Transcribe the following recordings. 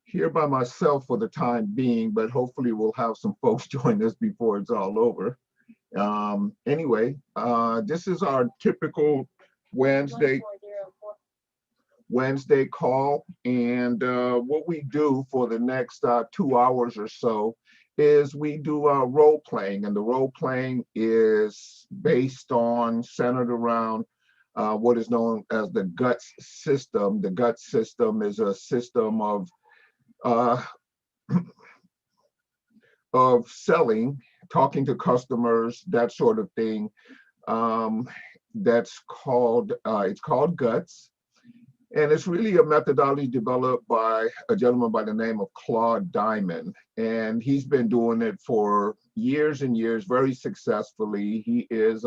Here by myself for the time being, but hopefully we'll have some folks join us before it's all over. Anyway, this is our typical Wednesday Wednesday call, and what we do for the next 2 hours or so is we do role playing, and the role playing is based on centered around what is known as the GUTS system. The GUTS system is a system uh, of selling, talking to customers, that sort of thing. Um, that's called it's called GUTS, and it's really a methodology developed by a gentleman by the name of Claude Diamond, and he's been doing it for years and years, very successfully. He is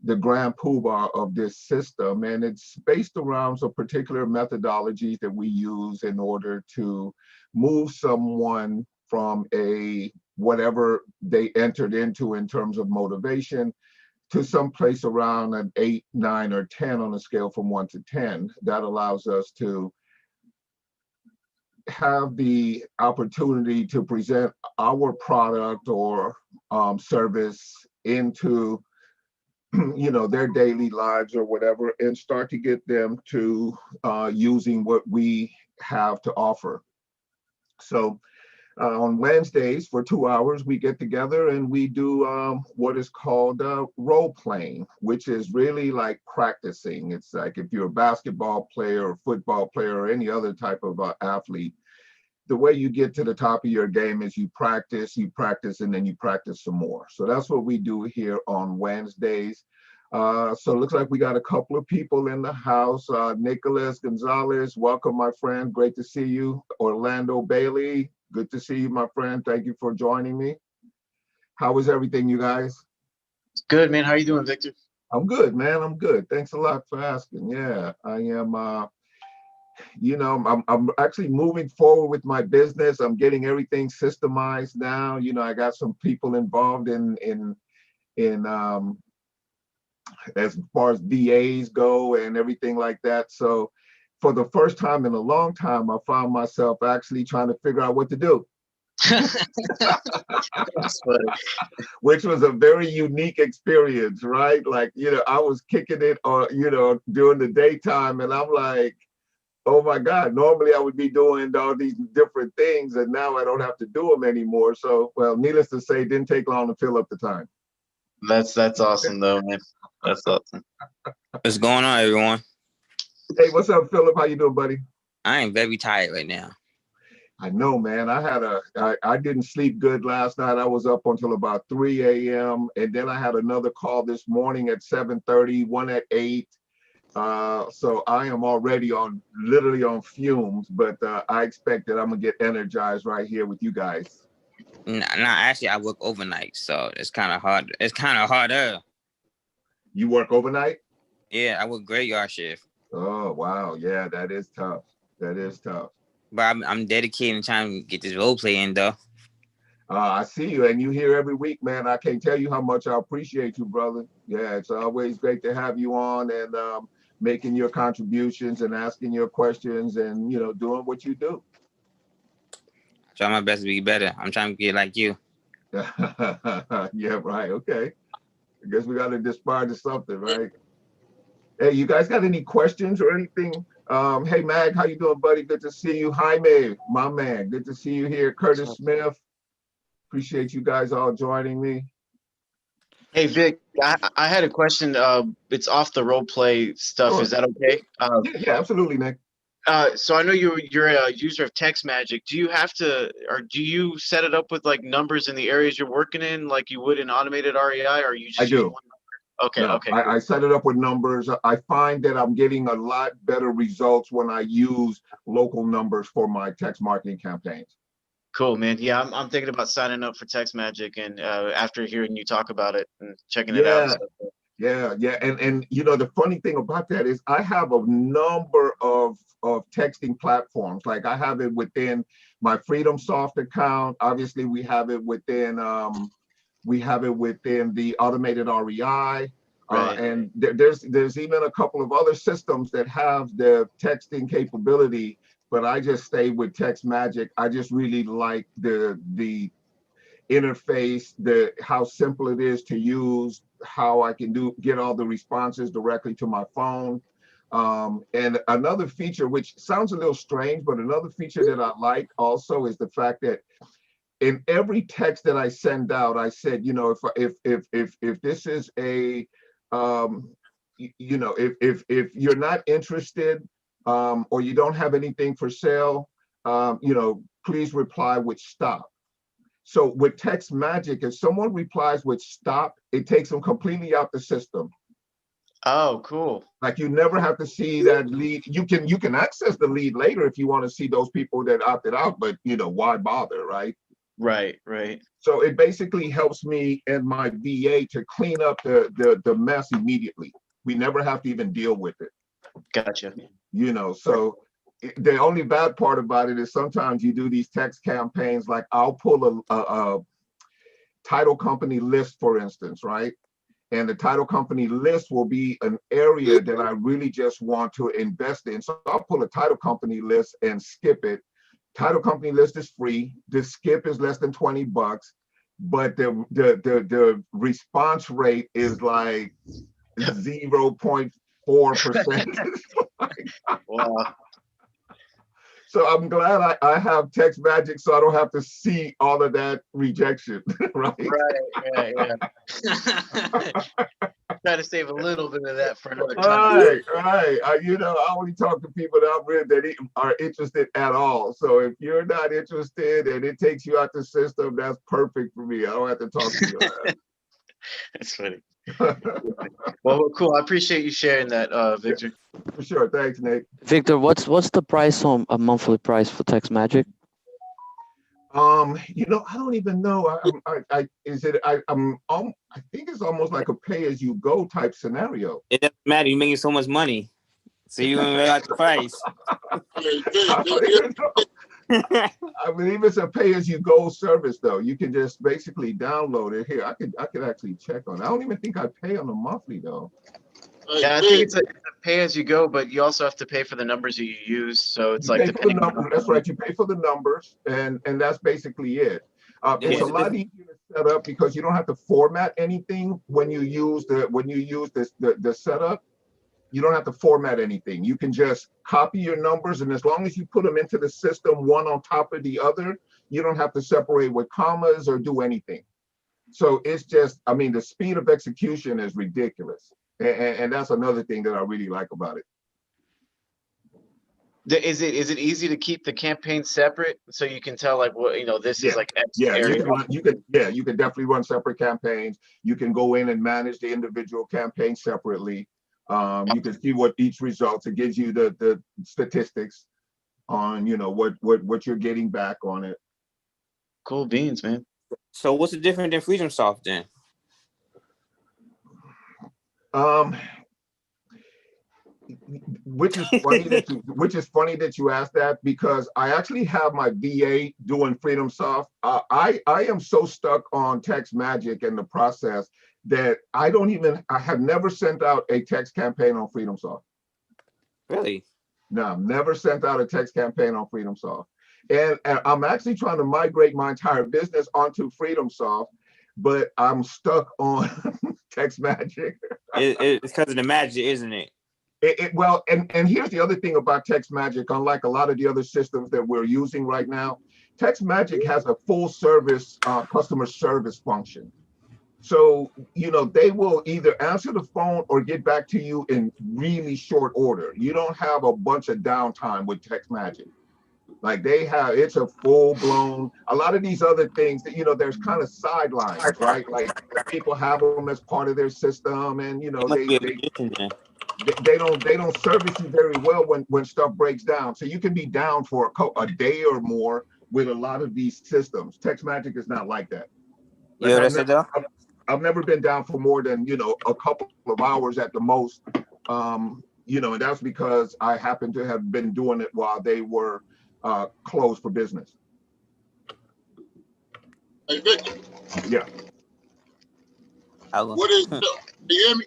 the grand poobah of this system, and it's based around some particular methodologies that we use in order to move someone from a whatever they entered into in terms of motivation to some place around an 8, 9, or 10 on a scale from 1 to 10. That allows us to have the opportunity to present our product or service into their daily lives or whatever, and start to get them to using what we have to offer. So on Wednesdays for 2 hours, we get together and we do what is called role playing, which is really like practicing. It's like if you're a basketball player or football player or any other type of athlete, the way you get to the top of your game is you practice, and then you practice some more. So that's what we do here on Wednesdays. So it looks like we got a couple of people in the house. Nicholas Gonzalez, welcome, my friend. Great to see you. Orlando Bailey, good to see you, my friend. Thank you for joining me. How is everything, you guys? It's good, man. How are you doing, Victor? I'm good, man. I'm good. Thanks a lot for asking. Yeah, I am. I'm actually moving forward with my business. I'm getting everything systemized now. I got some people involved in as far as VAs go and everything like that. So for the first time in a long time, I found myself actually trying to figure out what to do. Which was a very unique experience, right? Like, I was kicking it during the daytime, and I'm like, oh my God, normally I would be doing all these different things, and now I don't have to do them anymore. So, well, needless to say, it didn't take long to fill up the time. That's awesome though, man. That's awesome. What's going on, everyone? Hey, what's up, Philip? How you doing, buddy? I am very tired right now. I know, man. I didn't sleep good last night. I was up until about 3 a.m. and then I had another call this morning at 7:30, one at 8. So I am already literally on fumes, but I expect that I'm gonna get energized right here with you guys. Actually, I work overnight, so it's kind of hard. It's kind of harder. You work overnight? Yeah, I work graveyard shift. Oh, wow. Yeah, that is tough. That is tough. But I'm dedicated and trying to get this role play in, though. I see you, and you here every week, man. I can't tell you how much I appreciate you, brother. Yeah, it's always great to have you on and making your contributions and asking your questions and, doing what you do. I try my best to be better. I'm trying to get like you. Yeah, right. Okay. I guess we got to aspire to something, right? Hey, you guys got any questions or anything? Hey, Mag, how you doing, buddy? Good to see you. Jaime, my man, good to see you here. Curtis Smith, appreciate you guys all joining me. Hey, Vic, I had a question. It's off the role play stuff. Sure. Is that okay? Yeah, absolutely, Nick. So I know you're a user of TextMagic. Do you have to, or do you set it up with like numbers in the areas you're working in, like you would in automated REI, or you just I do. use one number? Okay, No, okay. I set it up with numbers. I find that I'm getting a lot better results when I use local numbers for my text marketing campaigns. Cool, man. Yeah, I'm thinking about signing up for TextMagic, and after hearing you talk about it and checking it out. Yeah. And the funny thing about that is I have a number of texting platforms. Like I have it within my Freedom Soft account. Obviously, we have it within the automated REI. Right. And there's even a couple of other systems that have the texting capability but I just stay with Text Magic. I just really like the interface, how simple it is to use, how I can get all the responses directly to my phone. And another feature, which sounds a little strange, but another feature that I like also is the fact that in every text that I send out, I said, you know, if this is a, you know, if you're not interested, or you don't have anything for sale, you know, please reply with stop. So with Text Magic, if someone replies with stop, it takes them completely out the system. Oh, cool. Like you never have to see that lead. You can access the lead later if you want to see those people that opted out, but you know, why bother, right? Right, right. So it basically helps me and my VA to clean up the mess immediately. We never have to even deal with it. Gotcha. You know, so the only bad part about it is sometimes you do these text campaigns, like I'll pull a title company list, for instance, right? And the title company list will be an area that I really just want to invest in. So I'll pull a title company list and skip it. Title company list is free. The skip is less than 20 bucks, but the response rate is like 0.4%. Wow. So I'm glad I have Text Magic, so I don't have to see all of that rejection, right? Right, yeah. Try to save a little bit of that for another time. Right. You know, I only talk to people that are interested at all. So if you're not interested and it takes you out the system, that's perfect for me. I don't have to talk to you. That's funny. Well, cool. I appreciate you sharing that, Victor. For sure. Thanks, Nick. Victor, what's the price on a monthly price for Text Magic? You know, I don't even know. I think it's almost like a pay-as-you-go type scenario. It doesn't matter. You're making so much money, so you don't realize the price. I believe it's a pay-as-you-go service, though. You can just basically download it. Here, I could actually check on it. I don't even think I pay on a monthly, though. Yeah, I think it's a pay-as-you-go, but you also have to pay for the numbers that you use. So it's like depending on the that's right. You pay for the numbers, and that's basically it. It's a lot easier to set up because you don't have to format anything when you use the setup. You don't have to format anything. You can just copy your numbers, and as long as you put them into the system one on top of the other, you don't have to separate with commas or do anything. So it's just, I mean, the speed of execution is ridiculous. And that's another thing that I really like about it. Is it easy to keep the campaign separate so you can tell like what, you know, this is like X area? You can definitely run separate campaigns. You can go in and manage the individual campaign separately. You can see what each results. It gives you the statistics on, you know, what you're getting back on it. Cool beans, man. So what's the difference than Freedom Soft then? Which is funny that you asked that, because I actually have my VA doing Freedom Soft. I am so stuck on Text Magic and the process that I have never sent out a text campaign on Freedom Soft. Really? No, I've never sent out a text campaign on Freedom Soft. And I'm actually trying to migrate my entire business onto Freedom Soft, but I'm stuck on Text Magic. It's because of the magic, isn't it? Well, and here's the other thing about Text Magic. Unlike a lot of the other systems that we're using right now, Text Magic has a full service customer service function. So, you know, they will either answer the phone or get back to you in really short order. You don't have a bunch of downtime with Text Magic. Like it's a full blown, a lot of these other things that, you know, there's kind of sidelines, right? Like people have them as part of their system, and, you know, they don't service you very well when stuff breaks down. So you can be down for a day or more with a lot of these systems. Text Magic is not like that. Like, I've never been down for more than, you know, a couple of hours at the most. You know, and that's because I happen to have been doing it while they were closed for business. Hey, Victor. Yeah. Do you hear me?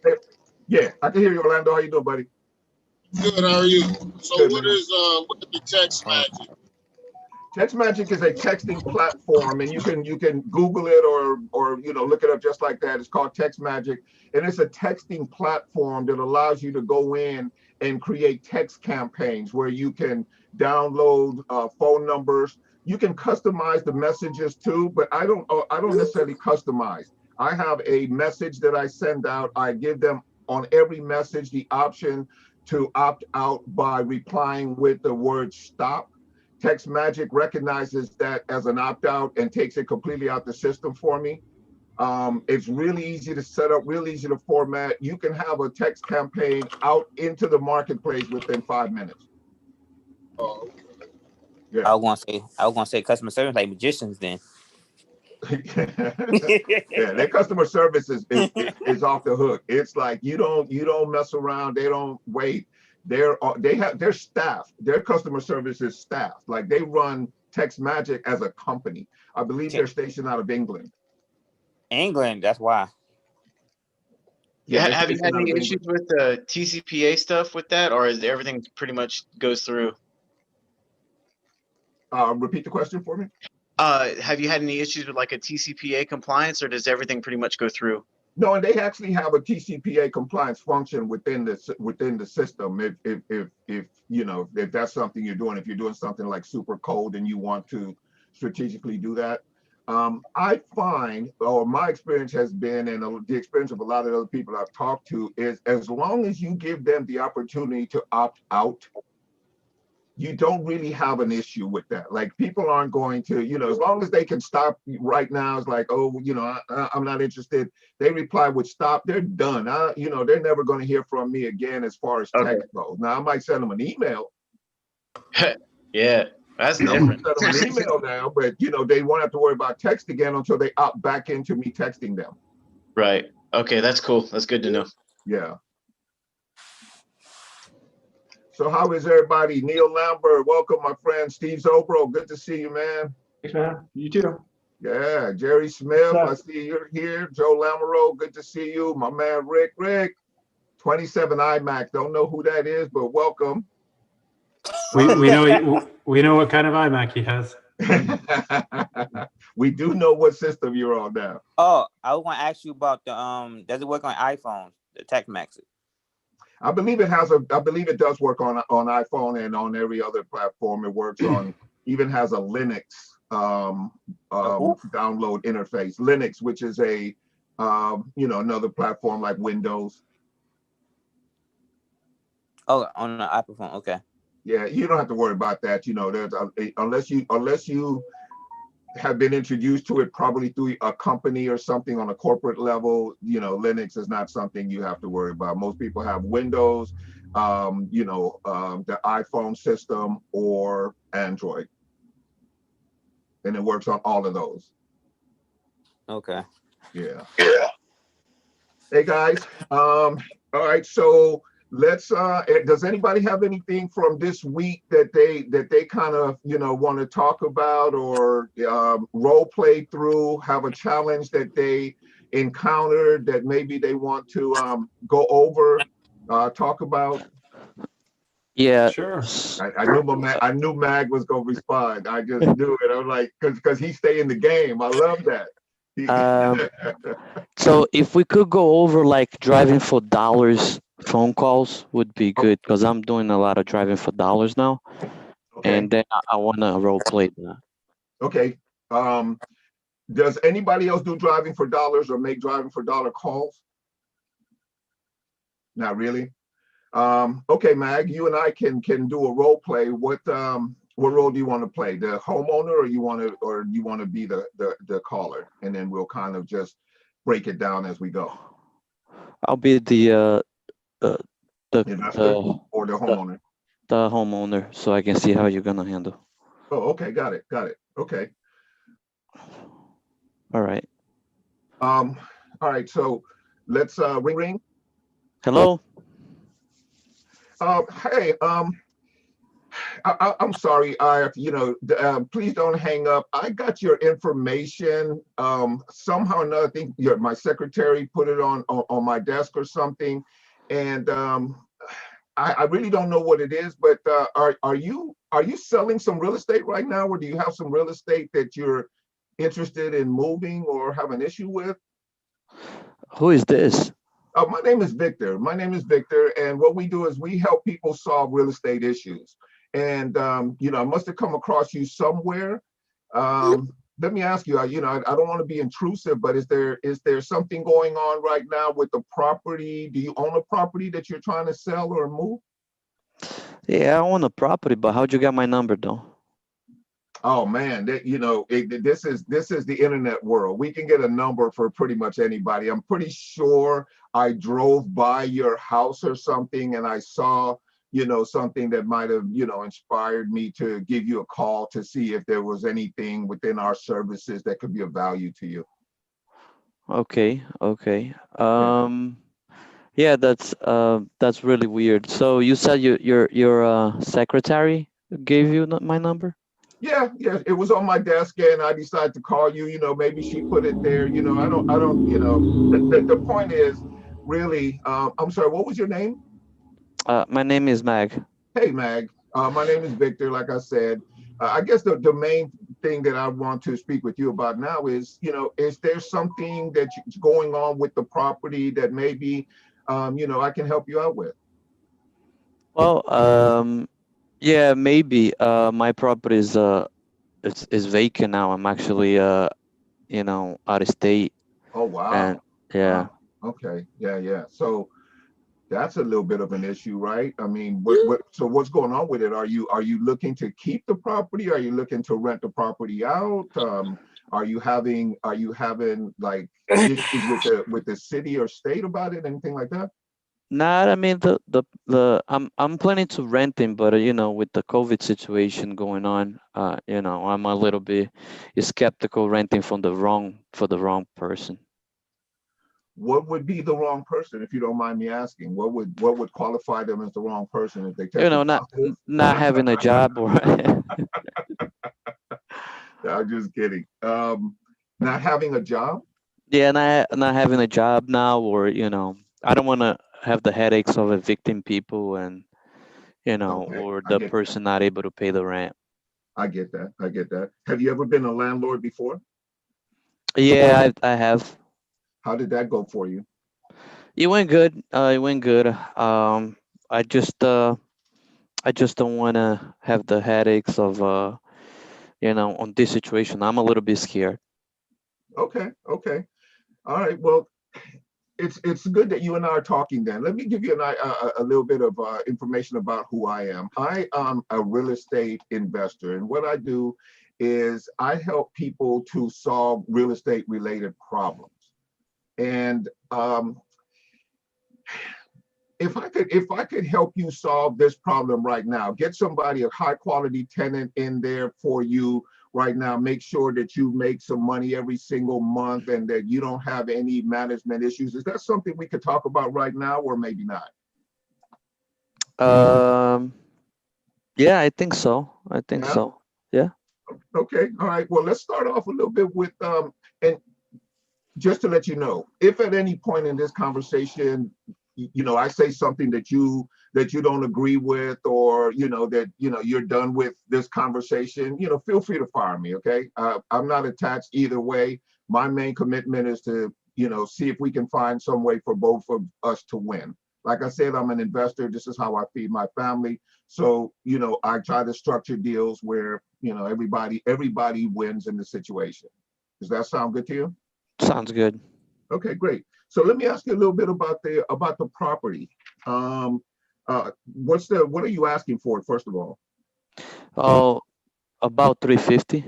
Yeah, I can hear you, Orlando. How you doing, buddy? Good, how are you? So Good, what man. what is the text magic? Text Magic is a texting platform, and you can Google it or look it up just like that. It's called Text Magic, and it's a texting platform that allows you to go in and create text campaigns where you can download phone numbers. You can customize the messages too, but I don't necessarily customize. I have a message that I send out. I give them on every message the option to opt out by replying with the word stop. Text Magic recognizes that as an opt-out and takes it completely out the system for me. It's really easy to set up, really easy to format. You can have a text campaign out into the marketplace within 5 minutes. Oh, Yeah. I was gonna say customer service like magicians then. Yeah, their customer service is off the hook. It's like you don't mess around. They don't wait. They have their staff. Their customer service is staff. Like they run Text Magic as a company. I believe they're stationed out of England. England, that's why. Yeah, they're Have you had stationed out any of issues England. with the TCPA stuff with that, or is everything pretty much goes through? Repeat the question for me. Have you had any issues with like a TCPA compliance, or does everything pretty much go through? No, and they actually have a TCPA compliance function within the system. If that's something you're doing, if you're doing something like super code and you want to strategically do that, I find, or my experience has been, and the experience of a lot of other people I've talked to, is as long as you give them the opportunity to opt out, you don't really have an issue with that. Like people aren't going to, as long as they can stop right now, it's like, oh, I'm not interested. They reply with stop, they're done. They're never going to hear from me again as far as Okay. text goes. Now I might send them an email. Yeah, that's I might different. send them an email now, but they won't have to worry about text again until they opt back into me texting them. Right. Okay, that's cool. That's good to know. Yeah. So how is everybody? Neil Lambert, welcome, my friend. Steve Zobro, good to see you, man. Thanks, man. You too. Yeah, Jerry Smith, I see you're here. Joe Lamoureux, good to see you. My man Rick, 27 iMac. Don't know who that is, but welcome. We know what kind of iMac he has. We do know what system you're on now. Oh, I want to ask you about the does it work on iPhones, the Text Max? I believe it does work on iPhone and on every other platform. It works on, even has a Linux download interface. Linux, which is a another platform like Windows. Oh, on the iPhone, okay. Yeah, you don't have to worry about that. There's unless you have been introduced to it probably through a company or something on a corporate level, Linux is not something you have to worry about. Most people have Windows, the iPhone system or Android, and it works on all of those. Okay. Yeah. Hey guys, all right, so let's does anybody have anything from this week that they kind of want to talk about or role play through, have a challenge that they encountered that maybe they want to go over, talk about? Yeah. Sure. I knew Mag was gonna respond. I just knew it. I was like, because he stay in the game. I love that. So if we could go over like driving for dollars phone calls would be good because I'm doing a lot of driving for dollars now. Okay. And then I want to role play that. Okay. Does anybody else do driving for dollars or make driving for dollar calls? Not really. Okay, Mag, you and I can do a role play. What role do you want to play? The homeowner, or you want to be the caller, and then we'll kind of just break it down as we go. I'll be the Investor or the homeowner? The homeowner, so I can see how you're gonna handle. Oh, okay, got it. Okay. All right. All right, so let's ring. Hello. Hey, I'm sorry. Please don't hang up. I got your information. Somehow or another, I think my secretary put it on my desk or something, and I really don't know what it is, but are you selling some real estate right now, or do you have some real estate that you're interested in moving or have an issue with? Who is this? My name is Victor. My name is Victor, and what we do is we help people solve real estate issues. And I must have come across you somewhere. Let me ask you. I don't want to be intrusive, but is there something going on right now with the property? Do you own a property that you're trying to sell or move? Yeah, I own a property, but how'd you get my number though? Oh man, this is the internet world. We can get a number for pretty much anybody. I'm pretty sure I drove by your house or something and I saw, something that might have, inspired me to give you a call to see if there was anything within our services that could be of value to you. Okay, okay. Yeah. Yeah, that's really weird. So you said your secretary gave you my number? Yeah, yeah, it was on my desk and I decided to call you, maybe she put it there, I don't, the point is really, I'm sorry, what was your name? My name is Mag. Hey, Mag. My name is Victor. Like I said, I guess the main thing that I want to speak with you about now is, is there something that's going on with the property that maybe, I can help you out with? Well, yeah, maybe. My property is vacant now. I'm actually out of state, Oh, and wow. yeah. Wow. Okay. Yeah, yeah. So that's a little bit of an issue, right? I mean, so what's going on with it? Are you looking to keep the property? Are you looking to rent the property out? Are you having like issues with the city or state about it? Anything like that? Not, I mean the I'm planning to renting, but with the COVID situation going on, I'm a little bit skeptical renting for the wrong person. What would be the wrong person, if you don't mind me asking? What would qualify them as the wrong person if they tested Not positive? not having a job or I'm just kidding. Not having a job? yeah, not having a job now, or I don't want to have the headaches of evicting people and Okay, or I the get that. person not able to pay the rent. I get that. I get that. Have you ever been a landlord before? Yeah, I have. How did that go for you? It went good. It went good. I just I just don't want to have the headaches of on this situation. I'm a little bit scared. Okay, okay. All right. Well, it's good that you and I are talking then. Let me give you a little bit of information about who I am. I am a real estate investor, and what I do is I help people to solve real estate related problems. And if I could help you solve this problem right now, get somebody a high quality tenant in there for you right now, make sure that you make some money every single month and that you don't have any management issues. Is that something we could talk about right now or maybe not? Um, yeah, I think so. I think Yeah. so. Yeah. Okay. All right. Well, let's start off a little bit with and just to let you know, if at any point in this conversation, I say something that you don't agree with, or that you're done with this conversation, feel free to fire me. Okay, I'm not attached either way. My main commitment is to see if we can find some way for both of us to win. Like I said, I'm an investor. This is how I feed my family. So I try to structure deals where everybody wins in the situation. Does that sound good to you? Sounds good. Okay, great. So let me ask you a little bit about the property. Um, what are you asking for, first of all? Oh, about 350.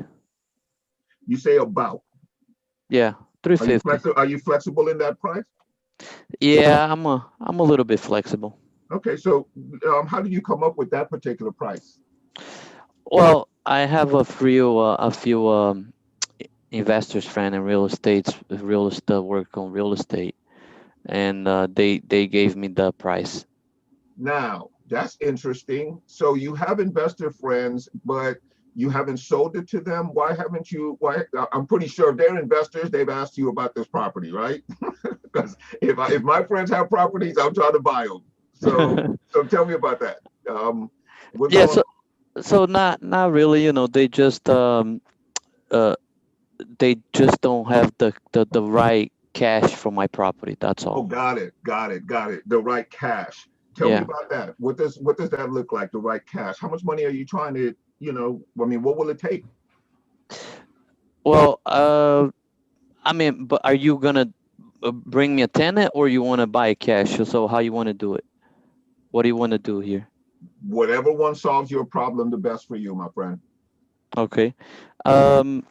You say about. Yeah, Are you 350. flexible? Are you flexible in that price? Yeah, I'm a little bit flexible. Okay, so how do you come up with that particular price? Well, I have a few investors friend in real estate work on real estate, and they gave me the price. Now, that's interesting. So you have investor friends, but you haven't sold it to them. Why haven't you? Why? I'm pretty sure if they're investors, they've asked you about this property, right? Because if my friends have properties, I'm trying to buy them. So tell me about that. What's Yeah, going so not really, uh they just don't have the right cash for my property. That's Oh, all. got it, got it, got it. The right cash. Tell me Yeah. about that. What does that look like? The right cash. How much money are you trying to, I mean, what will it take? Well, I mean, but are you gonna bring me a tenant or you want to buy cash? So how you want to do it? What do you want to do here? Whatever one solves your problem the best for you, my friend. Okay. Um,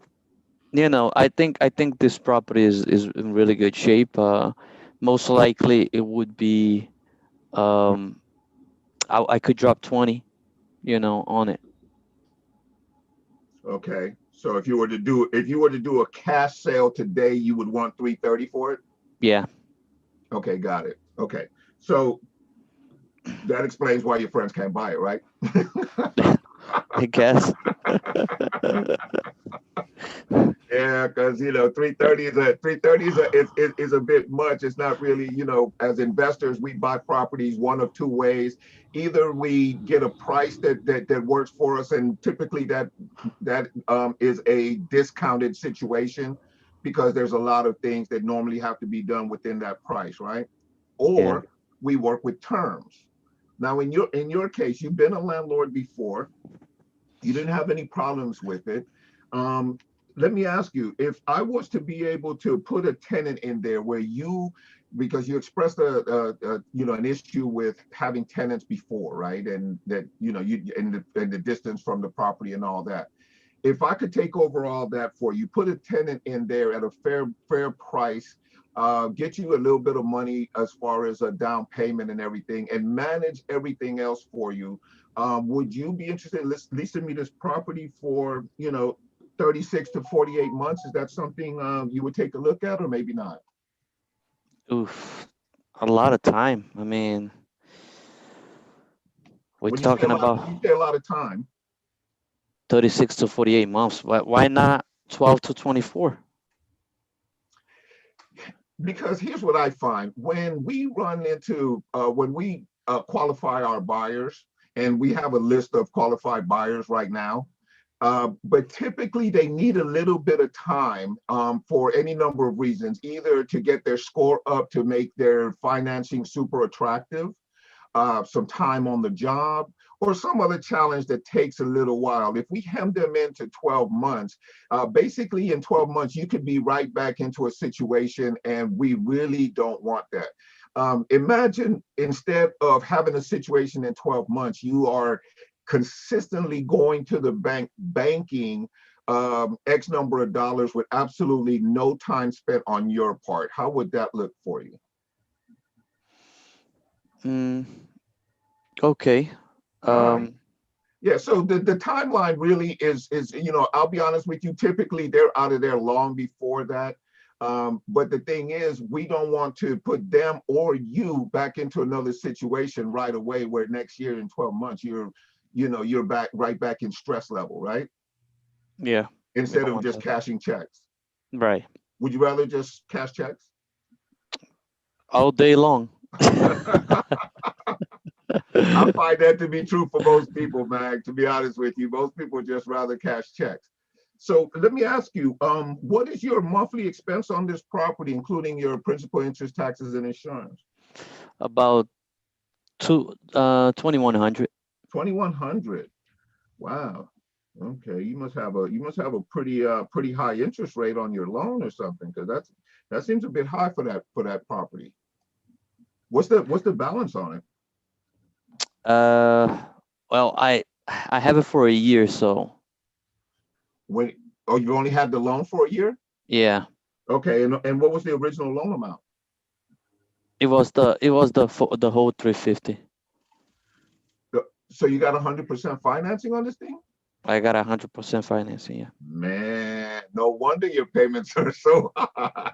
I think this property is in really good shape. Most likely it would be um I could drop 20, on it. Okay. So if you were to do a cash sale today, you would want 330 for it? Yeah, Okay, got it. Okay. So that explains why your friends can't buy it, right? I guess. Yeah, because 330 is a bit much. It's not really, as investors, we buy properties one of two ways. Either we get a price that works for us, and typically that is a discounted situation because there's a lot of things that normally have to be done within that price, right? Yeah. Or we work with terms. Now, in your case, you've been a landlord before. You didn't have any problems with it. Um, Let me ask you, if I was to be able to put a tenant in there where because you expressed an issue with having tenants before, right? And that, you and the distance from the property and all that. If I could take over all that for you, put a tenant in there at a fair price, get you a little bit of money as far as a down payment and everything, and manage everything else for you. Would you be interested in leasing me this property for 36 to 48 months? Is that something you would take a look at, or maybe not? Oof. A lot of time. I mean, we're When you say a talking lot, about when you say a lot of time, 36 to 48 months. Why not 12 to 24? because here's what I find when we qualify our buyers, and we have a list of qualified buyers right now. But typically, they need a little bit of time for any number of reasons, either to get their score up to make their financing super attractive, some time on the job, or some other challenge that takes a little while. If we hem them into 12 months, basically in 12 months, you could be right back into a situation, and we really don't want that. Imagine instead of having a situation in 12 months, you are consistently going to the banking X number of dollars with absolutely no time spent on your part. How would that look for you? Mm, okay. All right. Um, Yeah, so the timeline really is I'll be honest with you, typically they're out of there long before that. But the thing is, we don't want to put them or you back into another situation right away where next year in 12 months you're right back in stress level, right? yeah, we Instead don't of want just that. cashing checks. Right. Would you rather just cash checks? All day long. I find that to be true for most people, man. To be honest with you, most people just rather cash checks. So let me ask you, what is your monthly expense on this property, including your principal, interest, taxes, and insurance? About 2100. 2,100. Wow. Okay, you must have a pretty high interest rate on your loan or something, because that seems a bit high for that property. What's the balance on it? Uh, well, I have it for a year, so When Oh, you only had the loan for a year? yeah. Okay, and what was the original loan amount? It was the whole 350. So you got 100% financing on this thing? I got 100% financing. Yeah. Man, no wonder your payments are so high.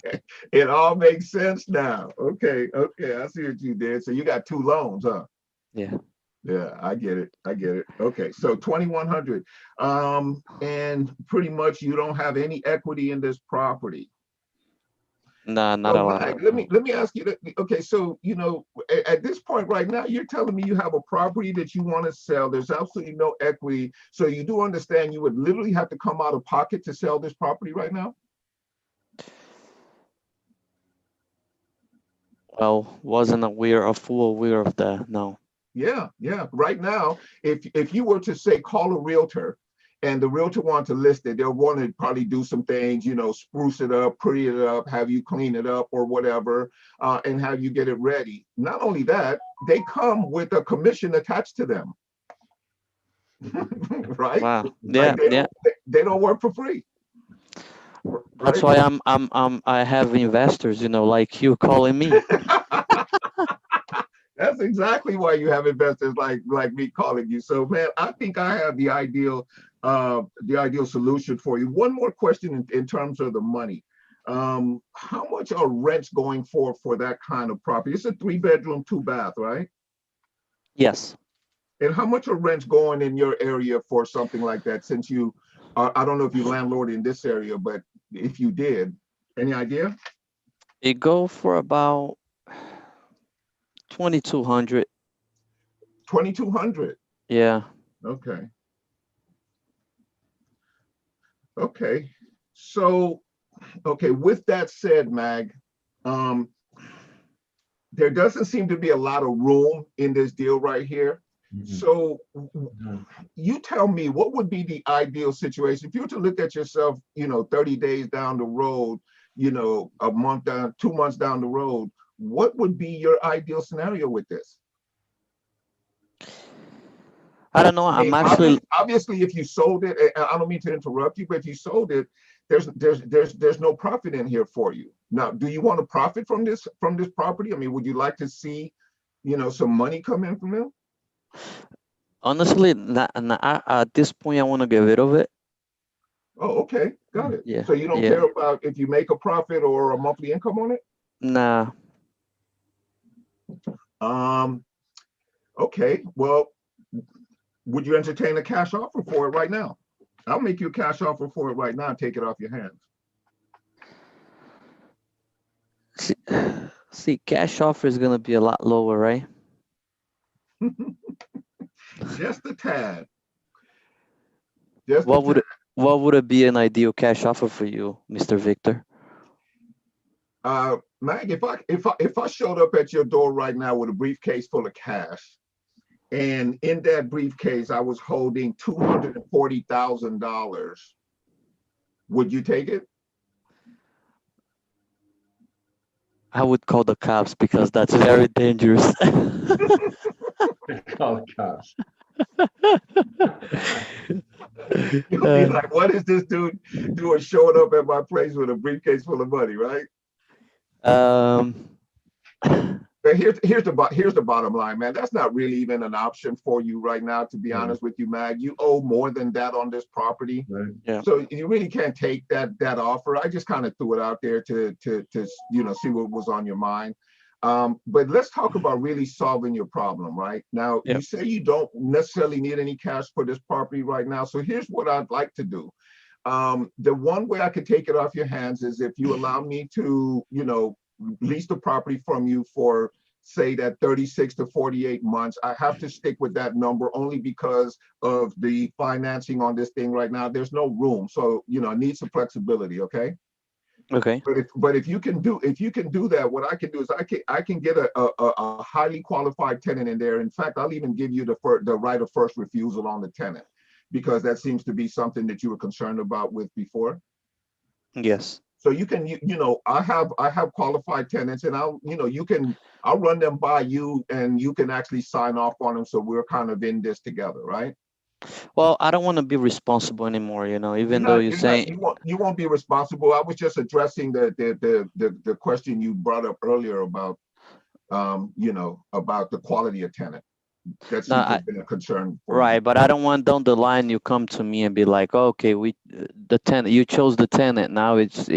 It all makes sense now. Okay, okay, I see what you did. So you got two loans, huh? Yeah. Yeah, I get it. I get it. Okay, so 2,100. And pretty much you don't have any equity in this property. Nah, not So a lot Mag, of. let me ask you that. Okay, so at this point right now, you're telling me you have a property that you want to sell. There's absolutely no equity. So you do understand you would literally have to come out of pocket to sell this property right now? Well, wasn't aware or full aware of that. No. Yeah, yeah. Right now, if you were to say call a realtor and the realtor want to list it, they'll want to probably do some things, spruce it up, pretty it up, have you clean it up or whatever, and have you get it ready. Not only that, they come with a commission attached to them, right? Wow. Like Yeah, yeah. they don't work for free, That's right? why I have investors, like you calling me. That's exactly why you have investors like me calling you. So man, I think I have the ideal solution for you. One more question in terms of the money. How much are rents going for that kind of property? It's a 3-bedroom, 2-bath, right? Yes. And how much are rents going in your area for something like that? Since I don't know if you landlord in this area, but if you did, any idea? It go for about 2,200. 2,200. Yeah. Okay. Okay. So, okay, with that said, Mag, um, there doesn't seem to be a lot of room in this deal right here. So you tell me, what would be the ideal situation if you were to look at yourself, 30 days down the road, a month down, 2 months down the road, what would be your ideal scenario with this? I don't know. I mean, I'm actually obviously, if you sold it, I don't mean to interrupt you, but if you sold it, there's no profit in here for you. Now, do you want to profit from this property? I mean, would you like to see, some money come in from it? honestly at this point I want to get rid of it. Oh, okay, got it. Yeah. So you don't Yeah. care about if you make a profit or a monthly income on it? Nah. Um, okay. Well, would you entertain a cash offer for it right now? I'll make you a cash offer for it right now and take it off your hands. See, see, cash offer is gonna be a lot lower, right? Just a tad. Just a What would tad. it, what would it be an ideal cash offer for you, Mr. Victor? Mag, if I showed up at your door right now with a briefcase full of cash, and in that briefcase I was holding $240,000, would you take it? I would call the cops because that's very dangerous. Call the cops. You'll be like, what is this dude doing showing up at my place with a briefcase full of money, right? um, But here's the bottom line, man. That's not really even an option for you right now, to be honest with you, Mag. You owe more than that on this property. Right. Yeah. So you really can't take that offer. I just kind of threw it out there to see what was on your mind. But let's talk about really solving your problem right now. Yeah. You say you don't necessarily need any cash for this property right now. So here's what I'd like to do. The one way I could take it off your hands is if you allow me to, lease the property from you for, say, that 36 to 48 months. I have to stick with that number only because of the financing on this thing right now. There's no room. So, I need some flexibility. Okay. Okay. But if you can do that, what I can do is I can get a highly qualified tenant in there. In fact, I'll even give you the right of first refusal on the tenant, because that seems to be something that you were concerned about with before. Yes. So you can, I have qualified tenants, and I'll run them by you, and you can actually sign off on them. So we're kind of in this together, right? Well, I don't want to be responsible anymore, even though you're You're not, saying, you won't be responsible. I was just addressing the question you brought up earlier about, about the quality of tenant. That no, seems to have been a concern for you. right, but I don't want down the line you come to me and be like, okay, the tenant, you chose the tenant. Now it's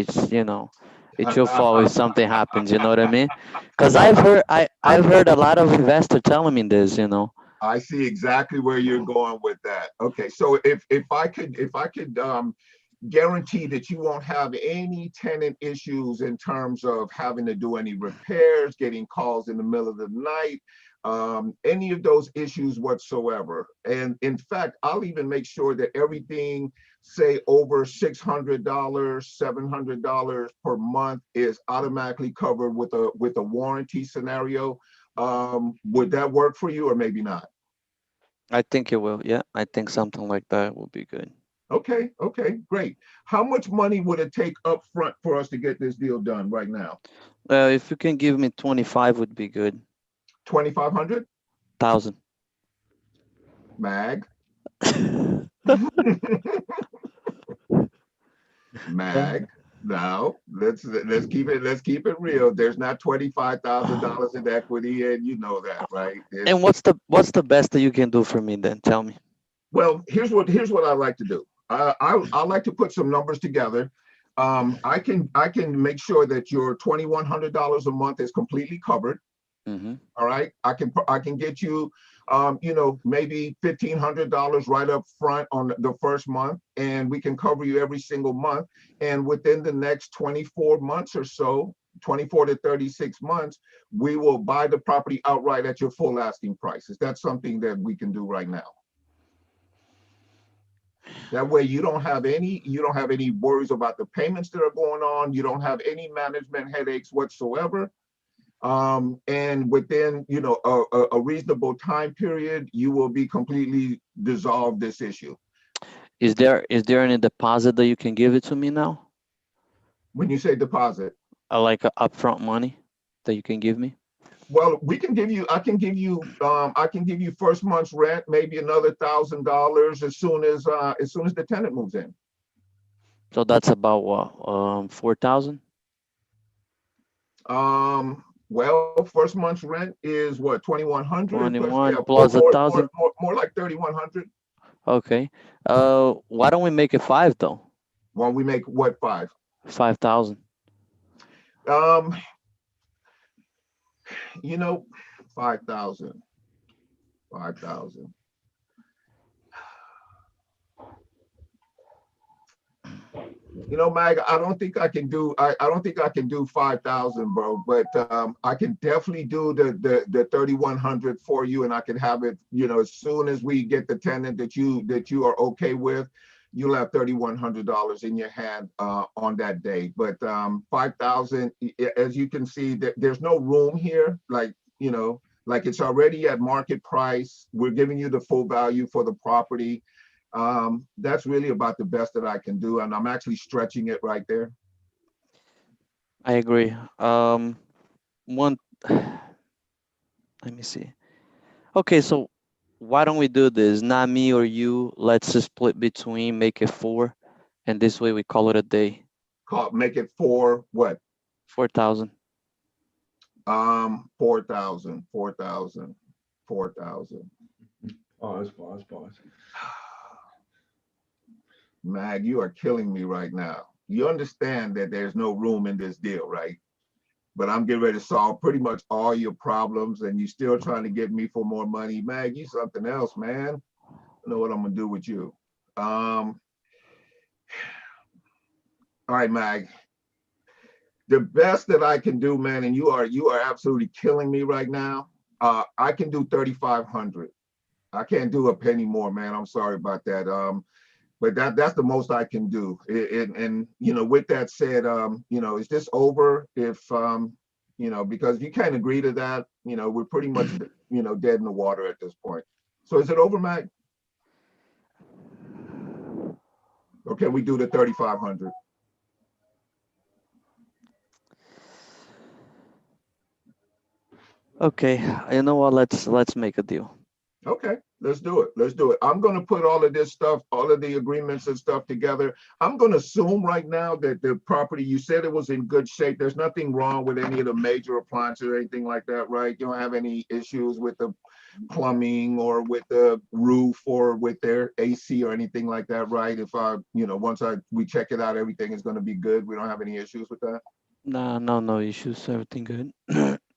your fault if something happens. You know what I mean? Because I've heard a lot of investors telling me this. I see exactly where you're going with that. Okay, so if I could guarantee that you won't have any tenant issues in terms of having to do any repairs, getting calls in the middle of the night, any of those issues whatsoever. And in fact, I'll even make sure that everything, say over $600, $700 per month, is automatically covered with a warranty scenario. Would that work for you, or maybe not? I think it will. Yeah, I think something like that will be good. Okay, great. How much money would it take up front for us to get this deal done right now? If you can give me 25 would be good. 2,500? 1,000. Mag? Mag? No, let's keep it real. There's not $25,000 in equity, and you know that, right? And what's the best that you can do for me then? Tell me. Well, here's what I like to do. I like to put some numbers together. I can make sure that your $2,100 a month is completely covered. Mm-hmm. All right, I can get you, maybe $1,500 right up front on the first month, and we can cover you every single month. And within the next 24 months or so, 24 to 36 months, we will buy the property outright at your full asking price. Is that something that we can do right now? That way you don't have any worries about the payments that are going on. You don't have any management headaches whatsoever. And within, a reasonable time period, you will be completely dissolved this issue. Is there any deposit that you can give it to me now? When you say deposit, Like a upfront money that you can give me? well, I can give you first month's rent, maybe another $1,000 as soon as the tenant moves in. So that's about what? 4,000? Well, first month's rent is what, 2,100 plus, 21 plus 1,000. more like 3,100. Okay. Why don't we make it 5 though? Well, we make what, 5? 5,000. 5,000. Mag, I don't think I can do 5,000, bro, but I can definitely do the 3,100 for you, and I can have it, as soon as we get the tenant that you are okay with, you'll have $3,100 in your hand on that day. But 5,000, as you can see, there's no room here, like it's already at market price. We're giving you the full value for the property. That's really about the best that I can do, and I'm actually stretching it right there. I agree. One, let me see. Okay, so why don't we do this? Not me or you. Let's just split between, make it 4, and this way we call it a day. Make it 4 what? 4,000. 4,000. Pause. Mag, you are killing me right now. You understand that there's no room in this deal, right? But I'm getting ready to solve pretty much all your problems, and you're still trying to get me for more money. Mag, you something else, man. I know what I'm gonna do with you. All right, Mag. The best that I can do, man, and you are absolutely killing me right now. I can do 3,500. I can't do a penny more, man. I'm sorry about that. But that's the most I can do. And with that said, is this over? If because if you can't agree to that, we're pretty much dead in the water at this point. So is it over, Mac? Okay, we do the 3,500. Okay, you know what? Let's make a deal. Okay, let's do it. I'm going to put all of this stuff, all of the agreements and stuff together. I'm going to assume right now that the property, you said it was in good shape. There's nothing wrong with any of the major appliances or anything like that, right? You don't have any issues with the plumbing or with the roof or with their AC or anything like that, right? If once we check it out, everything is going to be good. We don't have any issues with that. No issues. Everything good.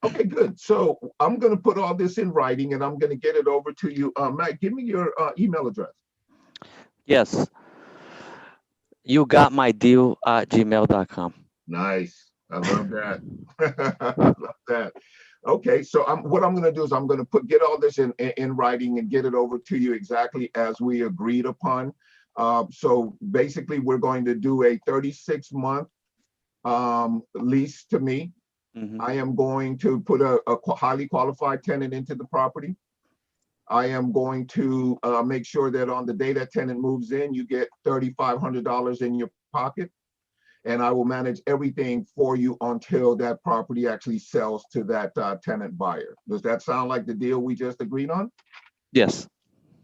Okay, good. So I'm going to put all this in writing, and I'm going to get it over to you. Matt, give me your email address. Yes. You got my deal at gmail.com. Nice. I love that. I love that. Okay, so what I'm going to do is I'm going to get all this in writing and get it over to you exactly as we agreed upon. So basically, we're going to do a 36-month lease to me. Mhm. I am going to put a highly qualified tenant into the property. I am going to make sure that on the day that tenant moves in, you get $3,500 in your pocket. And I will manage everything for you until that property actually sells to that tenant buyer. Does that sound like the deal we just agreed on? Yes.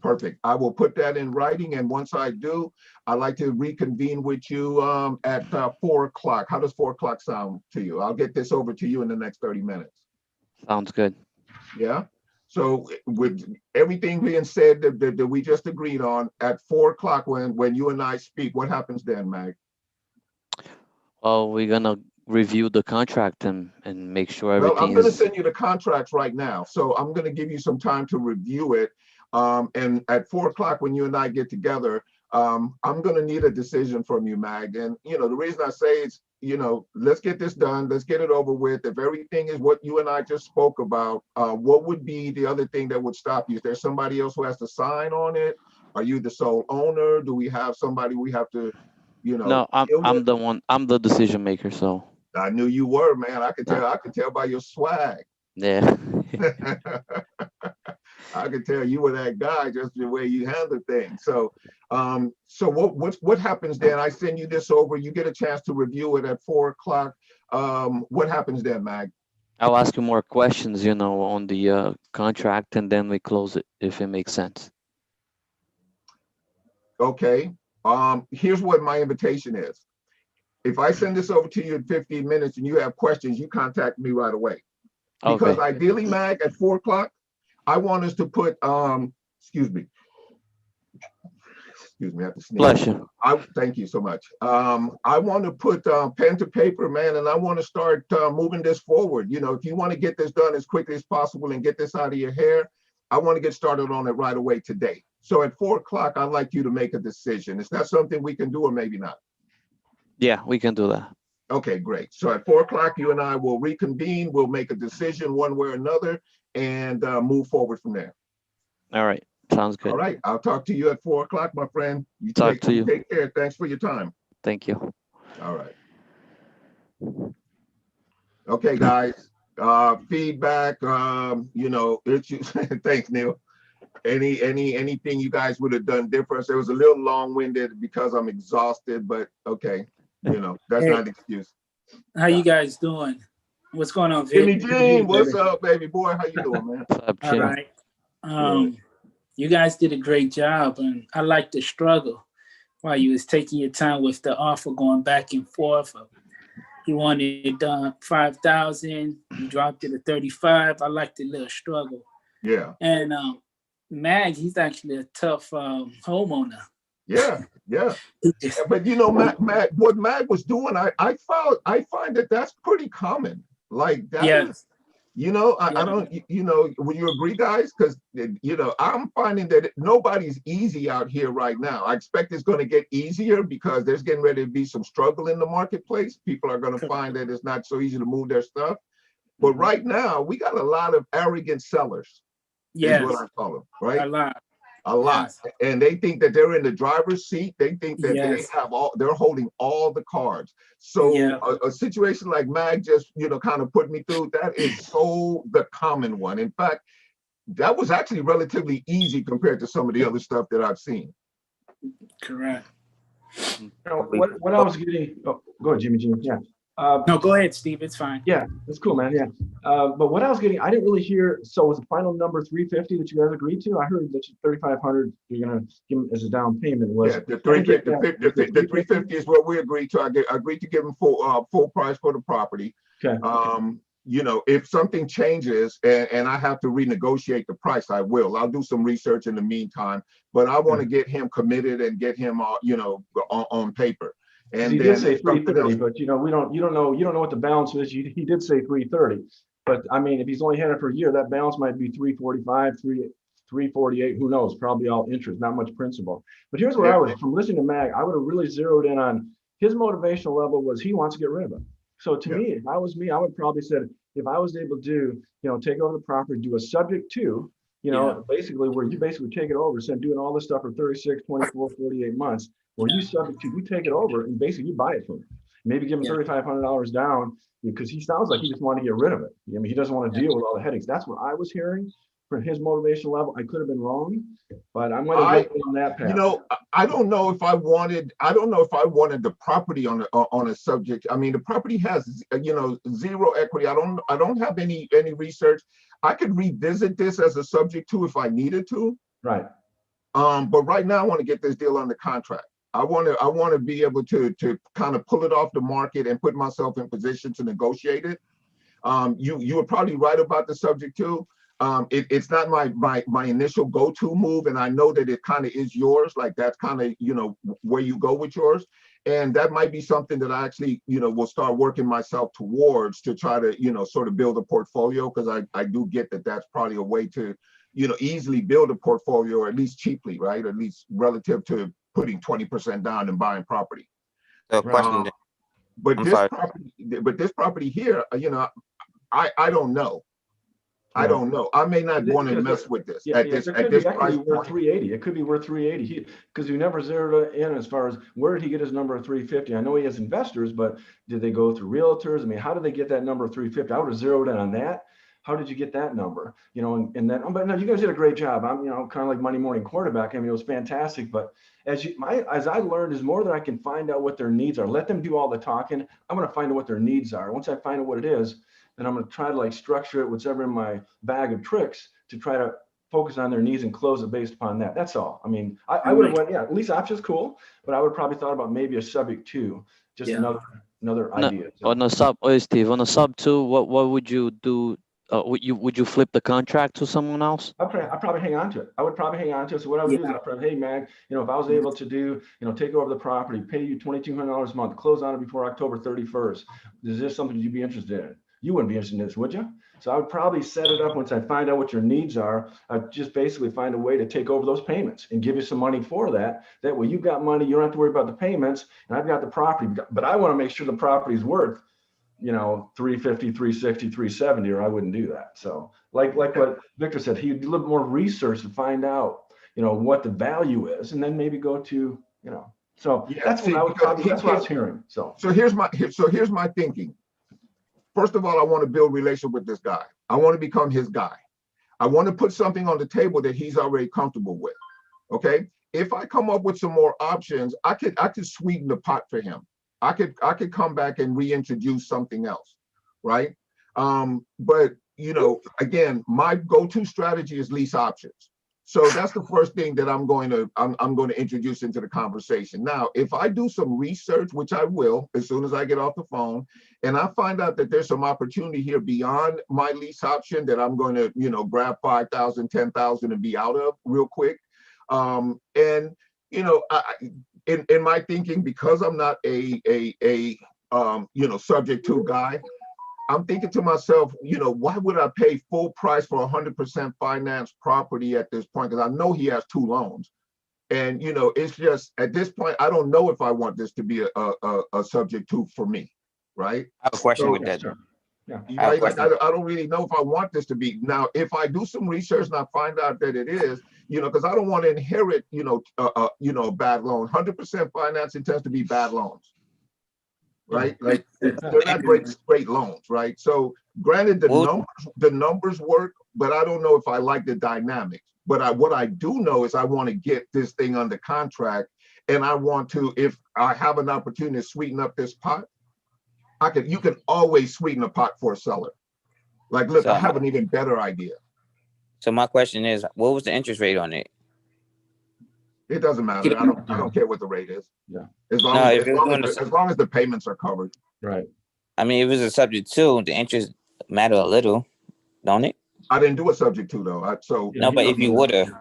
Perfect. I will put that in writing. And once I do, I'd like to reconvene with you at 4 o'clock. How does 4 o'clock sound to you? I'll get this over to you in the next 30 minutes. Sounds good. Yeah. So with everything being said that we just agreed on, at 4 o'clock when you and I speak, what happens then, Mag? Well, we're gonna review the contract and make sure Well, I'm everything going to is. send you the contracts right now. So I'm going to give you some time to review it. And at 4 o'clock, when you and I get together, I'm going to need a decision from you, Mag. And, you know, the reason I say it's, you know, let's get this done. Let's get it over with. If everything is what you and I just spoke about, what would be the other thing that would stop you? Is there somebody else who has to sign on it? Are you the sole owner? Do we have somebody we have to, you know, No, I'm deal with? I'm the one. I'm the decision maker. So I knew you were, man. I could uh, tell. I could tell by your swag. yeah. I could tell you were that guy just the way you handle things. So, so what happens then? I send you this over. You get a chance to review it at 4 o'clock. What happens then, Mag? I'll ask you more questions, on the contract, and then we close it if it makes sense. Okay. Here's what my invitation is. If I send this over to you in 15 minutes and you have questions, you contact me right away. Because Okay. ideally, Mag, at 4 o'clock, I want us to put, excuse me, I have to sneeze. Bless you. Thank you so much. I want to put pen to paper, man, and I want to start moving this forward. You know, if you want to get this done as quickly as possible and get this out of your hair, I want to get started on it right away today. So at 4 o'clock, I'd like you to make a decision. Is that something we can do or maybe not? Yeah, we can do that. Okay, great. So at 4 o'clock, you and I will reconvene. We'll make a decision one way or another and move forward from there. All right. Sounds good. All right. I'll talk to you at 4 o'clock, my friend. You Talk to you. take care. Thanks for your time. Thank you. All right. Okay, guys. Feedback. Issues. Thanks, Neil. Anything you guys would have done different? It was a little long-winded because I'm exhausted, but okay. That's Hey. not an excuse. How you guys doing? What's going on, Vic? Jimmy Jean, what's up, baby boy? How you doing, man? What's up, All Jimmy? right. You guys did a great job, and I like the struggle while you was taking your time with the offer going back and forth. You wanted 5,000, you dropped it to 35. I like the little struggle. Yeah. And Mag, he's actually a tough homeowner. Yeah. But Mag, what Mag was doing, I find that that's pretty common. Like that. Yes. I don't, would you agree, guys? Because, I'm finding that nobody's easy out here right now. I expect it's going to get easier because there's getting ready to be some struggle in the marketplace. People are going to find that it's not so easy to move their stuff. But right now, we got a lot of arrogant sellers. Yes. Is what I call them, right? A lot. Yes. And they think that they're in the driver's seat. They think that Yes. they're holding all the cards. So a situation like Mag just, kind of put me through, that is so the common one. In fact, that was actually relatively easy compared to some of the other stuff that I've seen. Correct. What I was getting, go ahead, Jimmy Jean. Yeah. No, go ahead, Steve. It's fine. Yeah, it's cool, man. Yeah. But what I was getting, I didn't really hear. So was the final number 350 that you guys agreed to? I heard that 3,500 you're gonna give them as a down payment. The 350 is what we agreed to. I agreed to give them full price for the property. Okay. If something changes and I have to renegotiate the price, I will. I'll do some research in the meantime. But I want to get him committed and get him, on paper. And he then did say 330, but you don't know what the balance is. He did say 330, but I mean, if he's only had it for a year, that balance might be 345, 348, who knows, probably all interest, not much principal. But here's what I would, from listening to Mag, I would have really zeroed in on his motivational level was he wants to get rid of it. So to me, if I was me, I would probably said, if I was able to do, take over the property, do a subject to, basically where you basically take it over, instead of doing all this stuff for 36, 24, 48 months, where you subject to, you take it over and basically you buy it from him. Maybe give him $3,500 down, because he sounds like he just wanted to get rid of it. I mean, he doesn't want to deal with all the headaches. That's what I was hearing from his motivation level. I could have been wrong, but I'm going to go on that path. I don't know if I wanted the property on a subject. I mean, the property has, zero equity. I don't have any research. I could revisit this as a subject to if I needed to. Right. But right now I want to get this deal under contract. I want to be able to kind of pull it off the market and put myself in position to negotiate it. You were probably right about the subject too. It's not my initial go-to move, and I know that it kind of is yours. Like that's kind of where you go with yours, and that might be something that I actually will start working myself towards to try to sort of build a portfolio, because I do get that that's probably a way to easily build a portfolio, or at least cheaply, right? At least relative to putting 20% down and buying property. So question. But this property here, I don't know. I don't know. I may not want to mess with this at this price worth 380. It could be worth 380 because you never zeroed in as far as where did he get his number of 350. I know he has investors, but did they go through realtors? I mean, how did they get that number of 350? I would have zeroed in on that. How did you get that number? And then, but no, you guys did a great job. I'm, kind of like Monday morning quarterback. I mean, it was fantastic. But as I learned, is more that I can find out what their needs are. Let them do all the talking. I'm going to find out what their needs are. Once I find out what it is, then I'm going to try to structure it, whatever in my bag of tricks, to try to focus on their needs and close it based upon that. That's all. I mean, I would have went, lease option's cool, but I would probably thought about maybe a subject to, just another idea. So. On a sub, Steve, on a sub two, what would you do? Would you flip the contract to someone else? I'd probably hang on to it. I would probably hang on to it. So what I would do is I'd probably, hey, Mag, if I was able to do, take over the property, pay you $2,200 a month, close on it before October 31st. Is this something you'd be interested in? You wouldn't be interested in this, would you? So I would probably set it up once I find out what your needs are. I'd just basically find a way to take over those payments and give you some money for that. That way you've got money, you don't have to worry about the payments, and I've got the property. But I want to make sure the property is worth, 350, 360, 370, or I wouldn't do that. So like what Victor said, he'd do a little more research to find out, what the value is, and then maybe go to, so that's what I would probably, that's what I was hearing. So here's my thinking. First of all, I want to build relationship with this guy. I want to become his guy. I want to put something on the table that he's already comfortable with. Okay. If I come up with some more options, I could sweeten the pot for him. I could come back and reintroduce something else, right? But again, my go-to strategy is lease options. So that's the first thing that I'm going to introduce into the conversation. Now, if I do some research, which I will as soon as I get off the phone, and I find out that there's some opportunity here beyond my lease option that I'm going to, grab 5,000, 10,000 and be out of real quick. In my thinking, because I'm not a subject to guy, I'm thinking to myself, why would I pay full price for 100% financed property at this point? Because I know he has 2 loans. And, it's just at this point, I don't know if I want this to be a subject to for me, right? I have a question with that. Sure. Yeah. Right? I don't really know if I want this to be. Now, if I do some research and I find out that it is, because I don't want to inherit, a bad loan. 100% financing tends to be bad loans. Right, like they're not great loans, right? So, granted, the numbers work, but I don't know if I like the dynamics. But what I do know is I want to get this thing under contract, and I want to, if I have an opportunity to sweeten up this pot, you can always sweeten a pot for a seller. Like, look, I have an even better idea. So my question is, what was the interest rate on it? It doesn't matter. I don't care what the rate is. Yeah. As long as the payments are covered. Right. I mean, it was a subject to, the interest matter a little, don't it? I didn't do a subject to though. But if you would have.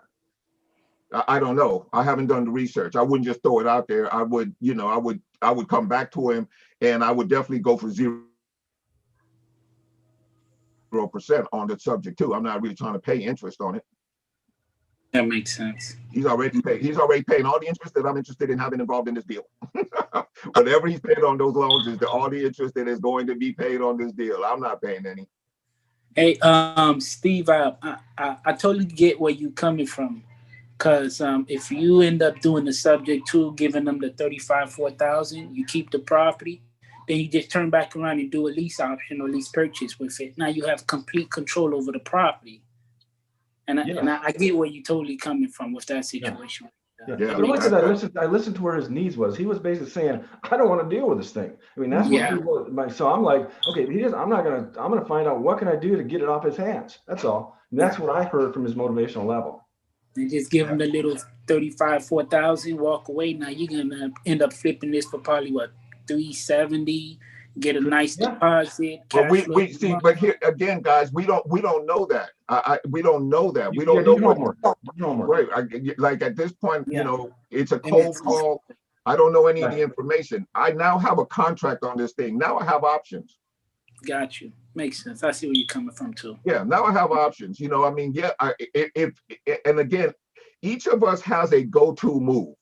I don't know. I haven't done the research. I wouldn't just throw it out there. I would, I would come back to him, and I would definitely go for 0% on the subject too. I'm not really trying to pay interest on it. That makes sense. He's already paid. He's already paying all the interest that I'm interested in having involved in this deal. Whatever he's paid on those loans is all the interest that is going to be paid on this deal. I'm not paying any. Hey, Steve, I totally get where you coming from. Cause if you end up doing the subject to giving them the 4,000, you keep the property, then you just turn back around and do a lease option or lease purchase with it. Now you have complete control over the property. And I get where you totally coming from with that situation. Yeah. Yeah. But look at that. I listened to where his needs was. He was basically saying, I don't want to deal with this thing. I mean, that's what he was. So I'm like, okay, I'm gonna find out what can I do to get it off his hands. That's all. And that's what I heard from his motivational level. And just give him the little 4,000, walk away. Now you're gonna end up flipping this for probably what, 370, get a nice deposit. But we see, but here again, guys, we don't know that. We don't know that. We don't know what. Right. Like at this point, you know, it's a cold call. I don't know any of the information. I now have a contract on this thing. Now I have options. Got you. Makes sense. I see where you're coming from too. Yeah, now I have options. You know, I mean, yeah, and again, each of us has a go-to move.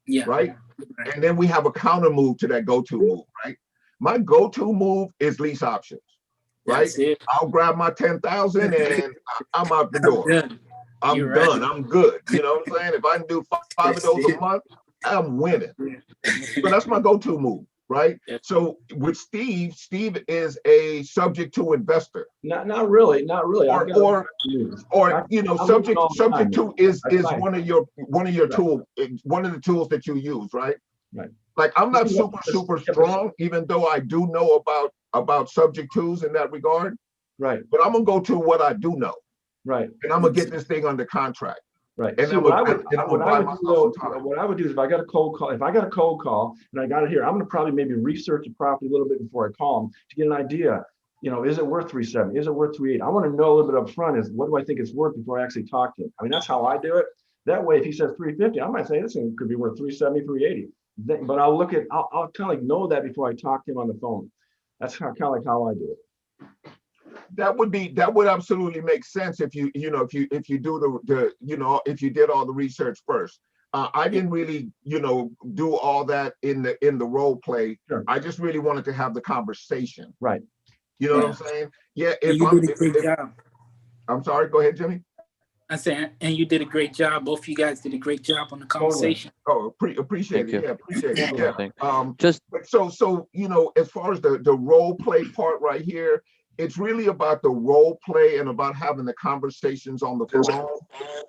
Yeah. Right? And then we have a counter move to that go-to move, right? My go-to move is lease options. Right? I'll grab my 10,000 and I'm out the door. I'm done. I'm good. You know what I'm saying? If I can do 5 of those a month, I'm winning. So that's my go-to move. Right. So with Steve is a subject to investor. Not really. Or you know, subject to is one of your tools, one of the tools that you use, right? Right. Like I'm not super strong, even though I do know about subject twos in that regard. Right. But I'm gonna go to what I do know. Right. And I'm gonna get this thing under contract. Right. And see, what I would do is if I got a cold call, and I got it here, I'm going to probably maybe research the property a little bit before I call them to get an idea. You know, is it worth 370? Is it worth 380? I want to know a little bit up front is what do I think it's worth before I actually talk to him. I mean, that's how I do it. That way, if he says 350, I might say this thing could be worth 370, 380. But I'll kind of like know that before I talk to him on the phone. That's kind of like how I do it. That would absolutely make sense if you do if you did all the research first. I didn't really do all that in the role play. Sure. I just really wanted to have the conversation. Right. You know what I'm saying? Yeah. Job. I'm sorry. Go ahead, Jimmy. I said, and you did a great job. Both of you guys did a great job on the conversation. Appreciate it. Yeah, appreciate it. Yeah. Just so as far as the role play part right here, it's really about the role play and about having the conversations on the phone.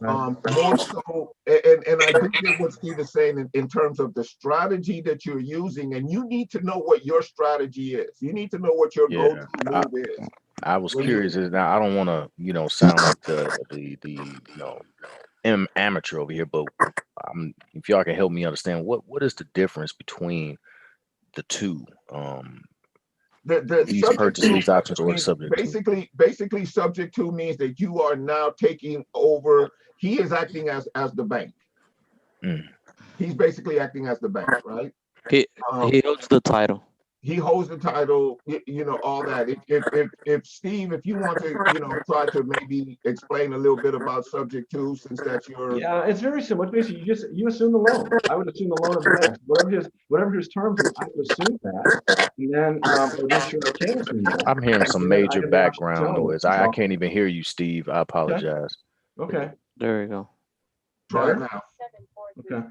More so, and I do get what Steve is saying in terms of the strategy that you're using, and you need to know what your strategy is. You need to know what your go-to move is. I was curious. Now I don't want to sound like the amateur over here, but if y'all can help me understand what is the difference between the two. The purchase lease options or subject basically subject to means that you are now taking over. He is acting as the bank. He's basically acting as the bank, right? He holds the title. He holds the title, all that. If Steve, if you want to, try to maybe explain a little bit about subject to, since that's your. Yeah, it's very simple. Basically, you assume the loan. I would assume the loan of the bank. Whatever his terms are, I would assume that. And then I'm hearing some major background noise. I can't even hear you, Steve. I apologize. Okay. There you go. Try it now. Okay.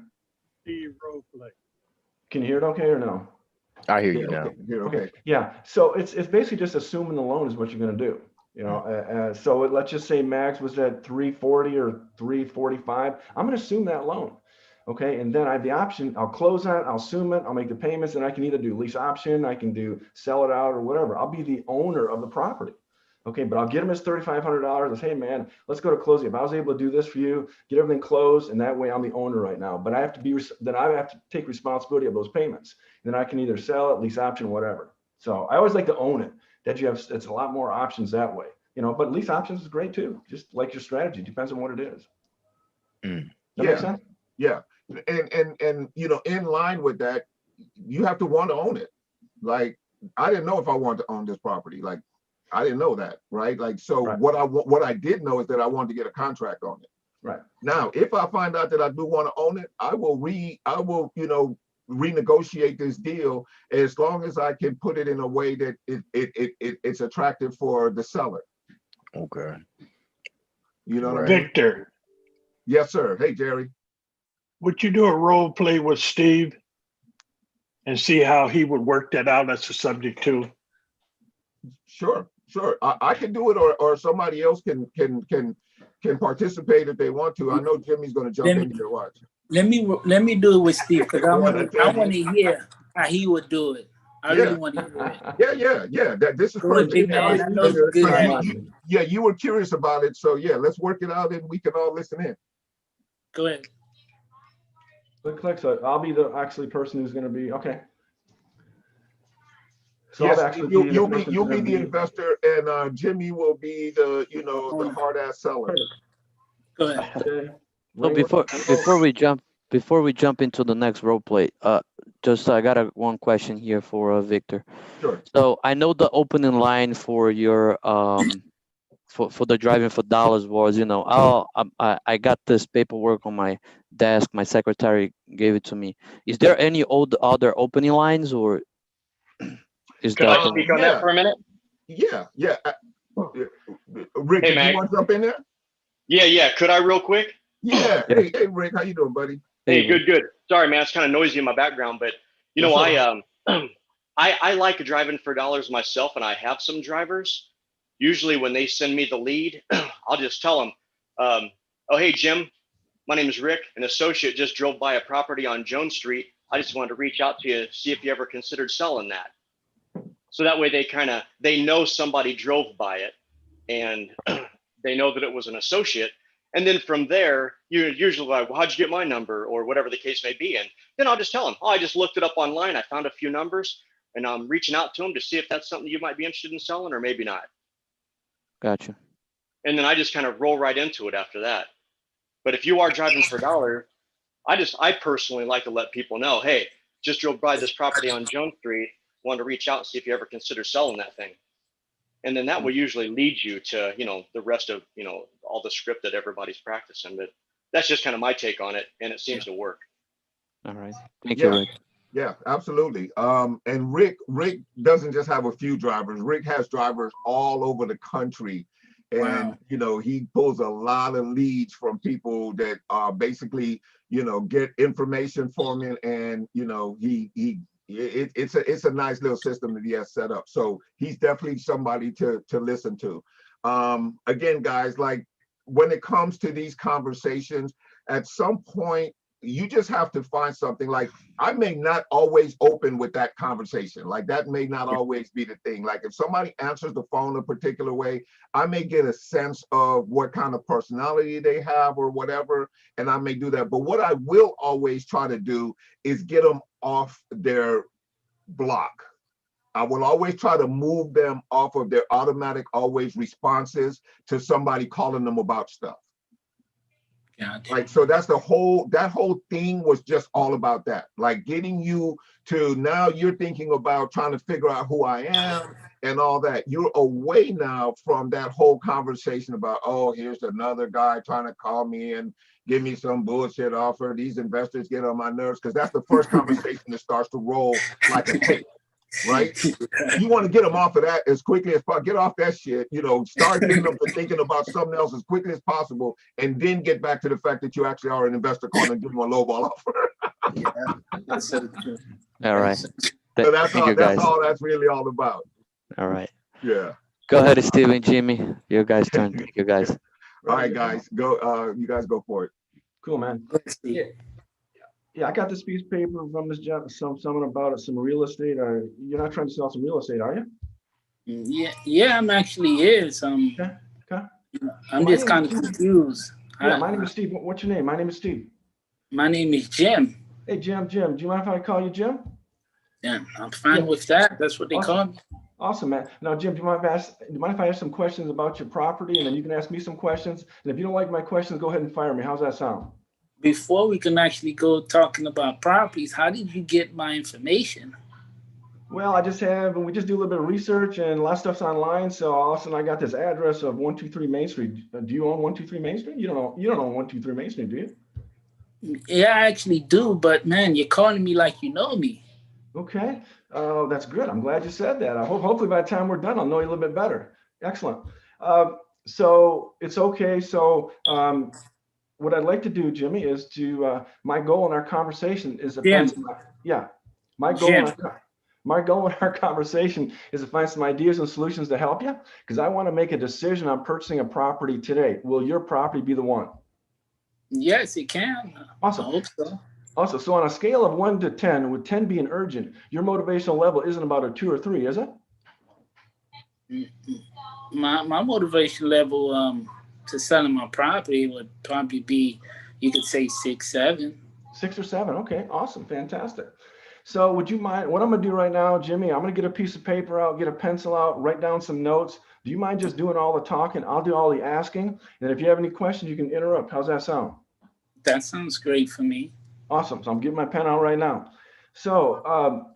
Can you hear it okay or no? I hear you now. Okay. Yeah. So it's basically just assuming the loan is what you're going to do. So let's just say max was at 340 or 345. I'm going to assume that loan. Okay. And then I have the option. I'll close on it. I'll assume it. I'll make the payments, and I can either do lease option. I can do sell it out or whatever. I'll be the owner of the property. Okay, but I'll get him his $3,500. I say, hey man, let's go to closing. If I was able to do this for you, get everything closed, and that way I'm the owner right now. But I have to take responsibility of those payments. Then I can either sell it, lease option, whatever. So I always like to own it. It's a lot more options that way. But lease options is great too. Just like your strategy, depends on what it is. That makes sense? Yeah, and in line with that, you have to want to own it. Like I didn't know if I wanted to own this property. Like I didn't know that, right? Like, so what I did know is that I wanted to get a contract on it. Right. Now, if I find out that I do want to own it, I will, renegotiate this deal as long as I can put it in a way that it's attractive for the seller. Okay. You know what I Right. mean? Victor, Yes, sir. Hey, Jerry. would you do a role play with Steve and see how he would work that out as a subject too? Sure. I can do it, or somebody else can participate if they want to. I know Jimmy's going to jump in here. Watch. Let me do it with Steve because I want that's to hear how he would do it. I Yeah. really want to hear it. Yeah. This is Go for ahead, big man. I know you're good at it. you were curious about it, so yeah, let's work it out and we can all listen in. Go ahead. Looks like so. I'll be the actually person who's going to be okay. So Yes, I'll actually you'll be be the investor, and Jimmy will be the the hard ass seller. Go ahead. Okay. So before we jump into the next role play, just I got one question here for Victor. Sure. So I know the opening line for your for the driving for dollars was, I got this paperwork on my desk. My secretary gave it to me. Is there any other opening lines, or is Could that I speak on that for a minute? Yeah. Rick, Hey, did Mac. you want to jump in there? Yeah. Could I real quick? Yeah. Hey, Rick, how you doing, buddy? Hey, good. Sorry, man. It's kind of noisy in my background, but I like driving for dollars myself, and I have some drivers. Usually when they send me the lead, I'll just tell them, oh, hey, Jim, my name is Rick. An associate just drove by a property on Jones Street. I just wanted to reach out to you, see if you ever considered selling that. So that way they know somebody drove by it, and they know that it was an associate. And then from there, you're usually like, well, how'd you get my number, or whatever the case may be. And then I'll just tell them, oh, I just looked it up online. I found a few numbers, and I'm reaching out to them to see if that's something you might be interested in selling, or maybe not. Gotcha. And then I just kind of roll right into it after that. But if you are driving for dollar, I personally like to let people know, hey, just drove by this property on Jones Street, wanted to reach out and see if you ever consider selling that thing. And then that will usually lead you to, the rest of, all the script that everybody's practicing. But that's just kind of my take on it, and it seems to work. All right. Thank you, Rick. Yeah, absolutely. And Rick doesn't just have a few drivers. Rick has drivers all over the country. And, he pulls a lot of leads from people that basically, get information from him. And, it's a nice little system that he has set up. So he's definitely somebody to listen to. Again, guys, like when it comes to these conversations, at some point, you just have to find something. Like, I may not always open with that conversation. Like, that may not always be the thing. Like, if somebody answers the phone a particular way, I may get a sense of what kind of personality they have or whatever, and I may do that. But what I will always try to do is get them off their block. I will always try to move them off of their automatic always responses to somebody calling them about stuff. Gotcha. Like, so that whole thing was just all about that. Like, getting you to, now you're thinking about trying to figure out who I am and all that. You're away now from that whole conversation about, oh, here's another guy trying to call me and give me some bullshit offer. These investors get on my nerves, because that's the first conversation that starts to roll like a tape. Right? You want to get them off of that as quickly as possible. Get off that shit, start getting them to thinking about something else as quickly as possible, and then get back to the fact that you actually are an investor calling and giving them a lowball offer. That's so true. All right. So that's really all about. All right. Yeah. Go ahead, Steve and Jimmy. You guys' turn. Thank you, guys. All right, guys. Go. You guys go for it. Cool, man. Yeah, I got this piece of paper from this job, something about some real estate. You're not trying to sell some real estate, are you? Yeah, I'm actually is. Okay. I'm just kind of confused. Yeah, my name is Steve. What's your name? My name is Steve. My name is Jim. Hey, Jim. Do you mind if I call you Jim? Yeah, I'm fine with that. That's what they call me. Awesome, man. Now, Jim, do you mind if I ask some questions about your property, and then you can ask me some questions? And if you don't like my questions, go ahead and fire me. How's that sound? Before we can actually go talking about properties, how did you get my information? Well, I just have, and we just do a little bit of research, and a lot of stuff's online. So all of a sudden, I got this address of 123 Main Street. Do you own 123 Main Street? You don't own. You don't own 123 Main Street, do you? Yeah, I actually do, but man, you're calling me like you know me. Okay. That's good. I'm glad you said that. I hope hopefully by the time we're done, I'll know you a little bit better. Excellent. So it's okay. So what I'd like to do, Jimmy, is to my goal in our conversation is to find some, my goal in my goal in our conversation is to find some ideas and solutions to help you, because I want to make a decision on purchasing a property today. Will your property be the one? Yes, it can. Awesome. I hope so. Awesome. So on a scale of 1 to 10, with 10 being urgent, your motivational level isn't about a 2 or 3, is it? My motivation level to selling my property would probably be, you could say 6, 7. 6 or 7. Okay, awesome, fantastic. So would you mind, what I'm gonna do right now, Jimmy, I'm gonna get a piece of paper out, get a pencil out, write down some notes. Do you mind just doing all the talking? I'll do all the asking. And if you have any questions, you can interrupt. How's that sound? That sounds great for me. Awesome. So I'm getting my pen out right now. So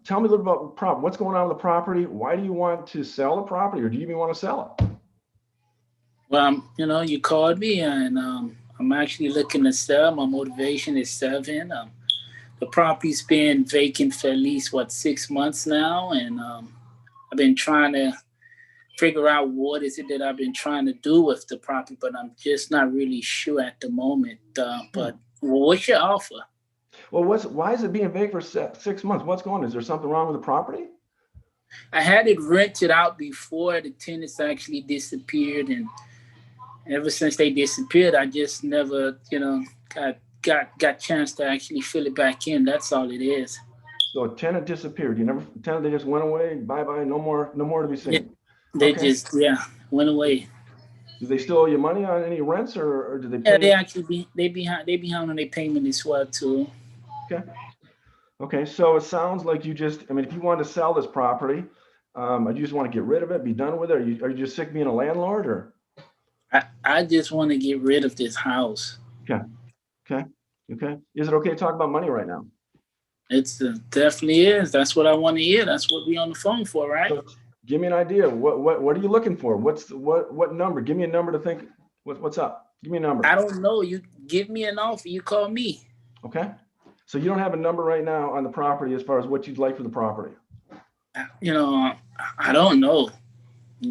tell me a little about the property. What's going on with the property? Why do you want to sell the property, or do you even want to sell it? Well, you called me, and I'm actually looking to sell. My motivation is 7. The property's been vacant for at least 6 months now, and I've been trying to figure out what is it that I've been trying to do with the property, but I'm just not really sure at the moment. But what's your offer? Well, why is it being vacant for 6 months? What's going on? Is there something wrong with the property? I had it rented out before the tenants actually disappeared, and ever since they disappeared, I just never, got chance to actually fill it back in. That's all it is. So a tenant disappeared. Tenant, they just went away. Bye bye. No more to be seen. Yeah, they just went away. Do they still owe you money on any rents, or do they pay? Yeah, they actually they behind on their payment as well too. Okay. Okay. So it sounds like you just, if you wanted to sell this property, you just want to get rid of it, be done with it. Are you just sick of being a landlord, or? I just want to get rid of this house. Okay. Okay. Okay. Is it okay to talk about money right now? It's definitely is. That's what I want to hear. That's what we on the phone for, right? So give me an idea. What are you looking for? What number? Give me a number to think. What's up? Give me a number. I don't know. You give me an offer. You call me. Okay. So you don't have a number right now on the property as far as what you'd like for the property? I don't know.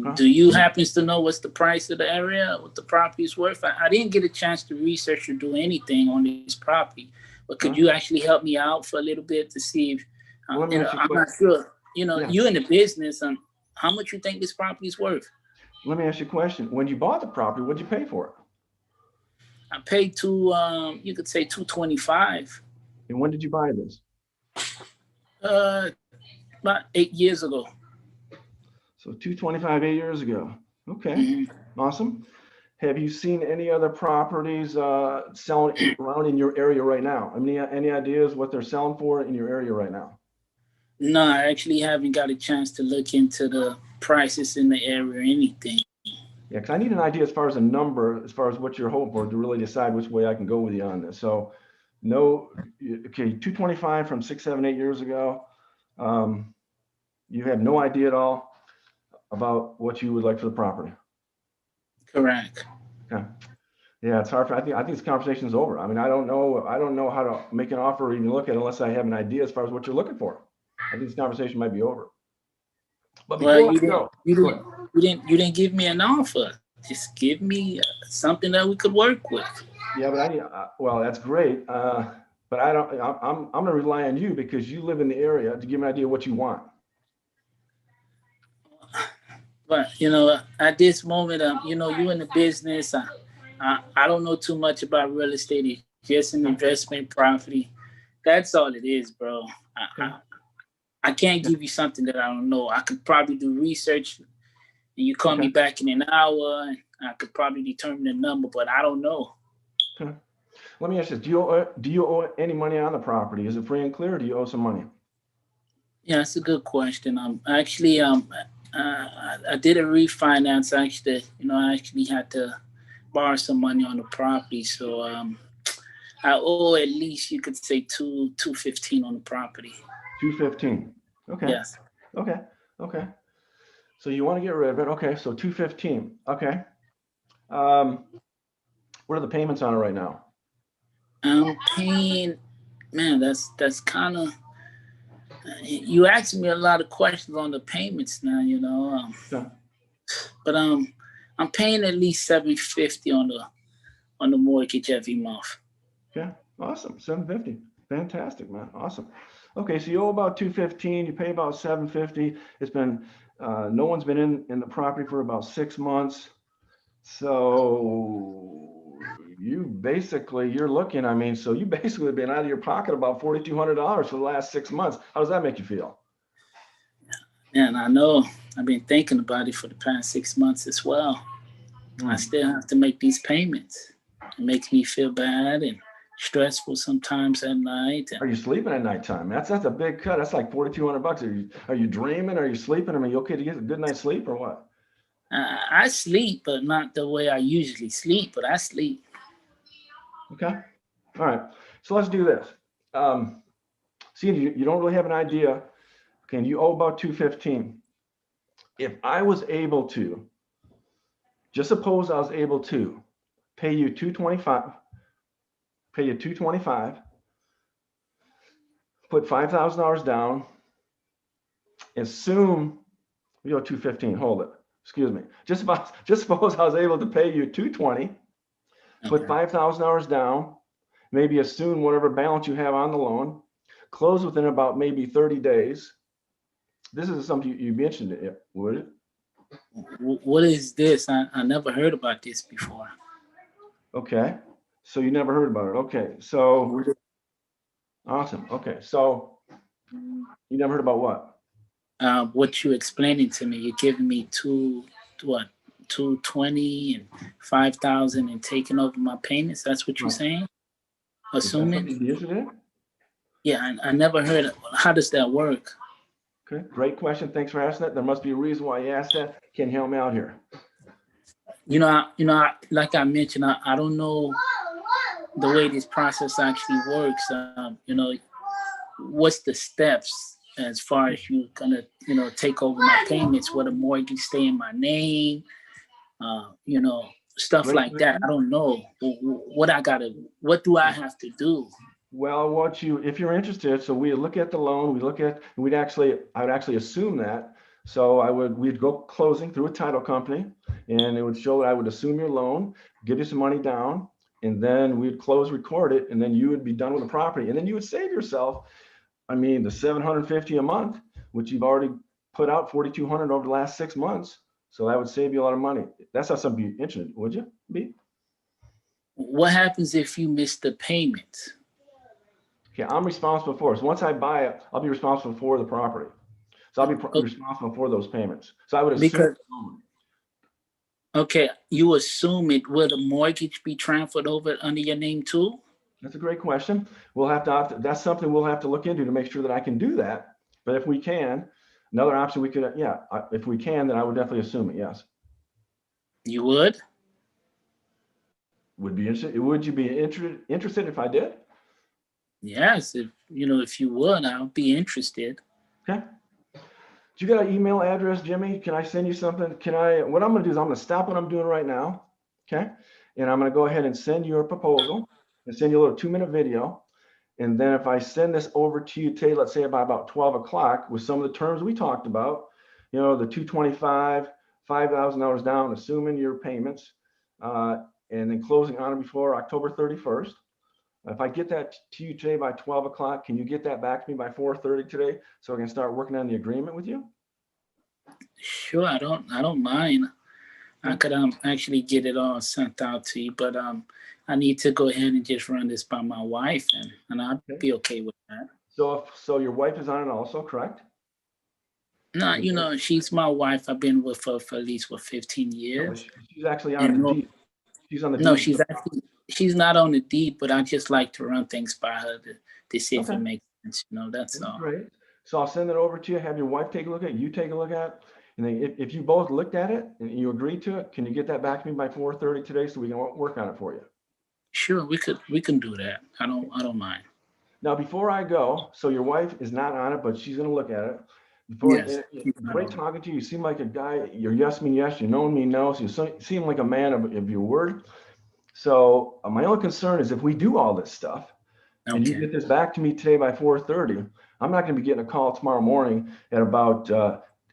Huh? Do you happen to know what's the price of the area, what the property is worth? I didn't get a chance to research or do anything on this property, but could you actually help me out for a little bit to see if, I'm not sure, you in the business, how much you think this property is worth? Let me ask you a question. When you bought the property, what'd you pay for it? I paid you could say $225. And when did you buy this? About 8 years ago. So $225, 8 years ago. Okay, Awesome. Have you seen any other properties selling around in your area right now? Any ideas what they're selling for in your area right now? No, I actually haven't got a chance to look into the prices in the area or anything. Yeah, because I need an idea as far as a number, as far as what you're hoping for to really decide which way I can go with you on this. So, okay, 225 from 6, 7, 8 years ago. You have no idea at all about what you would like for the property. Correct. Okay. Yeah, it's hard. I think this conversation is over. I don't know how to make an offer or even look at it unless I have an idea as far as what you're looking for. I think this conversation might be over. But before you didn't give me an offer. Just give me something that we could work with. Yeah, but I need. Well, that's great. But I don't. I'm going to rely on you because you live in the area to give me an idea of what you want. But at this moment, you in the business. I don't know too much about real estate. It's just an investment property. That's all it is, bro. I can't give you something that I don't know. I could probably do research, and you call me back in an hour, and I could probably determine the number, but I don't know. Okay. Let me ask you this: do you owe any money on the property? Is it free and clear, or do you owe some money? Yeah, that's a good question. Actually, I did a refinance. Actually, I actually had to borrow some money on the property, so I owe at least, you could say, $215 on the property. $215. Okay. Yes. Okay, okay. So you want to get rid of it. Okay, so 215. Okay. What are the payments on it right now? I'm paying, man, that's kind of, you asked me a lot of questions on the payments now, you know. Okay. But I'm paying at least $750 on the mortgage every month. Okay, awesome. 750. Fantastic, man. Awesome. Okay, so you owe about 215. You pay about 750. It's been no one's been in the property for about 6 months. So you're looking, I mean, so you basically been out of your pocket about $4,200 for the last 6 months. How does that make you feel? And I know I've been thinking about it for the past 6 months as well. I still have to make these payments. It makes me feel bad and stressful sometimes at night. Are you sleeping at nighttime? That's a big cut. That's like $4,200. Are you dreaming? Are you sleeping? I mean, you okay to get a good night's sleep or what? I sleep, but not the way I usually sleep, but I sleep. Okay. All right. So let's do this. See, you don't really have an idea. Okay, and you owe about 215. If I was able to, just suppose I was able to pay you 225, put $5,000 down, assume you owe 215. Hold it. Excuse me. Just suppose I was able to pay you 220, put $5,000 down, maybe assume whatever balance you have on the loan, close within about maybe 30 days. This is something you'd be interested in, would it? What is this? I never heard about this before. Okay. So you never heard about it. Okay. So awesome. Okay. So you never heard about what? What you explaining to me, you're giving me 220 and 5,000 and taking over my payments. That's what you're saying? Assuming? You'd be interested in? Yeah, I never heard of, how does that work? Okay, great question. Thanks for asking that. There must be a reason why you asked that. Can you help me out here? Like I mentioned, I don't know the way this process actually works. What's the steps as far as you gonna, take over my payments? Will the mortgage stay in my name? Stuff Great like that. I don't know what do I have to do? Well, if you're interested, so we look at the loan, I would actually assume that. So we'd go closing through a title company, and it would show that I would assume your loan, give you some money down, and then we'd close, record it, and then you would be done with the property. And then you would save yourself, the $750 a month, which you've already put out $4,200 over the last 6 months. So that would save you a lot of money. That's not something you're interested in, would you be? What happens if you miss the payment? Okay, I'm responsible for it. So once I buy it, I'll be responsible for the property. So I'll be responsible for those payments. So I would assume. Okay, you assume it. Will the mortgage be transferred over under your name too? That's a great question. That's something we'll have to look into to make sure that I can do that. But if we can, another option we could, if we can, then I would definitely assume it, yes. You would? Would you be interested if I did? Yes, if you would, I'll be interested. Okay. Do you got an email address, Jimmy? Can I send you something? What I'm gonna do is I'm gonna stop what I'm doing right now, okay? And I'm gonna go ahead and send you a proposal and send you a little 2-minute video. And then if I send this over to you today, let's say by about 12 o'clock with some of the terms we talked about, the 225, $5,000 down, assuming your payments, and then closing on or before October 31st. If I get that to you today by 12 o'clock, can you get that back to me by 4:30 today so I can start working on the agreement with you? Sure, I don't mind. I could actually get it all sent out to you, but I need to go ahead and just run this by my wife, and I'll be okay with that. So your wife is on it also, correct? No, she's my wife. I've been with her for at least 15 years. She's actually on the deed. She's on the deed. No, she's not on the deed, but I just like to run things by her to see if it makes sense. That's all. Great. So I'll send it over to you. Have your wife take a look at it. You take a look at it. And then if you both looked at it and you agree to it, can you get that back to me by 4:30 today so we can work on it for you? Sure, we can do that. I don't mind. Now, before I go, so your wife is not on it, but she's going to look at it. Before, Yes. great talking to you. You seem like a guy. You're yes mean yes. You know me no. So you seem like a man of your word. So my only concern is if we do all this stuff and you Okay. get this back to me today by 4:30, I'm not going to be getting a call tomorrow morning at about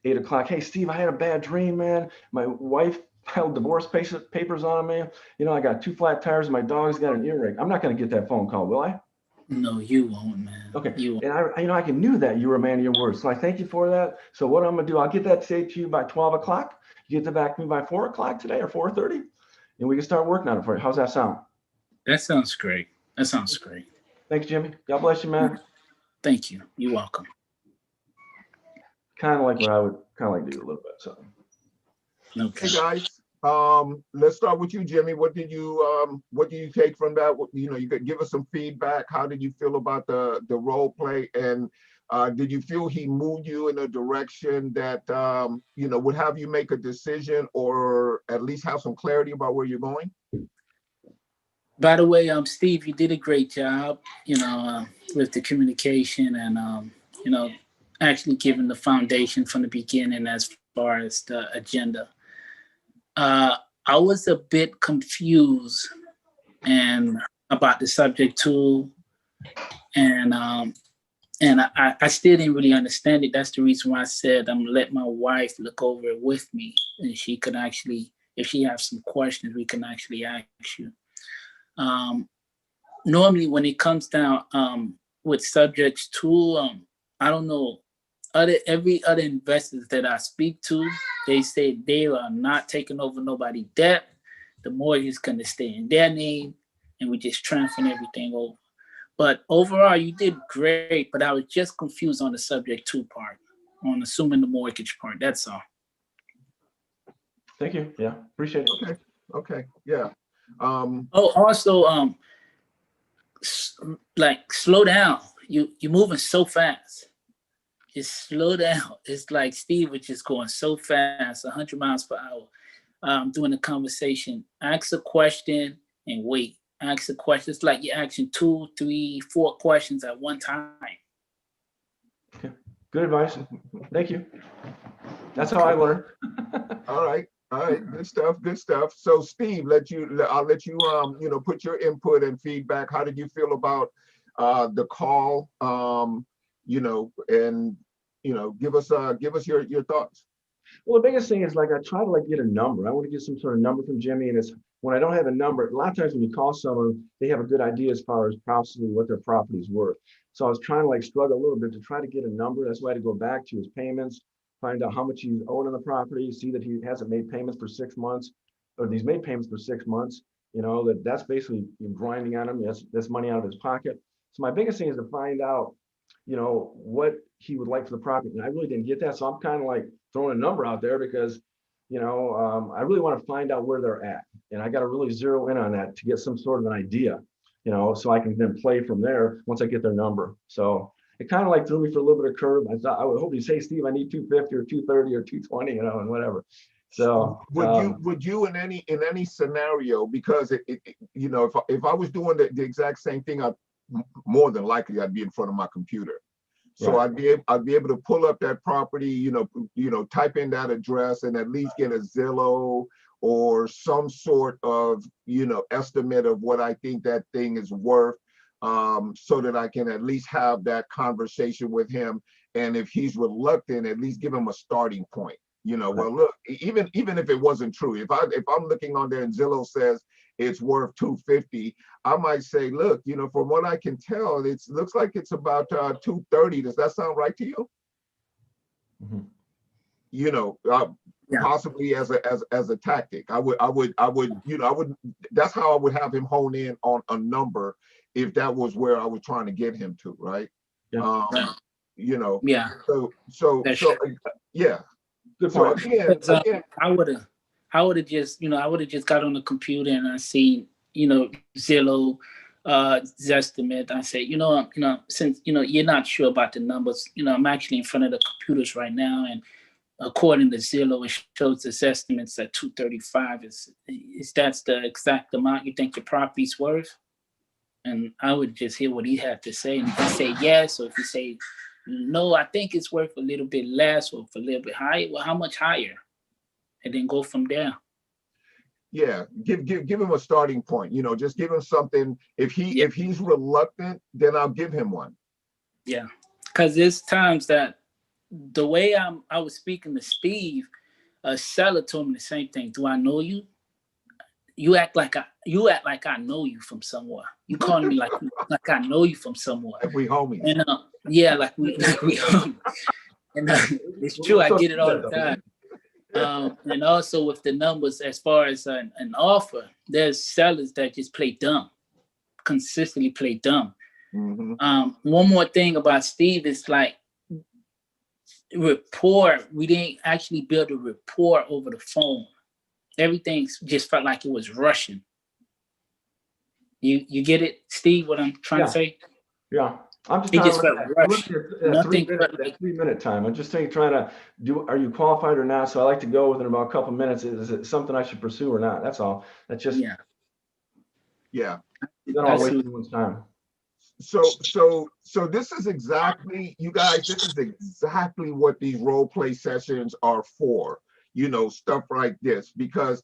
8 o'clock. Hey, Steve, I had a bad dream, man. My wife filed divorce papers on me. You know, I got 2 flat tires and my dog's got an earache. I'm not going to get that phone call, will I? No, you won't, man. Okay. You won't. And I knew that you were a man of your word. So I thank you for that. So what I'm going to do, I'll get that saved to you by 12 o'clock. You get that back to me by 4 o'clock today or 4:30, and we can start working on it for you. How's that sound? That sounds great. That sounds great. Thanks, Jimmy. God bless you, man. Thank you. You're welcome. Kind of like what I would kind of like to do a little bit. So, Okay. Hey guys, let's start with you, Jimmy. What did you take from that? You know, you could give us some feedback. How did you feel about the role play, and did you feel he moved you in a direction that you know, would have you make a decision or at least have some clarity about where you're going? By the way, Steve, you did a great job, you know, with the communication and, you know, actually giving the foundation from the beginning as far as the agenda. I was a bit confused and about the subject tool, and I still didn't really understand it. That's the reason why I said I'm gonna let my wife look over it with me, and she could actually, if she has some questions, we can actually ask you. Normally when it comes down with subjects tool, I don't know, every other investors that I speak to, they say they are not taking over nobody debt. The mortgage is gonna stay in their name, and we just transferring everything over. But overall, you did great. But I was just confused on the subject to part, on assuming the mortgage part. That's all. thank you. Yeah, appreciate it. Okay, okay, yeah. Oh, also, like slow down. You're moving so fast. Just slow down. It's like Steve was just going so fast, 100 miles per hour, doing the conversation. Ask a question and wait. Ask a question. It's like you're asking 2, 3, 4 questions at one time. Okay. Good advice. Thank you. That's how I learn. All right, good stuff, good stuff. So Steve, I'll let you you know, put your input and feedback. How did you feel about the call? You know, and you know, give us your thoughts. Well, the biggest thing is like I try to like get a number. I want to get some sort of number from Jimmy, and it's when I don't have a number. A lot of times when you call someone, they have a good idea as far as possibly what their property is worth. So I was trying to like struggle a little bit to try to get a number. That's why I had to go back to his payments, find out how much he's owed on the property, see that he hasn't made payments for 6 months, or he's made payments for 6 months. You know, that's basically grinding on him. That's money out of his pocket. So my biggest thing is to find out, you know, what he would like for the property. And I really didn't get that. So I'm kind of like throwing a number out there because, you know, I really want to find out where they're at. And I got to really zero in on that to get some sort of an idea, you know, so I can then play from there once I get their number. So it kind of like threw me for a little bit of curve. I thought I would hope you say, Steve, I need 250 or 230 or 220, you know, and whatever. So would you in any scenario, because you know, if I was doing the exact same thing, more than likely I'd be in front of my computer. So right. I'd be able to pull up that property, you know, type in that address and at least get a Zillow or some sort of, you know, estimate of what I think that thing is worth, so that I can at least have that conversation with him. And if he's reluctant, at least give him a starting point. You know, well, look, even if it wasn't true, if I'm looking on there and Zillow says it's worth 250, I might say, look, you know, from what I can tell, it looks like it's about 230. Does that sound right to you? Mm-hmm. You know, Yeah. possibly as a tactic. I would, you know, that's how I would have him hone in on a number if that was where I was trying to get him to, right? Yeah. Right. You know, Yeah. so yeah. Good So point. again, I would have just, you know, I would have just got on the computer and I seen, you know, Zillow, Zestimate. I say, you know, since, you know, you're not sure about the numbers, you know, I'm actually in front of the computers right now, and according to Zillow, it shows the estimates at 235. Is that's the exact amount you think your property's worth? And I would just hear what he had to say, and if he say yes, or if he say no, I think it's worth a little bit less or a little bit higher. Well, how much higher? And then go from there. Yeah, give him a starting point. You know, just give him something. If he's reluctant, then I'll give him one. Yeah, because there's times that the way I was speaking to Steve, a seller told me the same thing. Do I know you? You act like I know you from somewhere. You calling me like I know you from somewhere. Like we homies. And yeah, like we homies. And it's true. I get it all the time. And also with the numbers, as far as an offer, there's sellers that just play dumb, consistently play dumb. Mm-hmm. One more thing about Steve is like rapport. We didn't actually build a rapport over the phone. Everything just felt like it was rushing. You get it, Steve? What I'm trying to say? Yeah. I'm just trying to rush. 3-minute time. I'm just trying to do, are you qualified or not? So I like to go within about a couple minutes. Is it something I should pursue or not? That's all. That's just, yeah. You don't want to waste anyone's time. So this is exactly, you guys, this is exactly what these role play sessions are for, you know, stuff like this, because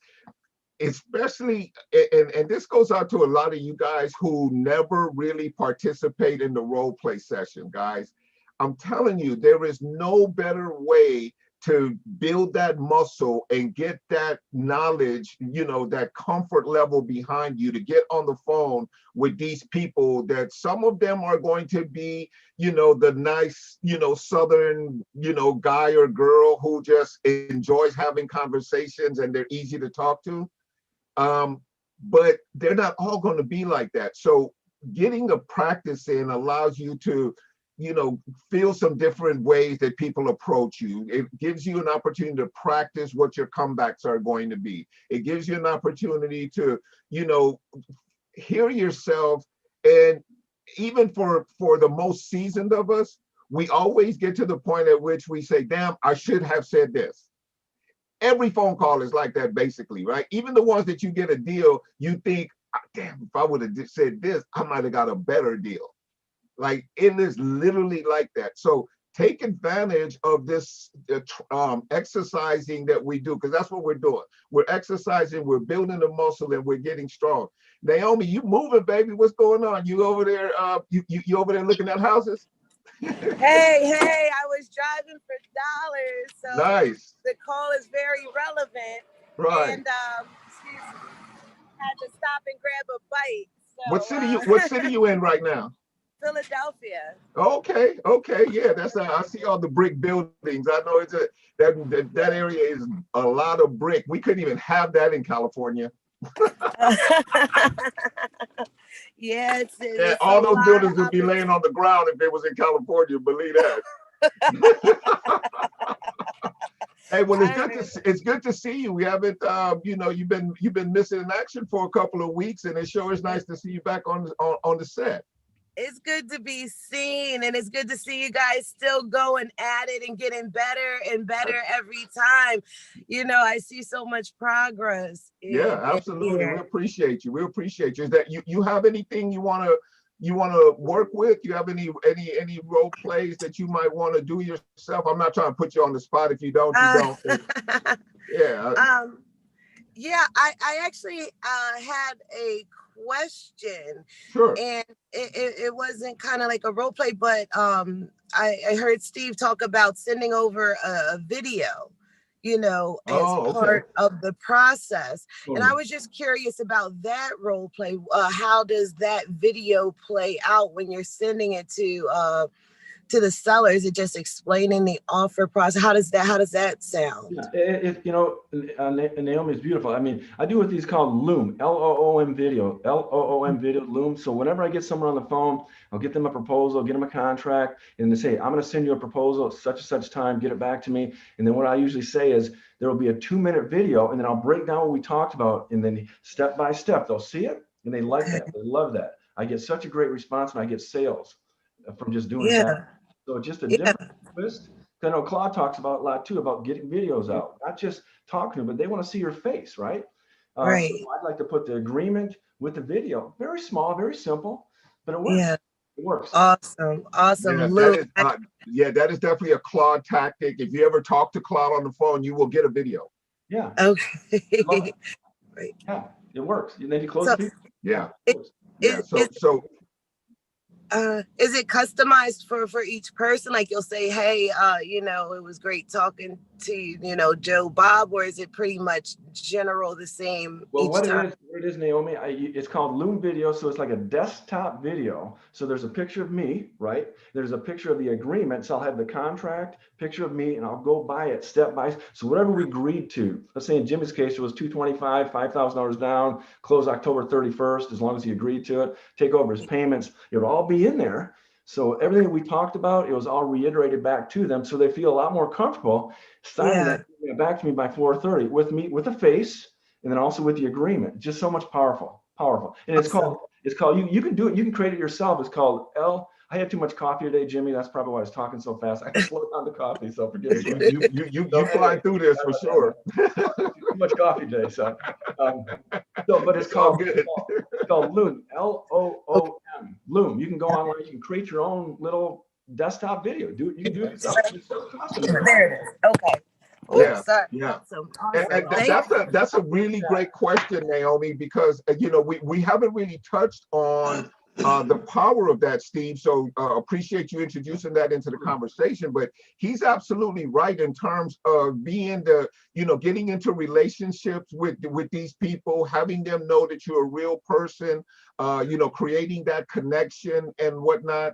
especially, and this goes out to a lot of you guys who never really participate in the role play session, guys. I'm telling you, there is no better way to build that muscle and get that knowledge, you know, that comfort level behind you to get on the phone with these people that some of them are going to be, you know, the nice, you know, Southern, you know, guy or girl who just enjoys having conversations and they're easy to talk to. But they're not all going to be like that. So getting the practice in allows you to, you know, feel some different ways that people approach you. It gives you an opportunity to practice what your comebacks are going to be. It gives you an opportunity to, you know, hear yourself. And even for the most seasoned of us, we always get to the point at which we say, damn, I should have said this. Every phone call is like that, basically, right? Even the ones that you get a deal, you think, damn, if I would have said this, I might have got a better deal. Like, it is literally like that. So take advantage of this exercising that we do, because that's what we're doing. We're exercising, we're building the muscle, and we're getting strong. Naomi, you moving, baby. What's going on? You over there? You over there looking at houses? Hey, I was driving for dollars, so nice. The call is very relevant. Right. And excuse me, had to stop and grab a bite. So, what city you in right now? Philadelphia. Okay, yeah, that's I see all the brick buildings. I know that area is a lot of brick. We couldn't even have that in California. Yeah, all those buildings would be laying on the ground if it was in California. Believe that. Hey, well, it's good to see you. We haven't, you know, you've been missing in action for a couple of weeks, and it sure is nice to see you back on the set. It's good to be seen, and it's good to see you guys still going at it and getting better and better every time. You know, I see so much progress. Yeah, absolutely. We appreciate you. We appreciate you. Is that you have anything you want to work with? You have any role plays that you might want to do yourself? I'm not trying to put you on the spot. If you don't, you don't. Yeah. Yeah, I actually had a question. Sure. And it wasn't kind of like a role play, but I heard Steve talk about sending over a video, you know, as part of the process. And I was just curious about that role play. How does that video play out when you're sending it to the seller? Is it just explaining the offer process? How does that sound? Yeah, you know, Naomi is beautiful. I mean, I do what these called Loom, Loom video, Loom. So whenever I get someone on the phone, I'll get them a proposal, get them a contract, and they say, I'm going to send you a proposal at such and such time, get it back to me. And then what I usually say is there will be a 2-minute video, and then I'll break down what we talked about, and then step by step, they'll see it, and they like that. They love that. I get such a great response, and I get sales from just doing that. So just a different twist. I know Claude talks about a lot too, about getting videos out, not just talking, but they want to see your face, right? Right. So I'd like to put the agreement with the video, very small, very simple, but it works. Yeah. It works. Awesome. Awesome. Yeah, Lou. that is definitely a Claude tactic. If you ever talk to Claude on the phone, you will get a video. Yeah. Okay. Right. Yeah, it works. And then you close So, the people. Yeah. Yeah. Is it customized for each person? Like you'll say, hey, it was great talking to you, Joe Bob, or is it pretty much general the same Well, each what time? it is, Naomi, it's called Loom Video. So it's like a desktop video. So there's a picture of me, right? There's a picture of the agreement. So I'll have the contract, picture of me, and I'll go by it step by. So whatever we agreed to, let's say in Jimmy's case, it was $225, $5,000 down, close October 31st, as long as he agreed to it, take over his payments. It would all be in there. So everything we talked about, it was all reiterated back to them. So they feel a lot more comfortable signing that back to me by 4:30 with a face. And then also with the agreement, just so much powerful. And it's called, you can do it. You can create it yourself. It's called I had too much coffee today, Jimmy. That's probably why I was talking so fast. I can slow down the coffee, so forgive me. You fly through this for sure. Too much coffee today, so. But it's called Loom, Loom, Loom. You can go online. You can create your own little desktop video. You can do it yourself. There it is. Okay. Ooh, Yeah, sorry. yeah. Awesome. And that's a really great question, Naomi, because we haven't really touched on the power of that, Steve. So appreciate you introducing that into the conversation. But he's absolutely right in terms of being getting into relationships with these people, having them know that you're a real person, creating that connection and whatnot.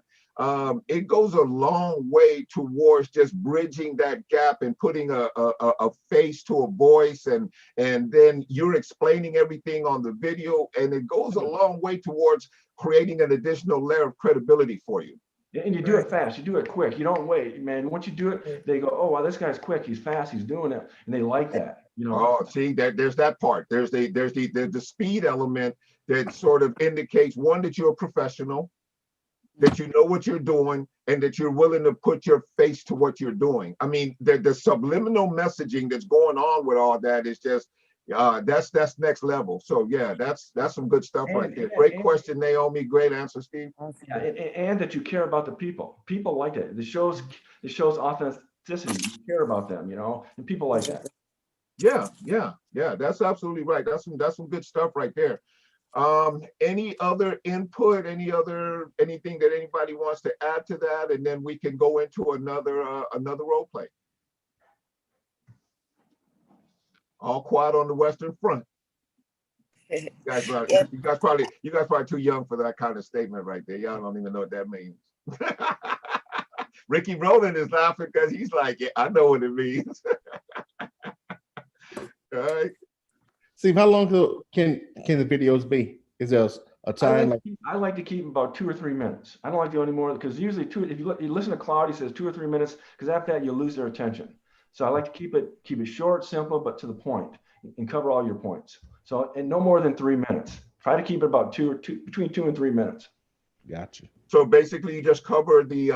It goes a long way towards just bridging that gap and putting a face to a voice, and then you're explaining everything on the video, and it goes a long way towards creating an additional layer of credibility for you. And you do it fast, you do it quick, you don't wait, man. Once you do it, they go, oh, wow, this guy's quick, he's fast, he's doing it, and they like that. Oh, see, there's that part. There's the speed element that sort of indicates, one, that you're a professional, that you know what you're doing, and that you're willing to put your face to what you're doing. I mean, the subliminal messaging that's going on with all that is just that's next level. So yeah, that's some good stuff right there. Great question, Naomi. Great answer, Steve. Yeah, and that you care about the people. People like it. It shows authenticity. You care about them, and people like that. Yeah. That's absolutely right. That's some good stuff right there. Any other input, anything that anybody wants to add to that, and then we can go into another role play. All quiet on the Western Front. You guys probably too young for that kind of statement right there. Y'all don't even know what that means. Ricky Rowland is laughing because he's like, yeah, I know what it means. All right. Steve, how long can the videos be? Is there a time? I like to keep about 2 or 3 minutes. I don't like to do any more, because usually if you listen to Claude, he says 2 or 3 minutes, because after that you lose their attention. So I like to keep it short, simple, but to the point, and cover all your points. So, and no more than 3 minutes. Try to keep it about between 2 and 3 minutes. Gotcha. So basically, you just cover the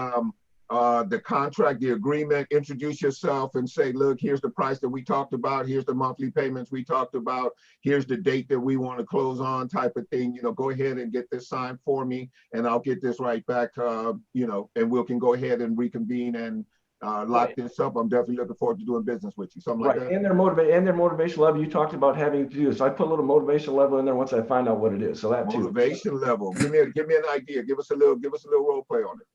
contract, the agreement, introduce yourself and say, look, here's the price that we talked about. Here's the monthly payments we talked about. Here's the date that we want to close on, type of thing. Go ahead and get this signed for me, and I'll get this right back, and we can go ahead and reconvene and lock this up. I'm definitely looking forward to doing business with you. Something like that. And their motivation level. You talked about having to do this. So I put a little motivation level in there once I find out what it is. So that motivation level. Give me an idea. Give us a little role play on it.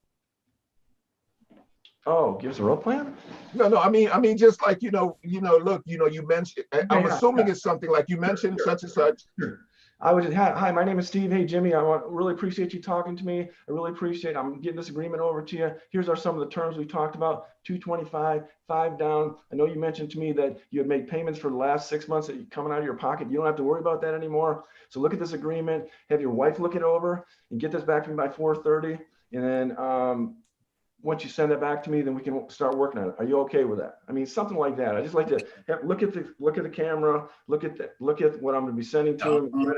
Oh, give us a role plan? No. I mean, just like look, you mentioned. I'm assuming it's something like you mentioned such and such. Sure. I was just, hi, my name is Steve. Hey, Jimmy, really appreciate you talking to me. I really appreciate, I'm getting this agreement over to you. Here's some of the terms we talked about. 225, 5 down. I know you mentioned to me that you had made payments for the last 6 months that coming out of your pocket. You don't have to worry about that anymore. So look at this agreement, have your wife look it over, and get this back to me by 4:30. And then once you send it back to me, then we can start working on it. Are you okay with that? I mean, something like that. I just like to look at the camera, look at what I'm going to be sending to them,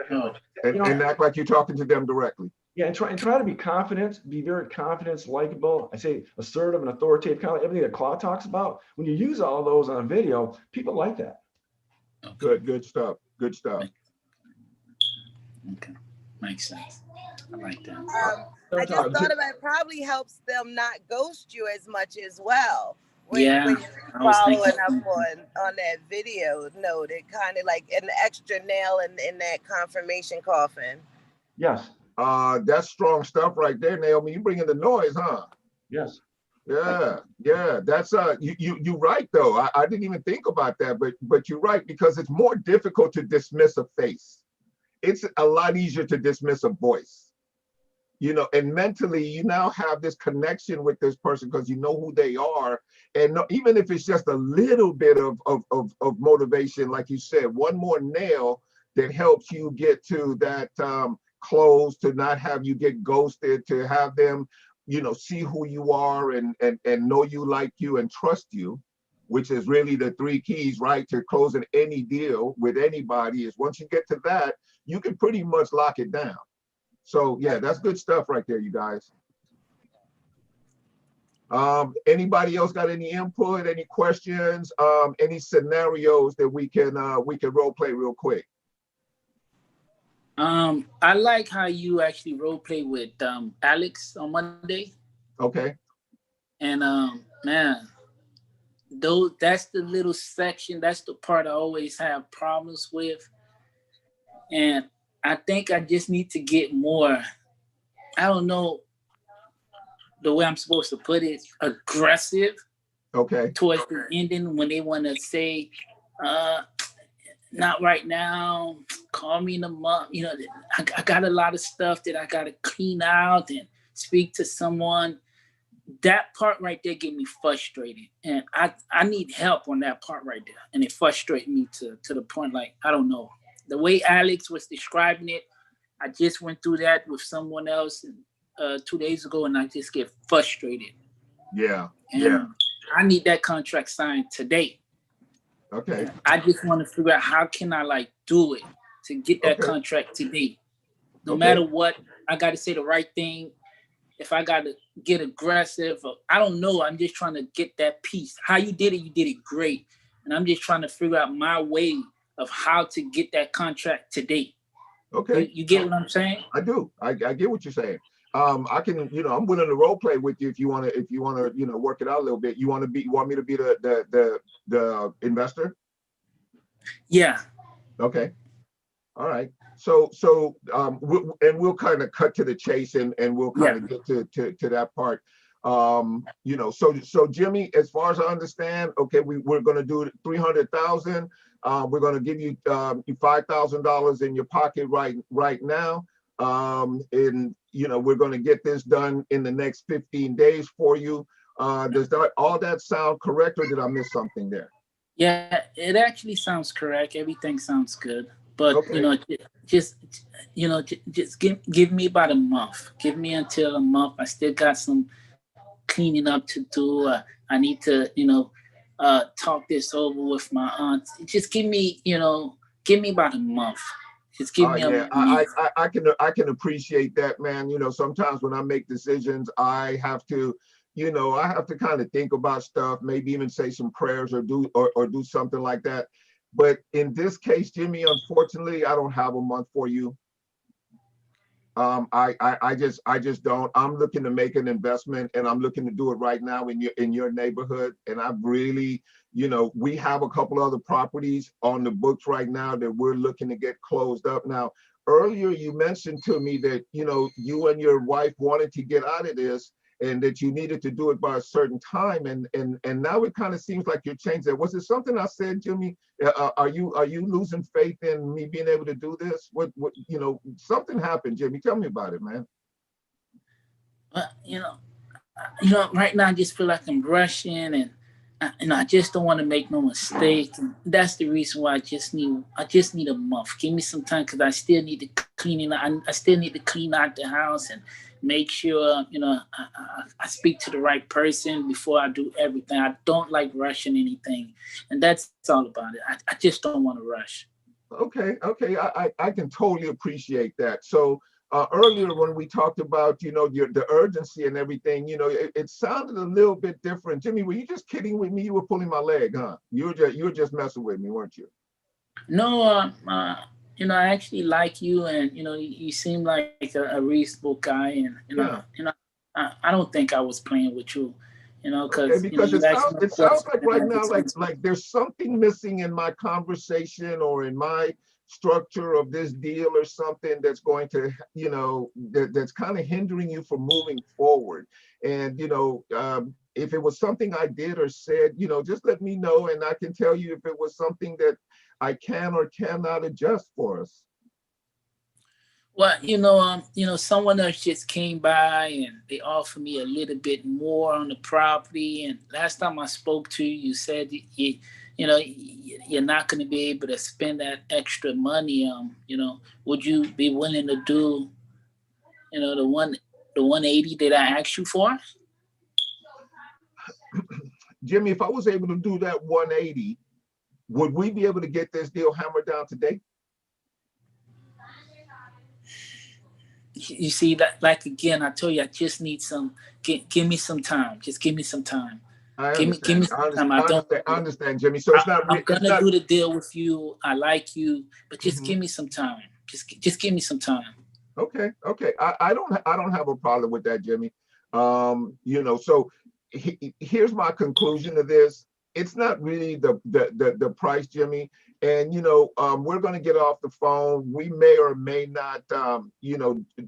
and act like you're talking to them directly. Yeah, and try to be confident, be very confident, likable. I say assertive and authoritative, kind of like everything that Claude talks about. When you use all those on a video, people like that. Good stuff. Good stuff. Okay, makes sense. I like that. I just thought about it probably helps them not ghost you as much as well. When Yeah, you're I was following thinking. up on that video note, it kind of like an extra nail in that confirmation coffin. Yes. That's strong stuff right there, Naomi. You bring in the noise, huh? Yes. Yeah, yeah. That's you right though. I didn't even think about that, but you're right, because it's more difficult to dismiss a face. It's a lot easier to dismiss a voice. You know, and mentally you now have this connection with this person because you know who they are. And even if it's just a little bit of motivation, like you said, one more nail that helps you get to that close, to not have you get ghosted, to have them, you know, see who you are and know you, like you, and trust you, which is really the three keys, right, to closing any deal with anybody. Is once you get to that, you can pretty much lock it down. So yeah, that's good stuff right there, you guys. Anybody else got any input, any questions, any scenarios that we can role play real quick? I like how you actually role play with Alex on Monday. Okay. And man, that's the little section, that's the part I always have problems with. And I think I just need to get more, I don't know the way I'm supposed to put it, aggressive. Okay. Towards the ending when they want to say, not right now, call me in a month. You know, I got a lot of stuff that I got to clean out and speak to someone. That part right there get me frustrated. And I need help on that part right there. And it frustrates me to the point, like, I don't know. The way Alex was describing it, I just went through that with someone else 2 days ago, and I just get frustrated. Yeah. And yeah. I need that contract signed today. Okay. I just want to figure out how can I like do it to get that contract today. No matter what, I got to say the right thing. If I got to get aggressive, I don't know. I'm just trying to get that piece. How you did it great. And I'm just trying to figure out my way of how to get that contract today. Okay. You get what I'm saying? I do. I get what you're saying. I can, you know, I'm willing to role play with you if you want to, you know, work it out a little bit. You want me to be the investor? Yeah. Okay. All right. So we'll kind of cut to the chase and we'll kind of get to that part. You know, so Jimmy, as far as I understand, okay, we're going to do 300,000. We're going to give you $5,000 in your pocket right now. And you know, we're going to get this done in the next 15 days for you. Does all that sound correct, or did I miss something there? Yeah, it actually sounds correct. Everything sounds good. But you know, just give me about a month. Give me until a month. I still got some cleaning up to do. I need to, you know, talk this over with my aunt. Just give me about a month. Just give me a month. I can appreciate that, man. You know, sometimes when I make decisions, I have to, you know, I have to kind of think about stuff, maybe even say some prayers or do something like that. But in this case, Jimmy, unfortunately, I don't have a month for you. I just don't. I'm looking to make an investment, and I'm looking to do it right now in your neighborhood. And I really, you know, we have a couple other properties on the books right now that we're looking to get closed up. Now, earlier you mentioned to me that, you know, you and your wife wanted to get out of this and that you needed to do it by a certain time. And now it kind of seems like you're changing that. Was it something I said, Jimmy? Are you losing faith in me being able to do this? What you know, something happened, Jimmy. Tell me about it, man. You know, right now I just feel like I'm rushing, and I just don't want to make no mistakes. And that's the reason why I just need a month. Give me some time, because I still need to clean it. I still need to clean out the house and make sure, you know, I speak to the right person before I do everything. I don't like rushing anything, and that's all about it. I just don't want to rush. Okay, I can totally appreciate that. So earlier when we talked about, you know, the urgency and everything, you know, it sounded a little bit different. Jimmy, were you just kidding with me? You were pulling my leg, huh? You were just messing with me, weren't you? No, I actually like you, and you seem like a reasonable guy, and I don't think I was playing with you, Okay, because because you asked me a it sounds question like and right I now, just answered. like there's something missing in my conversation or in my structure of this deal or something that's going to, that's kind of hindering you from moving forward. And if it was something I did or said, just let me know, and I can tell you if it was something that I can or cannot adjust for us. Well, someone else just came by and they offered me a little bit more on the property. And last time I spoke to you, you said you're not going to be able to spend that extra money. Would you be willing to do, the 180 that I asked you for? Jimmy, if I was able to do that 180, would we be able to get this deal hammered down today? You see that, like, again, I told you, I just need give me some time. Just give me some time. I Give understand. me some time. I understand, Jimmy. So it's not. I'm It's gonna not. do the deal with you. I like you, but just Mhm. give me some time. Just give me some time. Okay. I don't have a problem with that, Jimmy. So here's my conclusion to this. It's not really the price, Jimmy. And we're going to get off the phone. We may or may not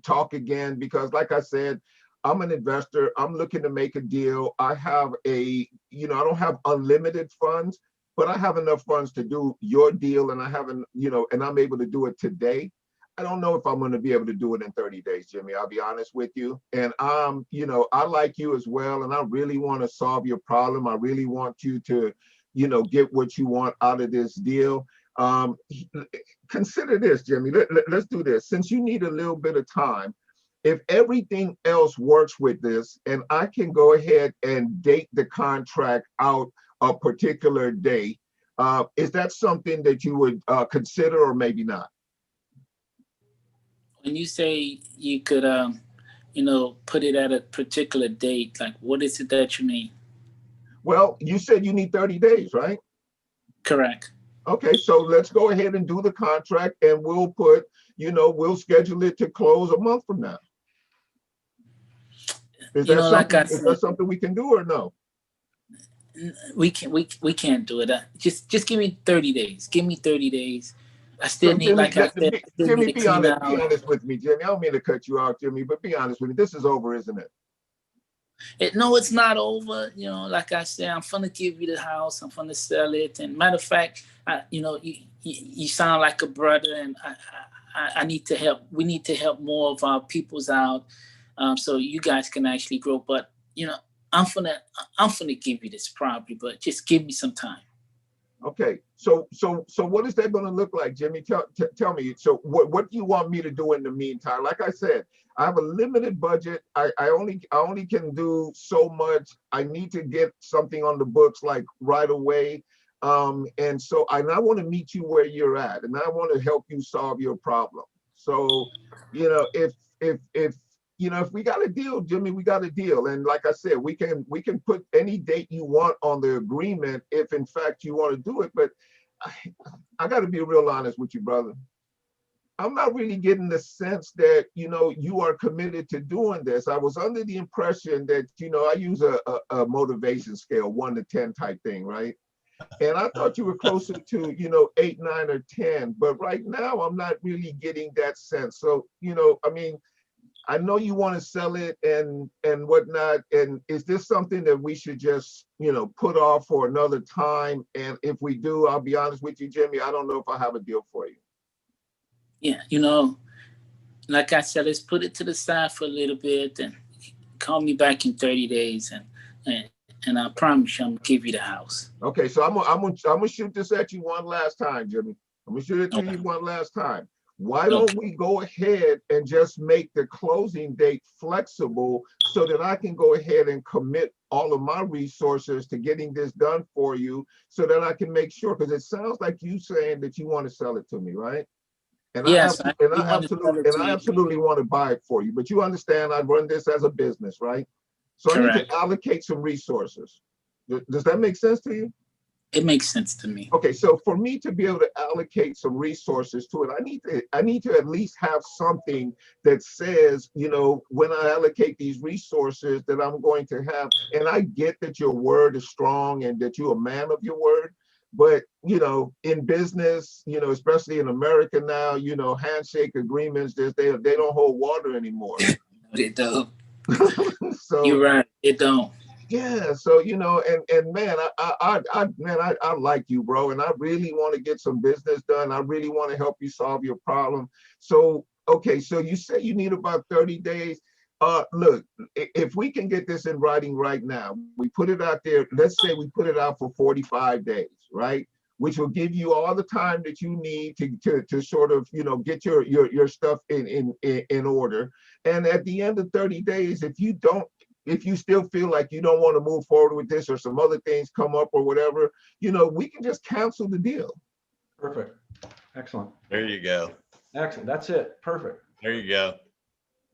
talk again, because like I said, I'm an investor. I'm looking to make a deal. I have I don't have unlimited funds, but I have enough funds to do your deal, and I haven't, and I'm able to do it today. I don't know if I'm going to be able to do it in 30 days, Jimmy. I'll be honest with you. And I like you as well. And I really want to solve your problem. I really want you to, get what you want out of this deal. Um, Consider this, Jimmy. Let's do this. Since you need a little bit of time, if everything else works with this, and I can go ahead and date the contract out a particular day, is that something that you would consider, or maybe not? When you say you could, put it at a particular date, like, what is it that you mean? Well, you said you need 30 days, right? Correct. Okay, so let's go ahead and do the contract, and we'll we'll schedule it to close a month from now. Is that Like something, I said, we can do, or no? we can't do it. Just give me 30 days. Give me 30 days. I So still need, Jimmy, like I said, I still need Jimmy, to be clean honest. Be out. honest with me, Jimmy. I don't mean to cut you off, Jimmy, but be honest with me. This is over, isn't it? No, it's not over. Like I said, I'm gonna give you the house. I'm gonna sell it. And matter of fact, you sound like a brother, and I need to help. We need to help more of our peoples out, so you guys can actually grow. But I'm gonna give you this property, but just give me some time. Okay, so what is that going to look like, Jimmy? Tell me. So what do you want me to do in the meantime? Like I said, I have a limited budget. I only can do so much. I need to get something on the books like right away. And I want to meet you where you're at, and I want to help you solve your problem. So, if we got a deal, Jimmy, we got a deal. And like I said, we can put any date you want on the agreement if in fact you want to do it. But I got to be real honest with you, brother. I'm not really getting the sense that, you are committed to doing this. I was under the impression that, I use a motivation scale, 1 to 10 type thing, right? And I thought you were closer to, 8, 9, or 10. But right now, I'm not really getting that sense. So, I know you want to sell it and whatnot. And is this something that we should just, put off for another time? And if we do, I'll be honest with you, Jimmy, I don't know if I have a deal for you. Yeah, like I said, let's put it to the side for a little bit and call me back in 30 days, and I promise you I'm gonna give you the house. Okay, so I'm gonna shoot this at you one last time, Jimmy. I'm gonna shoot it to you one last time. Why don't we go ahead and just make the closing date flexible so that I can go ahead and commit all of my resources to getting this done for you, so that I can make sure, because it sounds like you saying that you want to sell it to me, right? And yes, I absolutely want to buy it for you. But you understand, I run this as a business, right? So correct. I need to allocate some resources. Does that make sense to you? It makes sense to me. Okay, so for me to be able to allocate some resources to it, I need to at least have something that says, you know, when I allocate these resources that I'm going to have, and I get that your word is strong and that you're a man of your word, but you know, in business, you know, especially in America now, you know, handshake agreements, they don't hold water anymore. They don't. So you're right, it don't. yeah, so you know, and man, I like you, bro, and I really want to get some business done. I really want to help you solve your problem. So okay, so you say you need about 30 days. Look, if we can get this in writing right now, we put it out there. Let's say we put it out for 45 days, right? Which will give you all the time that you need to sort of, you know, get your stuff in order. And at the end of 30 days, if you still feel like you don't want to move forward with this or some other things come up or whatever, you know, we can just cancel the deal. Perfect. Excellent. There you go. Excellent. That's it. Perfect. There you go.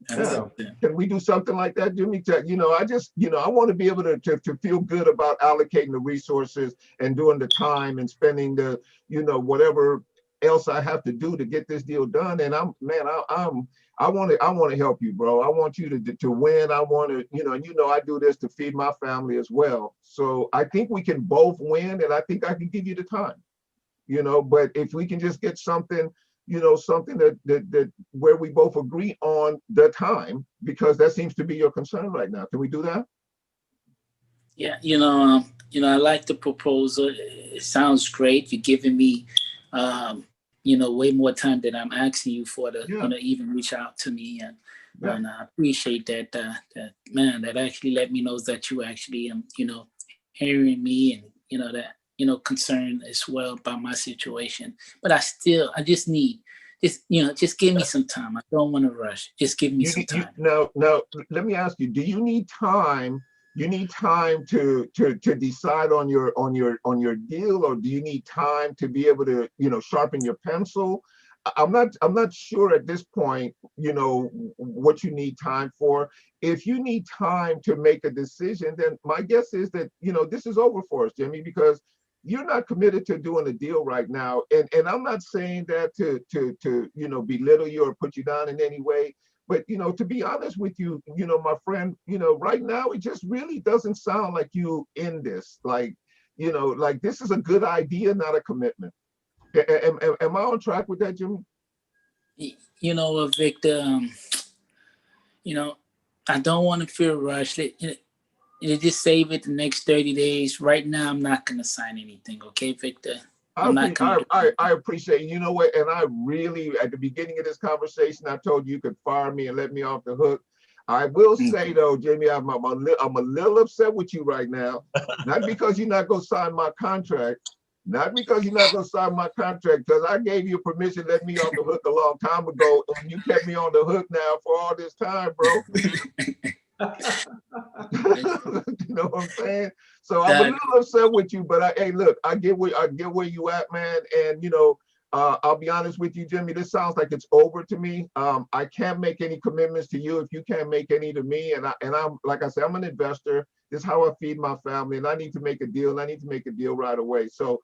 Yeah. Can we do something like that, Jimmy? You know, I just, you know, I want to be able to feel good about allocating the resources and doing the time and spending the, you know, whatever else I have to do to get this deal done. And I want to help you, bro. I want you to win. I want to, you know, I do this to feed my family as well. So I think we can both win, and I think I can give you the time, you know, but if we can just get something, you know, something that where we both agree on the time, because that seems to be your concern right now. Can we do that? Yeah, I like the proposal. It sounds great. You're giving me, way more time than I'm asking you for to, even reach out to me, and I appreciate that. That actually let me know that you actually, hearing me, and that concerned as well about my situation. But I just need. Just give me some time. I don't want to rush. Just give me some time. Now, let me ask you: do you need time? You need time to decide on your deal, or do you need time to be able to, you know, sharpen your pencil? I'm not sure at this point, you know, what you need time for. If you need time to make a decision, then my guess is that, you know, this is over for us, Jimmy, because you're not committed to doing a deal right now. And I'm not saying that to you know, belittle you or put you down in any way. But, you know, to be honest with you, you know, my friend, you know, right now, it just really doesn't sound like you in this. Like, you know, like this is a good idea, not a commitment. Am I on track with that, Jimmy? You know, Victor, I don't want to feel rushed. You just save it the next 30 days. Right now, I'm not going to sign anything. Okay, Victor? I appreciate, you know what, and I really, at the beginning of this conversation, I told you could fire me and let me off the hook. I will say though, Jamie, I'm a little upset with you right now, not because you're not going to sign my contract, because I gave you permission to let me off the hook a long time ago, and you kept me on the hook now for all this time, bro. You know what I'm saying? So I'm a little upset with you, but hey, look, I get where you at, man. And you know, I'll be honest with you, Jimmy. This sounds like it's over to me. I can't make any commitments to you if you can't make any to me. And I'm like I said, I'm an investor. This is how I feed my family, and I need to make a deal. And I need to make a deal right away. So,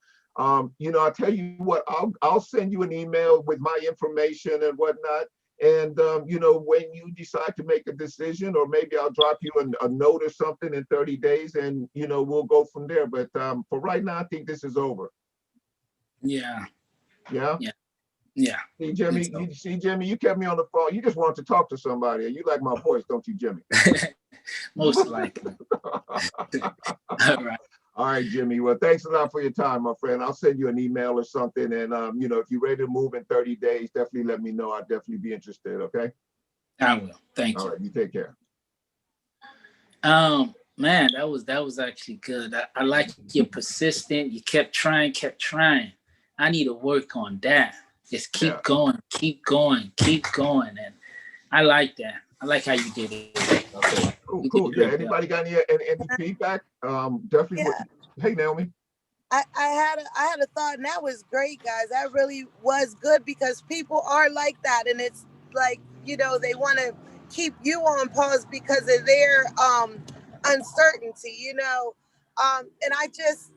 you know, I'll tell you what. I'll send you an email with my information and whatnot. And, you know, when you decide to make a decision, or maybe I'll drop you a note or something in 30 days and, you know, we'll go from there. But for right now, I think this is over. Yeah. Yeah? Yeah. See, Jimmy, you kept me on the phone. You just want to talk to somebody. You like my voice, don't you, Jimmy? Most likely. All right. All right, Jimmy. Well, thanks a lot for your time, my friend. I'll send you an email or something. And, you know, if you're ready to move in 30 days, definitely let me know. I'd definitely be interested. Okay. I will. Thank you. All right. You take care. Man, that was actually good. I like you're persistent. You kept trying. I need to work on that. Just keep going. And I like that. I like how you did it. Okay. Cool. Yeah. Anybody got any feedback? Definitely. Yeah. Hey, Naomi. I had a thought, and that was great, guys. That really was good, because people are like that, and it's like, you know, they want to keep you on pause because of their uncertainty, you know. And I just,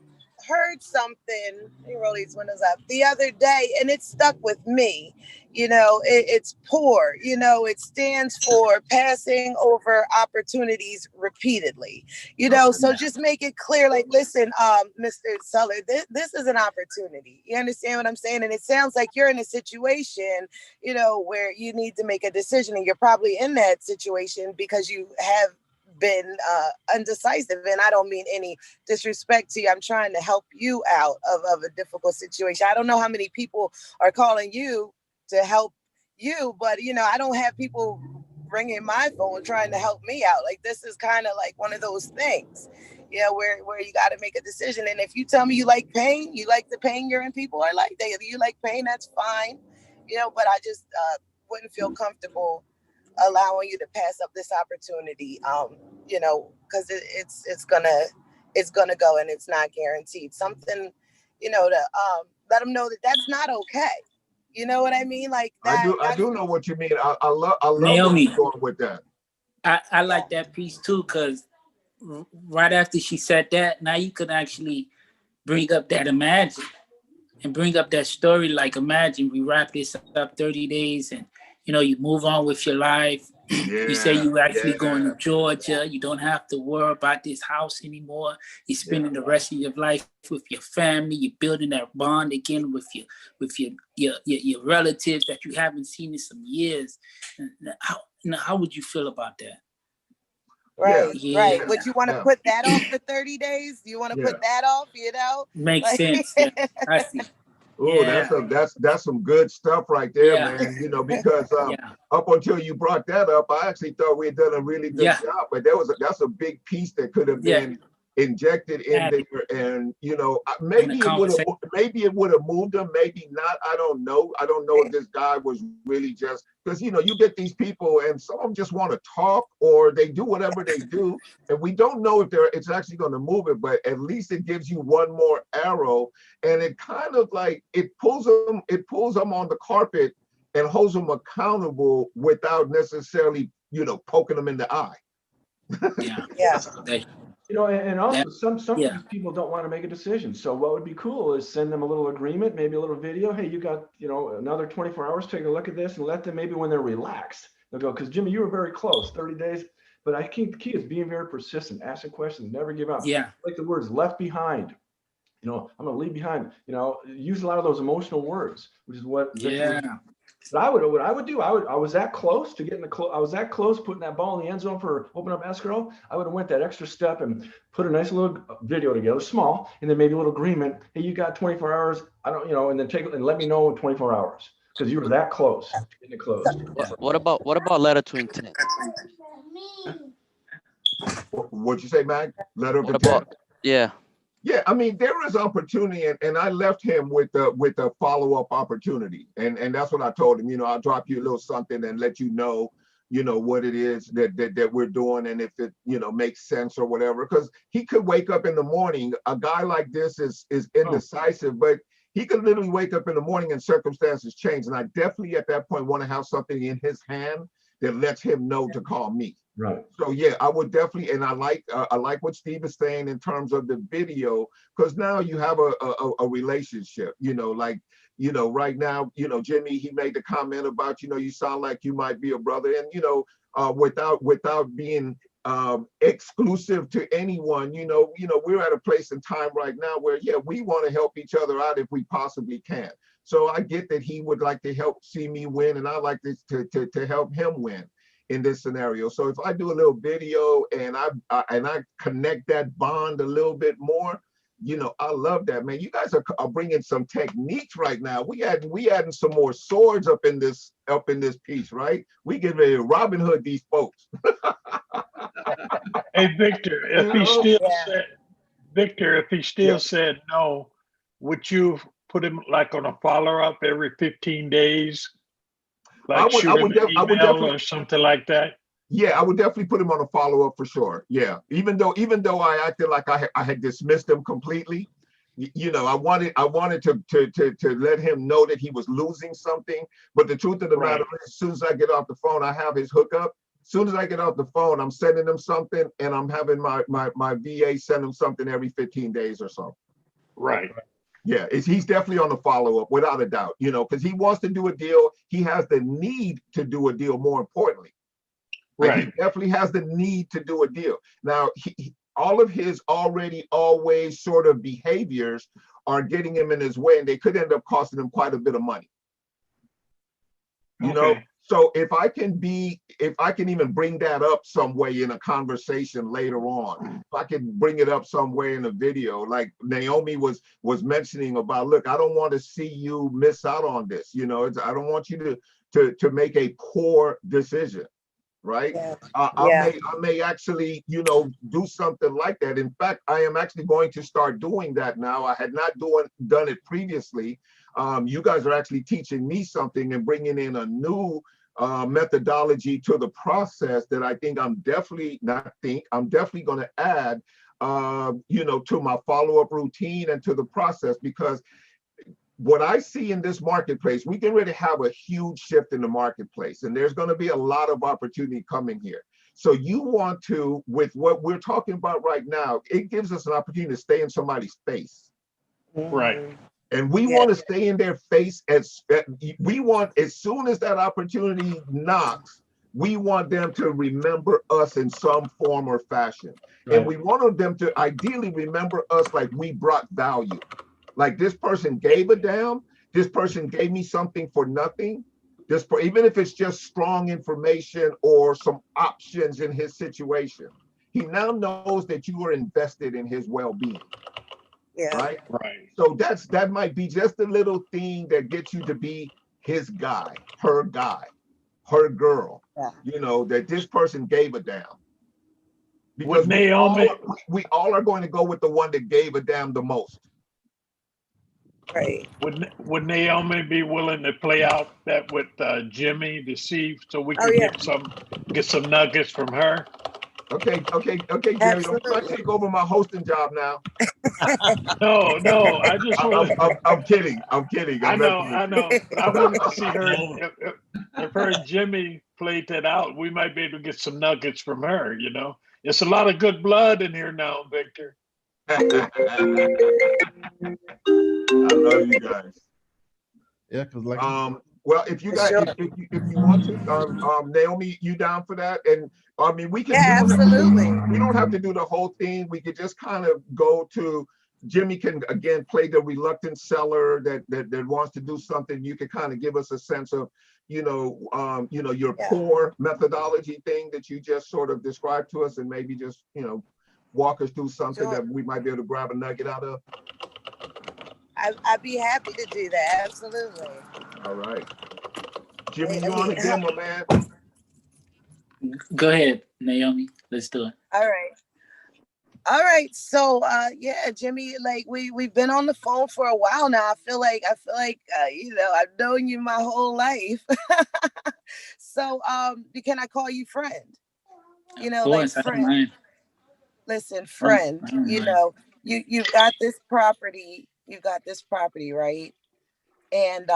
heard something, let me roll these windows up, the other day, and it stuck with me. You know, it's poor. You know, it stands for passing over opportunities repeatedly. You know, so just make it clear, like, listen, Mr. Seller, this is an opportunity. You understand what I'm saying? And it sounds like you're in a situation, you know, where you need to make a decision, and you're probably in that situation because you have been undecisive. And I don't mean any disrespect to you. I'm trying to help you out of a difficult situation. I don't know how many people are calling you to help you, but you know, I don't have people ringing my phone trying to help me out. Like, this is kind of like one of those things, you know, where you got to make a decision. And if you tell me you like pain, you like the pain you're in, people are like, if you like pain, that's fine, you know, but I just wouldn't feel comfortable allowing you to pass up this opportunity, you know, because it's gonna go, and it's not guaranteed. Something, you know, to let them know that that's not okay. You know what I mean? Like that. I do know what you mean. I love Naomi, where you're going with that. I like that piece too, because right after she said that, now you could actually bring up that imagine and bring up that story. Like, imagine we wrap this up 30 days and, you know, you move on with your life. Yeah, you say you actually going to Georgia. You don't have to worry about this house anymore. You're spending the rest of your life with your family. You're building that bond again with your relatives that you haven't seen in some years. How would you feel about that? Right, yeah. right. Would you want to put that off for 30 days? Do you want to put that off, you know? Makes sense. Yeah. I see. Oh, that's some good stuff right there, man. You know, because up until you brought that up, I actually thought we had done a really good job, but that's a big piece that could have been injected in there, and you know, maybe it would have moved them, maybe not. I don't know if this guy was really just, because you know, you get these people and some of them just want to talk, or they do whatever they do, and we don't know if it's actually going to move it, but at least it gives you one more arrow, and it kind of like it pulls them on the carpet and holds them accountable without necessarily, you know, poking them in the eye. You know, and also some of these people don't want to make a decision. So what would be cool is send them a little agreement, maybe a little video. Hey, you got, you know, another 24 hours, take a look at this, and let them, maybe when they're relaxed, they'll go, because Jimmy, you were very close, 30 days. But I think the key is being very persistent, asking questions, never give up. Yeah. Like the words left behind. You know, I'm gonna leave behind, you know, use a lot of those emotional words, which is what But what I would do, I was that close to getting I was that close putting that ball in the end zone for open up escrow. I would have went that extra step and put a nice little video together, small, and then maybe a little agreement. Hey, you got 24 hours. I don't, you know, and then let me know in 24 hours because you were that close to getting it closed. What about letter to intent? What'd you say, Mag? Letter of intent? About, Yeah, I mean, there is opportunity, and I left him with a follow-up opportunity, and that's what I told him. You know, I'll drop you a little something and let you know what it is that we're doing, and if it, you know, makes sense or whatever. Because he could wake up in the morning. A guy like this is indecisive, but he could literally wake up in the morning and circumstances change. And I definitely at that point want to have something in his hand that lets him know to call me. Right. So yeah, I would definitely, and I like what Steve is saying in terms of the video, because now you have a relationship, you know, like, you know, right now, you know, Jimmy, he made the comment about, you know, you sound like you might be a brother, and you know, without being exclusive to anyone, you know, we're at a place in time right now where we want to help each other out if we possibly can. So I get that he would like to help see me win, and I like to help him win in this scenario. So if I do a little video and I connect that bond a little bit more, you know, I love that, man. You guys are bringing some techniques right now. We adding some more swords up in this piece, right? We get ready to Robin Hood these folks. Hey, Victor, if he still said no, would you put him like on a follow-up every 15 days? Like shoot him an email or something like that? Yeah, I would definitely put him on a follow-up for sure. Yeah, even though I acted like I had dismissed him completely, you know, I wanted to let him know that he was losing something. But the truth of the matter is, as soon as I get off the phone, I have his hookup. As soon as I get off the phone, I'm sending him something, and I'm having my VA send him something every 15 days or so. Right. Yeah, he's definitely on the follow-up without a doubt, you know, because he wants to do a deal. He has the need to do a deal, more importantly. Like, Right. he definitely has the need to do a deal. Now, all of his already always sort of behaviors are getting him in his way, and they could end up costing him quite a bit of money. You know, so if I can even bring that up some way in a conversation later on, if I can bring it up some way in a video, like Naomi was mentioning about, look, I don't want to see you miss out on this. You know, I don't want you to make a poor decision, right? Yeah. I may actually, you know, do something like that. In fact, I am actually going to start doing that now. I had not done it previously. You guys are actually teaching me something and bringing in a new methodology to the process that I think I'm definitely going to add, you know, to my follow-up routine and to the process, because what I see in this marketplace, we can really have a huge shift in the marketplace, and there's going to be a lot of opportunity coming here. So you want to, with what we're talking about right now, it gives us an opportunity to stay in somebody's face. Right. And we want to stay in their face we want, as soon as that opportunity knocks, we want them to remember us in some form or fashion. Right. And we want them to ideally remember us like we brought value. Like, this person gave a damn, this person gave me something for nothing. Even if it's just strong information or some options in his situation, he now knows that you are invested in his well-being. Yeah. Right. Right. So that might be just a little thing that gets you to be his guy, her girl. Yeah. You know, that this person gave a damn. Because we all are going to go with the one that gave a damn the most. Right. Would Naomi be willing to play out that with Jimmy to see, so we could get some nuggets from her? Okay, Gary, don't try to take over my hosting job now. No, I just want. I'm kidding. I know. But I wanted to see her. If her and Jimmy played that out, we might be able to get some nuggets from her. You know, it's a lot of good blood in here now, Victor. I love you guys. Yeah, because like well, if you guys, if you want to, Naomi, you down for that? And I mean, we can. Yeah, absolutely. We don't have to do the whole thing. We could just kind of go to. Jimmy can again play the reluctant seller that wants to do something. You can kind of give us a sense of, you know, your core methodology thing that you just sort of described to us, and maybe just, you know, walk us through something that we might be able to grab a nugget out of. I'd be happy to do that. Absolutely. All right. Jimmy, you on again, my man? Go ahead, Naomi. Let's do it. All right. So yeah, Jimmy, like we've been on the phone for a while now. I feel like you know, I've known you my whole life. So can I call you friend? You know, course, like friend. Listen, friend, you know, you've got this property, right? And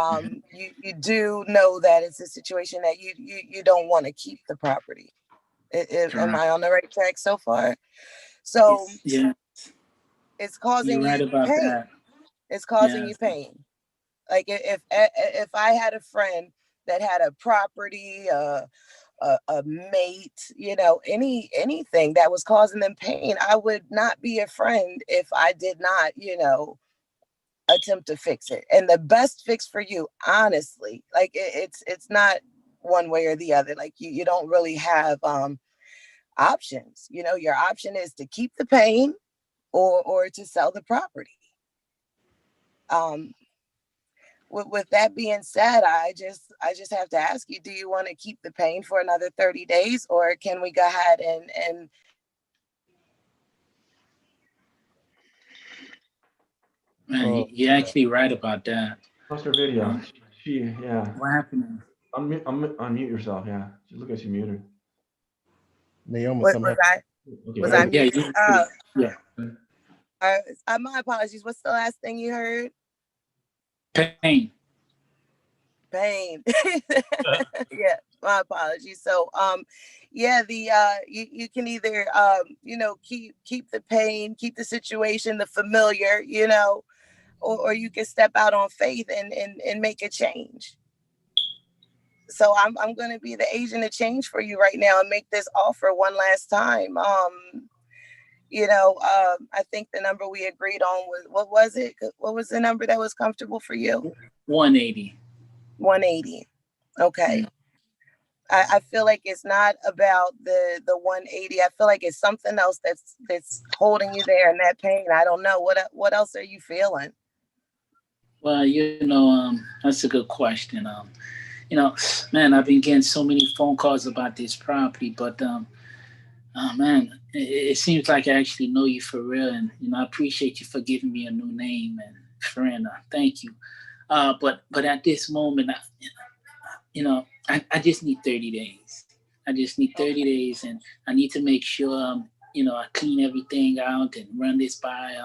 you do know that it's a situation that you don't want to keep the property. Am I on the right track so far? So yeah, it's causing you're right you about pain. that. It's causing you pain. Like if I had a friend that had a property, a mate, you know, anything that was causing them pain, I would not be a friend if I did not, you know, attempt to fix it. And the best fix for you, honestly, like it's not one way or the other. Like you don't really have options. You know, your option is to keep the pain or to sell the property. With that being said, I just have to ask you, do you want to keep the pain for another 30 days, or can we go ahead and Man, you're actually right about that. Lost her video. What happened? Unmute yourself. Yeah. Look at you muted. Naomi, was I muted? My apologies. What's the last thing you heard? Pain. Yeah, my apologies. So yeah, you can either you know, keep the pain, keep the situation, the familiar, you know, or you can step out on faith and make a change. So I'm going to be the agent of change for you right now and make this offer one last time. I think the number we agreed on was, what was it? What was the number that was comfortable for you? 180. 180. Okay. Mm. I feel like it's not about the 180. I feel like it's something else that's holding you there in that pain. I don't know. What else are you feeling? Well, that's a good question. Man, I've been getting so many phone calls about this property, but man, it seems like I actually know you for real, and I appreciate you for giving me a new name and friend. Thank you. But at this moment, I just need 30 days. I just need 30 days, and I need to make sure I clean everything out and run this by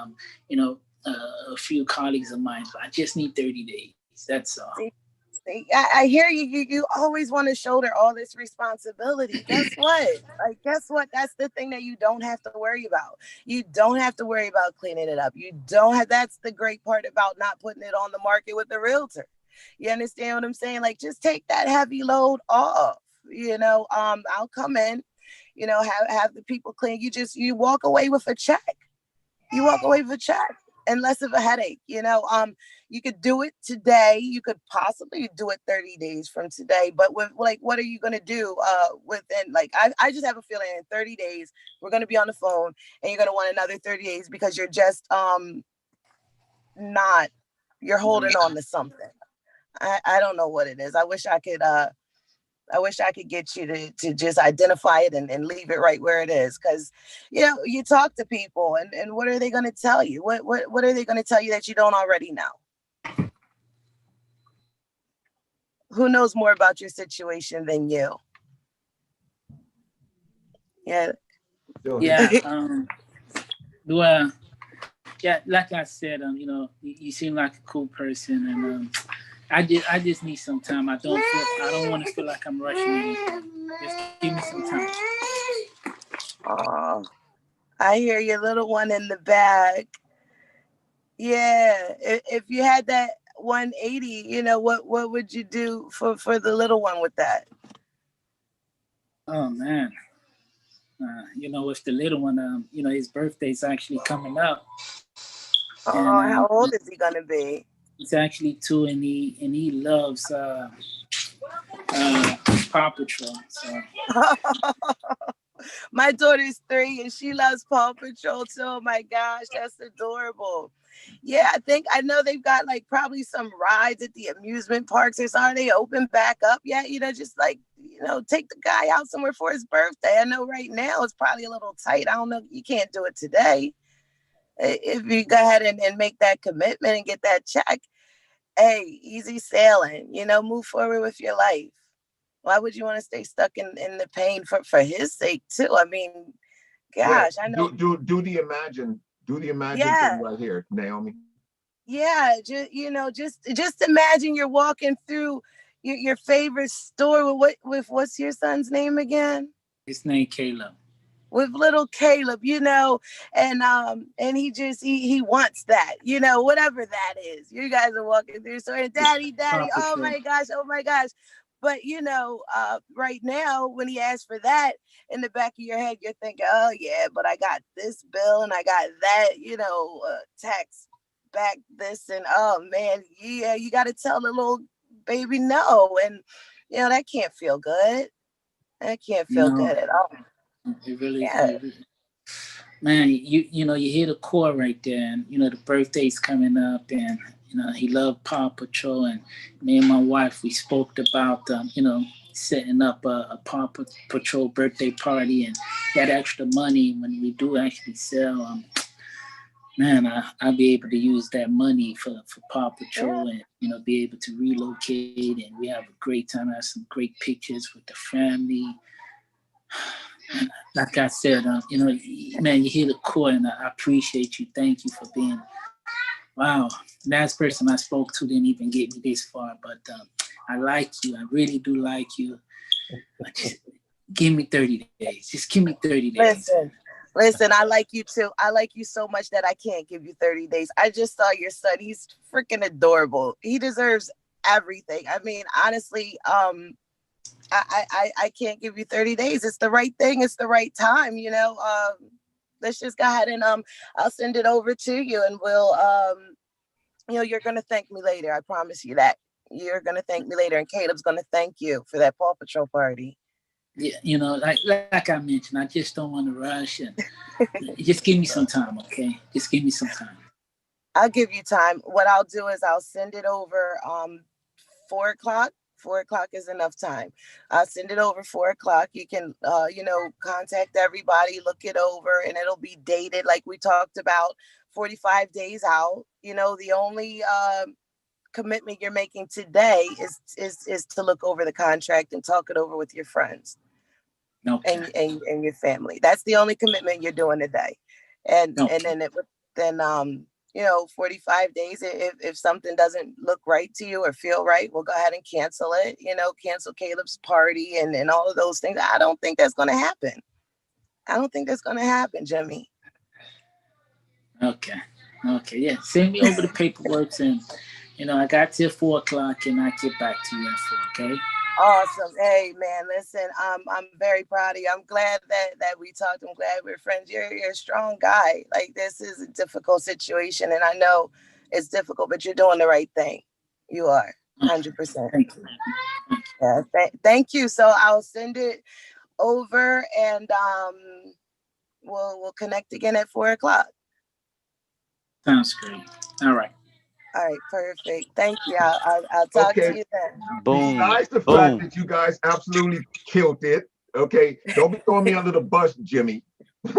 a few colleagues of mine. But I just need 30 days. That's all. See, I hear you. You always want to shoulder all this responsibility. Guess what? That's the thing that you don't have to worry about. You don't have to worry about cleaning it up. You don't have. That's the great part about not putting it on the market with the realtor. You understand what I'm saying? Like, just take that heavy load off. I'll come in. Have the people clean. You walk away with a check. You walk away with a check and less of a headache. You could do it today. You could possibly do it 30 days from today. But with what are you going to do within, I just have a feeling in 30 days, we're going to be on the phone and you're going to want another 30 days because you're just you're holding on to something. I don't know what it is. I wish I could get you to just identify it and leave it right where it is. Because, you talk to people and what are they going to tell you? What are they going to tell you that you don't already know? Who knows more about your situation than you? Yeah. Yeah. Well, yeah, like I said, you seem like a cool person, and I just need some time. I don't want to feel like I'm rushing anything. Just give me some time. Oh, I hear your little one in the back. Yeah, if you had that 180, what would you do for the little one with that? Oh man, with the little one, his birthday's actually coming up. Oh, and, how old is he gonna be? He's actually 2, and he loves Paw Patrol. So. My daughter's 3 and she loves Paw Patrol too. Oh my gosh, that's adorable. Yeah, I know they've got probably some rides at the amusement parks. Are they open back up yet? Just take the guy out somewhere for his birthday. I know right now it's probably a little tight. I don't know. You can't do it today. If you go ahead and make that commitment and get that check, hey, easy sailing, move forward with your life. Why would you want to stay stuck in the pain for his sake too? I mean, gosh, I know. Do the imagine thing right here, Naomi. Yeah, just imagine you're walking through your favorite store with what's your son's name again? His name Caleb. With little Caleb, and he wants that, whatever that is. You guys are walking through, so daddy, oh my gosh. But right now, when he asks for that, in the back of your head, you're thinking, oh yeah, but I got this bill and I got that, tax back this, and oh man, yeah, you got to tell the little baby no, and that can't feel good. That can't feel good at all. It really, man, you hear the core right there, and the birthday's coming up, and he loved Paw Patrol, and me and my wife, we spoke about setting up a Paw Patrol birthday party, and that extra money when we do actually sell, man, I'll be able to use that money for Paw Patrol, and be able to relocate, and we have a great time. I have some great pictures with the family. Like I said, man, you hear the core, and I appreciate you. Thank you for being, wow, last person I spoke to didn't even get me this far, but I like you. I really do like you. Just give me 30 days. Just give me 30 days. Listen, Listen, I like you too. I like you so much that I can't give you 30 days. I just saw your son. He's freaking adorable. He deserves everything. I mean, honestly, I can't give you 30 days. It's the right thing. It's the right time, you know. Let's just go ahead and I'll send it over to you, and we'll you know, you're gonna thank me later. I promise you that. You're gonna thank me later, and Caleb's gonna thank you for that Paw Patrol party. Yeah, you know, like I mentioned, I just don't want to rush, and just give me some time, okay? Just give me some time. I'll give you time. What I'll do is I'll send it over 4 o'clock. 4 o'clock is enough time. I'll send it over 4 o'clock. You can you know, contact everybody, look it over, and it'll be dated like we talked about, 45 days out. You know, the only commitment you're making today is to look over the contract and talk it over with your friends. Okay. And your family. That's the only commitment you're doing today. And Okay. and then it would then you know, 45 days, if something doesn't look right to you or feel right, we'll go ahead and cancel it, you know, cancel Caleb's party and all of those things. I don't think that's going to happen. I don't think that's going to happen, Jimmy. Okay. Yeah. Send me over the paperwork, and you know, I got till 4 o'clock, and I get back to you at 4. Okay. Awesome. Hey man, listen, I'm very proud of you. I'm glad that we talked. I'm glad we're friends. You're a strong guy. Like, this is a difficult situation, and I know it's difficult, but you're doing the right thing. You are 100%. Thank you. Yeah, thank you. So I'll send it over, and we'll connect again at 4 o'clock. Sounds great. All right. All right, perfect. Thank you. I'll talk to you then. Boom. Besides the fact that you guys absolutely killed it, okay, don't be throwing me under the bus, Jimmy. I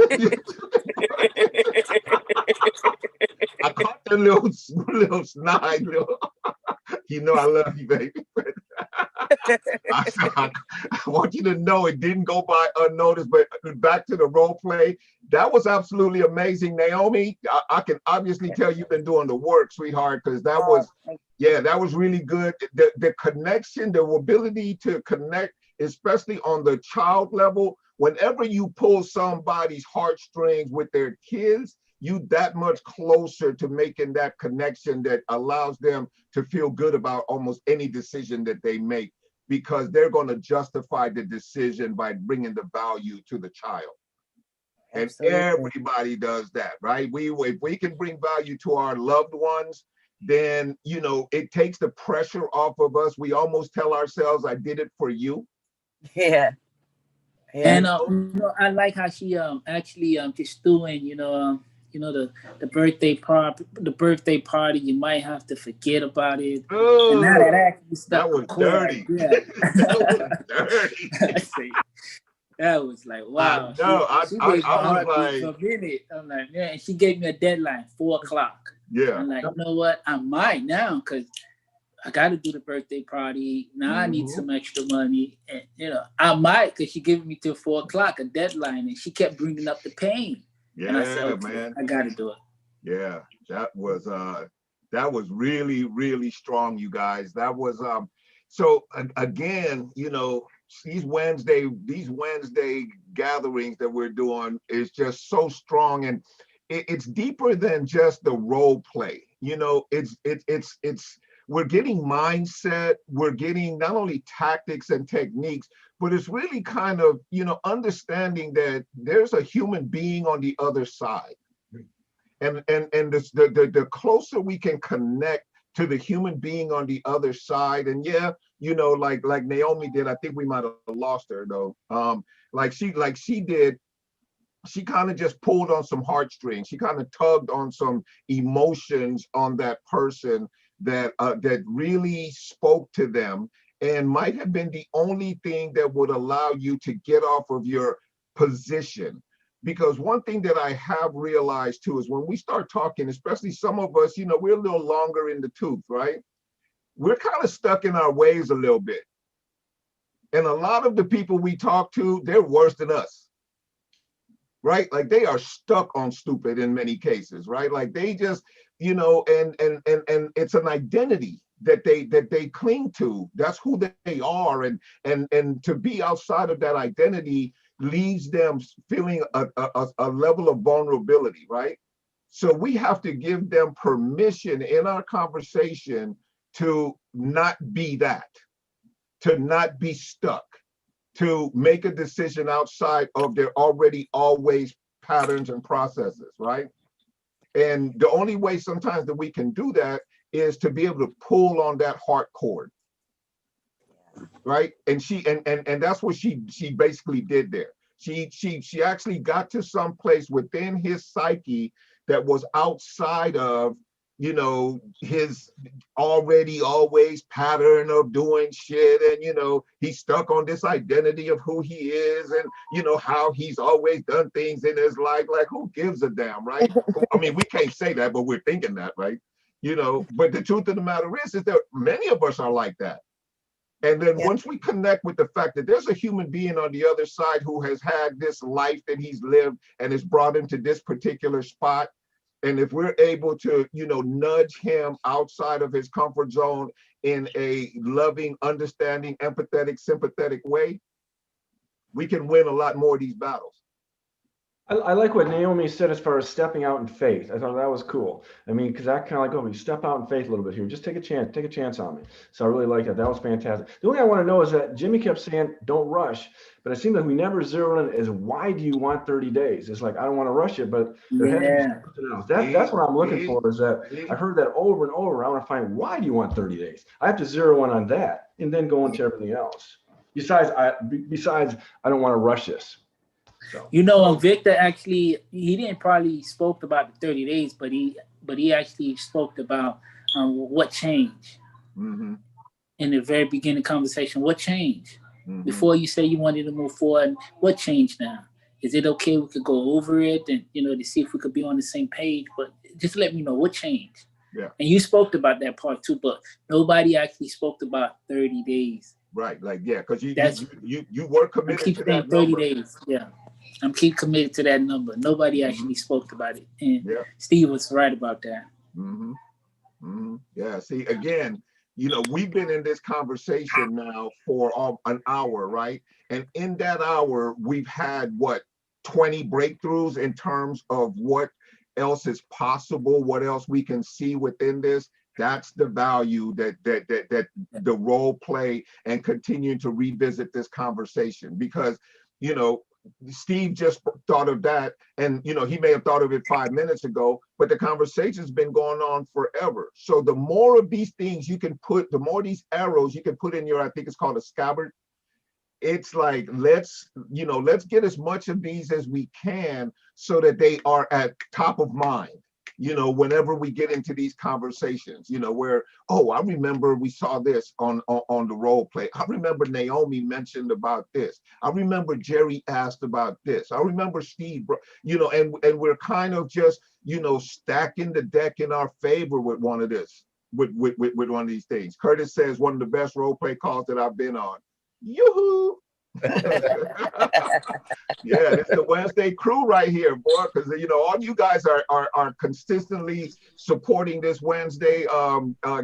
caught the little snide, you know I love you, baby. I want you to know it didn't go by unnoticed, but back to the role play, that was absolutely amazing. Naomi, I can obviously tell you've been doing the work, sweetheart, because that was, yeah, that was really good. The connection, the ability to connect, especially on the child level, whenever you pull somebody's heartstrings with their kids, you that much closer to making that connection that allows them to feel good about almost any decision that they make, because they're going to justify the decision by bringing the value to the child. Absolutely. And everybody does that, right? If we can bring value to our loved ones, then, you know, it takes the pressure off of us. We almost tell ourselves, I did it for you. Yeah. And you know, I like how she actually just doing, you know, the birthday party, you might have to forget about it. Ooh, and now that actually stuck, that was dirty. Yeah. That was dirty. That was like, wow. She made my heart beat for a minute. I'm like, man, and she gave me a deadline, 4 o'clock. Yeah. I'm like, you know what? I might now, because I got to do the birthday party. Now I need some extra money. And, you know, I might, because she gave me till 4 o'clock, a deadline, and she kept bringing up the pain. Yeah, and I said, okay, man. I got to do it. Yeah, that was really, really strong, you guys. That was, so again, you know, these Wednesday gatherings that we're doing is just so strong, and it's deeper than just the role play. You know, it's we're getting mindset, we're getting not only tactics and techniques, but it's really kind of, you know, understanding that there's a human being on the other side. And the closer we can connect to the human being on the other side, and yeah, you know, like Naomi did, I think we might have lost her though. Like she did, she kind of just pulled on some heartstrings. She kind of tugged on some emotions on that person that that really spoke to them, and might have been the only thing that would allow you to get off of your position. Because one thing that I have realized too is when we start talking, especially some of us, you know, we're a little longer in the tooth, right? We're kind of stuck in our ways a little bit. And a lot of the people we talk to, they're worse than us, right? Like they are stuck on stupid in many cases, right? Like they just, you know, and it's an identity that they cling to. That's who they are. And to be outside of that identity, leaves them feeling a level of vulnerability, right? So we have to give them permission in our conversation to not be that, to not be stuck, to make a decision outside of their already always patterns and processes, right? And the only way sometimes that we can do that is to be able to pull on that heart cord, right? And that's what she basically did there. She actually got to some place within his psyche that was outside of, you know, his already always pattern of doing shit. And, you know, he's stuck on this identity of who he is and, you know, how he's always done things in his life. Like, who gives a damn, right? I mean, we can't say that, but we're thinking that, right? You know, but the truth of the matter is that many of us are like that. And then once we connect with the fact that there's a human being on the other side who has had this life that he's lived and is brought into this particular spot, and if we're able to, you know, nudge him outside of his comfort zone in a loving, understanding, empathetic, sympathetic way, we can win a lot more of these battles. I like what Naomi said as far as stepping out in faith. I thought that was cool. I mean, because I kind of like, oh, we step out in faith a little bit here. Just take a chance on me. So I really like that. That was fantastic. The only thing I want to know is that Jimmy kept saying, don't rush. But it seemed like we never zeroed in as why do you want 30 days? It's like, I don't want to rush it, but there has to be something else. That's what I'm looking for, is that I've heard that over and over. I want to find, why do you want 30 days? I have to zero in on that and then go into everything else. Besides, I don't want to rush this. So. You know, Victor actually, he didn't probably spoke about the 30 days, but he actually spoke about what changed in the very beginning conversation. What changed before you say you wanted to move forward? What changed now? Is it okay? We could go over it and, you know, to see if we could be on the same page, but just let me know what changed. Yeah. And you spoke about that part too, but nobody actually spoke about 30 days. Right. Like, yeah, because you were committed to that 30 number. days. Yeah. I'm keep committed to that number. Nobody actually spoke about it. And Steve was right about that. Yeah, see, again, you know, we've been in this conversation now for an hour, right? And in that hour, we've had, what, 20 breakthroughs in terms of what else is possible, what else we can see within this. That's the value that the role play and continuing to revisit this conversation, because, you know, Steve just thought of that, and you know, he may have thought of it 5 minutes ago, but the conversation's been going on forever. So the more of these things you can put, the more these arrows you can put in your, I think it's called a scabbard. It's like, let's get as much of these as we can so that they are at top of mind, you know, whenever we get into these conversations, you know, where, oh, I remember we saw this on the role play. I remember Naomi mentioned about this. I remember Jerry asked about this. I remember Steve, you know, and we're kind of just, you know, stacking the deck in our favor with one of this, with one of these things. Curtis says one of the best role play calls that I've been on. Yoo-hoo! Yeah, it's the Wednesday crew right here, boy, because you know all you guys are consistently supporting this Wednesday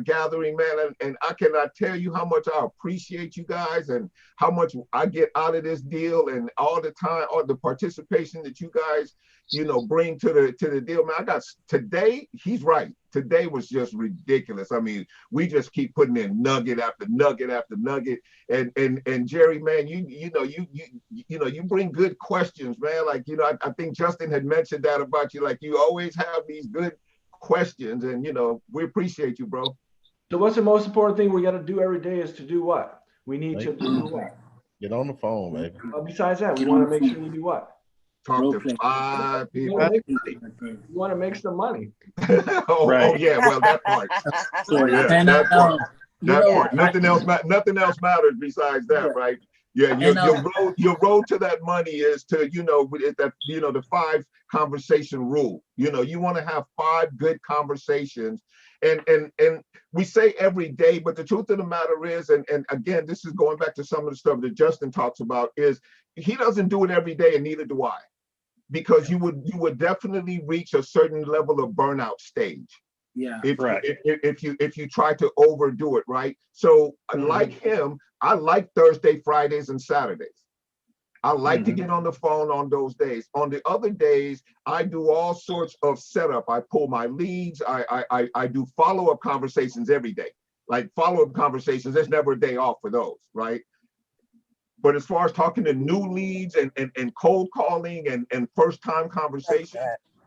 gathering, man, and I cannot tell you how much I appreciate you guys and how much I get out of this deal, and all the time, all the participation that you guys, you know, bring to the deal, man. I got today. He's right. Today was just ridiculous. I mean, we just keep putting in nugget after nugget after nugget. And Jerry, man, you know, you bring good questions, man. Like, you know, I think Justin had mentioned that about you. Like, you always have these good questions, and you know, we appreciate you, bro. So what's the most important thing we got to do every day is to do what? We need to do what? Get on the phone, baby. Besides that, we want to make sure we do what? Talk to 5 people. You want to make some money. Oh yeah, well, that part. Yeah, that part. That part. Nothing else matters besides that, right? Yeah, your road to that money is to, you know, that, you know, the 5 conversation rule. You know, you want to have 5 good conversations, and we say every day, but the truth of the matter is, and again, this is going back to some of the stuff that Justin talks about, is he doesn't do it every day, and neither do I, because you would definitely reach a certain level of burnout stage. Yeah, if you try to overdo it, right? So like him, I like Thursday, Fridays, and Saturdays. I like to get on the phone on those days. On the other days, I do all sorts of setup. I pull my leads. I do follow-up conversations every day. Like follow-up conversations, there's never a day off for those, right? But as far as talking to new leads and cold calling and first-time conversations,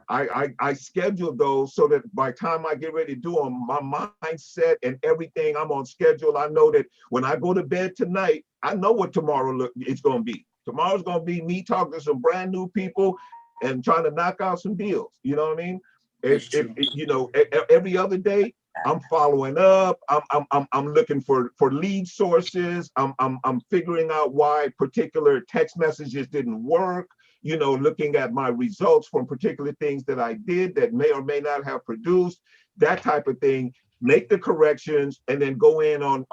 I schedule those so that by the time I get ready to do them, my mindset and everything, I'm on schedule. I know that when I go to bed tonight, I know what tomorrow it's going to be. Tomorrow's going to be me talking to some brand new people and trying to knock out some deals. You know what I mean? You know, every other day, I'm following up. I'm looking for lead sources. I'm figuring out why particular text messages didn't work. You know, looking at my results from particular things that I did that may or may not have produced, that type of thing. Make the corrections and then go in on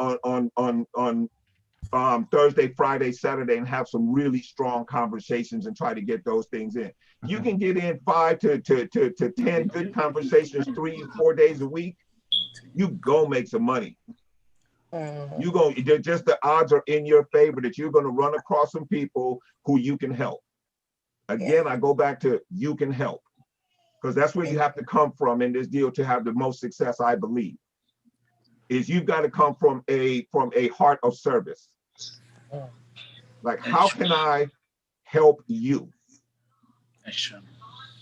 Thursday, Friday, Saturday, and have some really strong conversations and try to get those things in. You can get in 5 to 10 good conversations 3-4 days a week. You go make some money. You go, just the odds are in your favor that you're going to run across some people who you can help. Again, I go back to you can help, because that's where you have to come from in this deal to have the most success, I believe, is you've got to come from a heart of service. Like, how can I help you?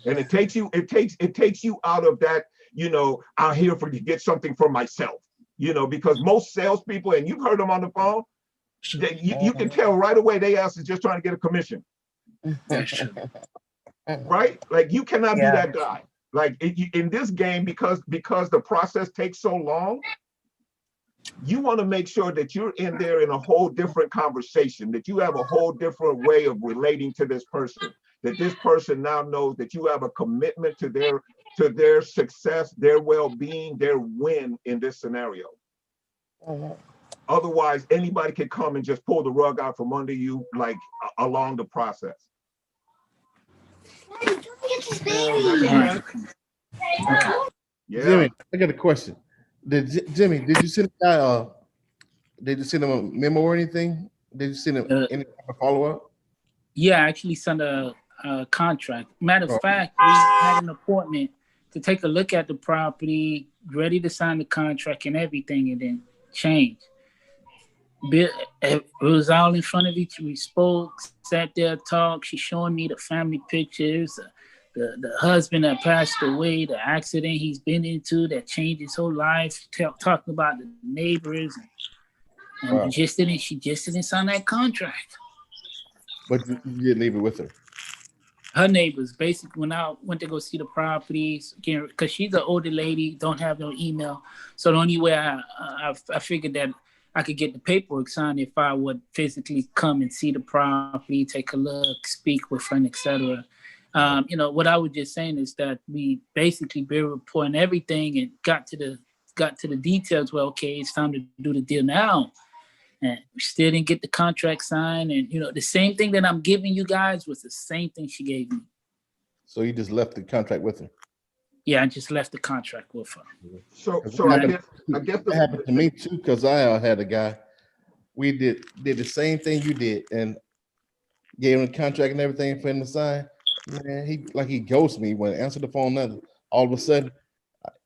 And it takes you out of that, you know, I'm here to get something for myself, you know, because most salespeople, and you've heard them on the phone, you can tell right away they ask is just trying to get a commission. Right? Like, you cannot be that guy. Like, in this game, because the process takes so long, you want to make sure that you're in there in a whole different conversation, that you have a whole different way of relating to this person, that this person now knows that you have a commitment to their success, their well-being, their win in this scenario. Otherwise, anybody can come and just pull the rug out from under you, like, along the process. Yeah. Jimmy, I got a question. Jimmy, did you send a guy? Did you send him a memo or anything? Did you send him any type of follow-up? Yeah, I actually sent a contract. Matter of fact, we had an appointment to take a look at the property, ready to sign the contract and everything, and then change. It was all in front of each. We spoke, sat there, talked. She's showing me the family pictures, the husband that passed away, the accident he's been into that changed his whole life, talking about the neighbors. And she just didn't sign that contract. But you didn't leave it with her. Her neighbors, basically, when I went to go see the properties, because she's an older lady, don't have no email. So the only way I figured that I could get the paperwork signed if I would physically come and see the property, take a look, speak with her, etc. You know, what I was just saying is that we basically been reporting everything and got to the details. Well, okay, it's time to do the deal now. And we still didn't get the contract signed. And, you know, the same thing that I'm giving you guys was the same thing she gave me. So you just left the contract with her? Yeah, I just left the contract with her. So I guess that happened to me too, because I had a guy. We did the same thing you did and gave him the contract and everything for him to sign. Man, he ghosted me when I answered the phone. Nothing. All of a sudden,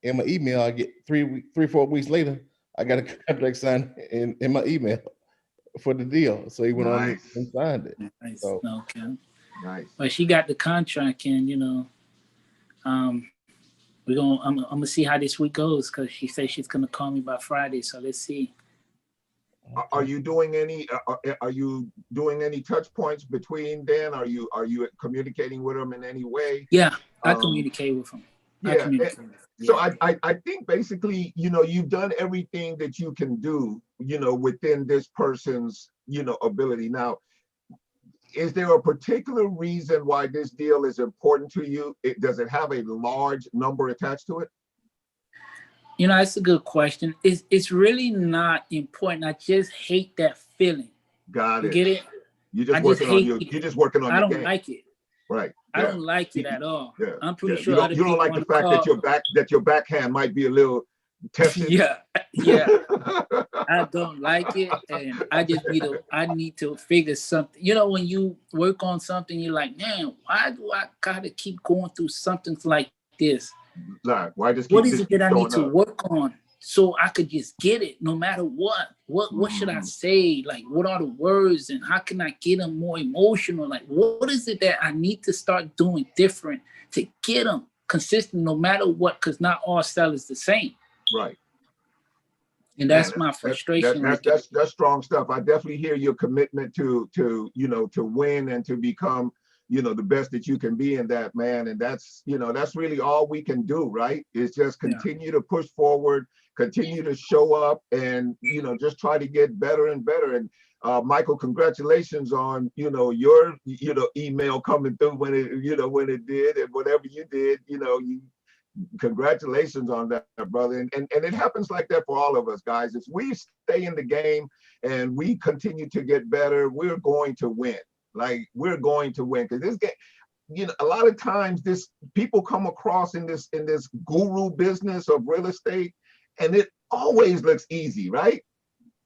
in my email, I get 3-4 weeks later, I got a contract signed in my email for the deal. So he went on and signed it. Nice. So, okay. Nice. But she got the contract, and you know, I'm gonna see how this week goes, because she said she's gonna call me by Friday. So let's see. Are you doing any touch points between then? Are you communicating with them in any way? Yeah, I communicate with them. Yeah. So I think basically, you know, you've done everything that you can do, you know, within this person's, you know, ability. Now, is there a particular reason why this deal is important to you? Does it have a large number attached to it? You know, that's a good question. It's really not important. I just hate that feeling. Got it. You get it? You're just working on I don't game. like it. Right. I don't like it at all. Yeah. I'm pretty You sure don't like the fact that your backhand might be a little tested. Yeah. I don't like it, and I need to figure something. You know, when you work on something, you're like, man, why do I gotta keep going through something like this? Like, why just What keep is this it that I need showing to up? work on so I could just get it no matter what? What should I say? Like, what are the words, and how can I get them more emotional? Like, what is it that I need to start doing different to get them consistent no matter what? Because not all style is the same. Right. And that's my frustration right there. That's strong stuff. I definitely hear your commitment to to win and to become the best that you can be in that, man. And that's that's really all we can do, right? Is just continue to push forward, continue to show up, and just try to get better and better. And Michael, congratulations on your email coming through when it when it did, and whatever you did, congratulations on that, brother. And it happens like that for all of us, guys. If we stay in the game and we continue to get better, we're going to win. Like, we're going to win, because this game, a lot of times people come across in this guru business of real estate, and it always looks easy, right?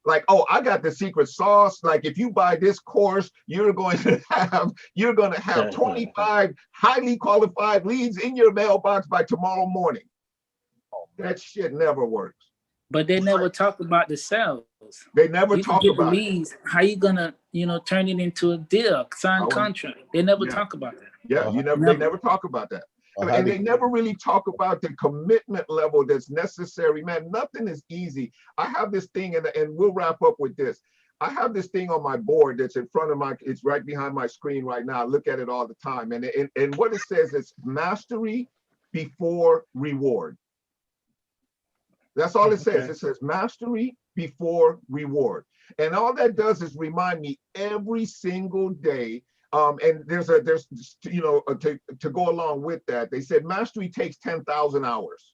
Like, oh, I got the secret sauce. Like, if you buy this course, you're going to have 25 highly qualified leads in your mailbox by tomorrow morning. That shit never works. But they never talk about the sales. They never you talk get about the leads. How you gonna, turn it into a deal, signed contract? They never talk about that. Yeah, they never talk about that. And they never really talk about the commitment level that's necessary, man. Nothing is easy. I have this thing, and we'll wrap up with this. I have this thing on my board that's in front of it's right behind my screen right now. I look at it all the time. And what it says is mastery before reward. That's all it says. It says mastery before reward. And all that does is remind me every single day. And there's to go along with that, they said mastery takes 10,000 hours.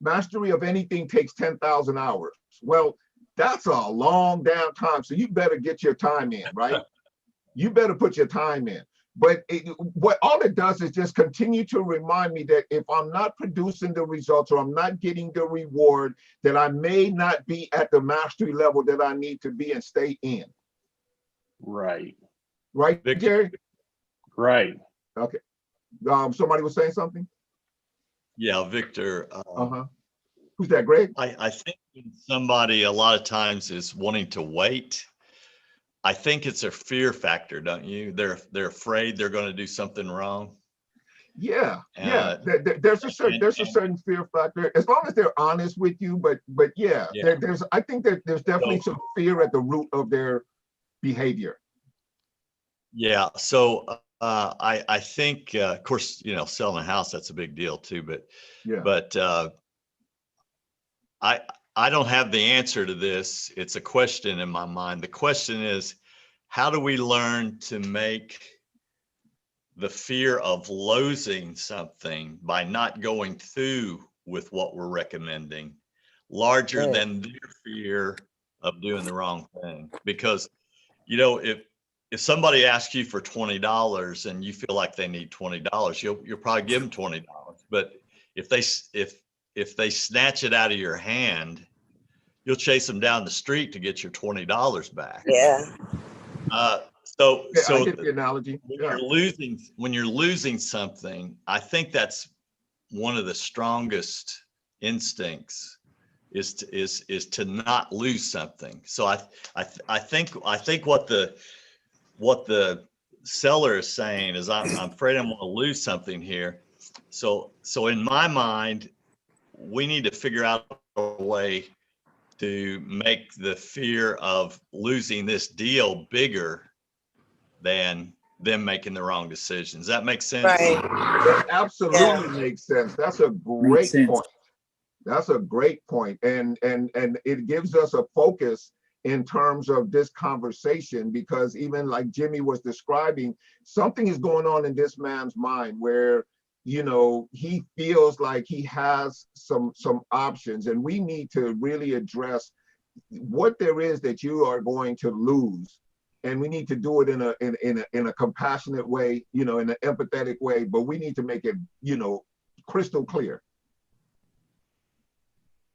Mastery of anything takes 10,000 hours. Well, that's a long damn time. So you better get your time in, right? You better put your time in. But what all it does is just continue to remind me that if I'm not producing the results, or I'm not getting the reward, that I may not be at the mastery level that I need to be and stay in. Right. Right, Jerry? Right. Okay. Somebody was saying something? Yeah, Victor. Who's that, Greg? I think when somebody a lot of times is wanting to wait, I think it's a fear factor, don't you? They're afraid they're going to do something wrong. Yeah, there's a certain fear factor, as long as they're honest with you. But I think that there's definitely some fear at the root of their behavior. Yeah. So I think, of course, selling a house, that's a big deal too. But I don't have the answer to this. It's a question in my mind. The question is, how do we learn to make the fear of losing something by not going through with what we're recommending larger than their fear of doing the wrong thing? Because, if somebody asks you for $20 and you feel like they need $20, you'll probably give them $20. But if they snatch it out of your hand, you'll chase them down the street to get your $20 back. Yeah. So I get the analogy. When you're losing something, I think that's one of the strongest instincts is to not lose something. So I think what the seller is saying is, I'm afraid I'm going to lose something here. So in my mind, we need to figure out a way to make the fear of losing this deal bigger than them making the wrong decisions. That makes sense? Right. That absolutely makes sense. That's a great point. That's a great point. And it gives us a focus in terms of this conversation, because even like Jimmy was describing, something is going on in this man's mind where he feels like he has some options, and we need to really address what there is that you are going to lose, and we need to do it in a compassionate way, in an empathetic way, but we need to make it crystal clear.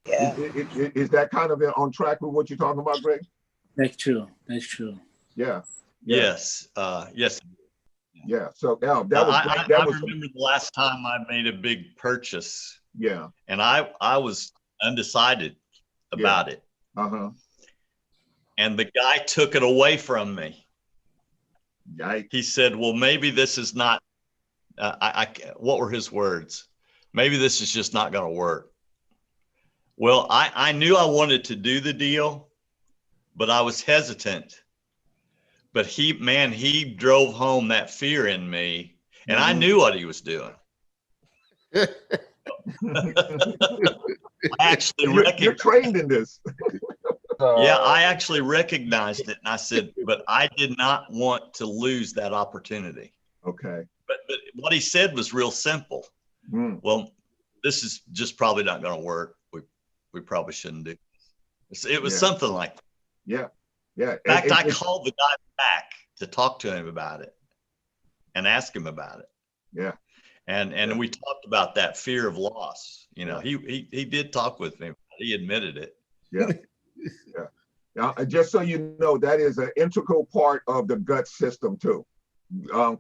Yeah. Is that kind of on track with what you're talking about, Greg? That's true. That's true. Yeah. Yes. Yes. Yeah. So that was great. I remember the last time I made a big purchase. Yeah. And I was undecided about it. Uh-huh. And the guy took it away from me. Yikes. He said, well, maybe this is not, what were his words? Maybe this is just not going to work. Well, I knew I wanted to do the deal, but I was hesitant. But he drove home that fear in me, and I knew what he was doing. I actually you're trained in this. Yeah, I actually recognized it, and I said, but I did not want to lose that opportunity. Okay. But what he said was real simple. Well, this is just probably not going to work. We probably shouldn't do this. It was something like that. Yeah. Yeah. In fact, I called the guy back to talk to him about it and ask him about it. Yeah. And we talked about that fear of loss. You know, he did talk with me. He admitted it. Yeah. Yeah. Now, just so you know, that is an integral part of the gut system too.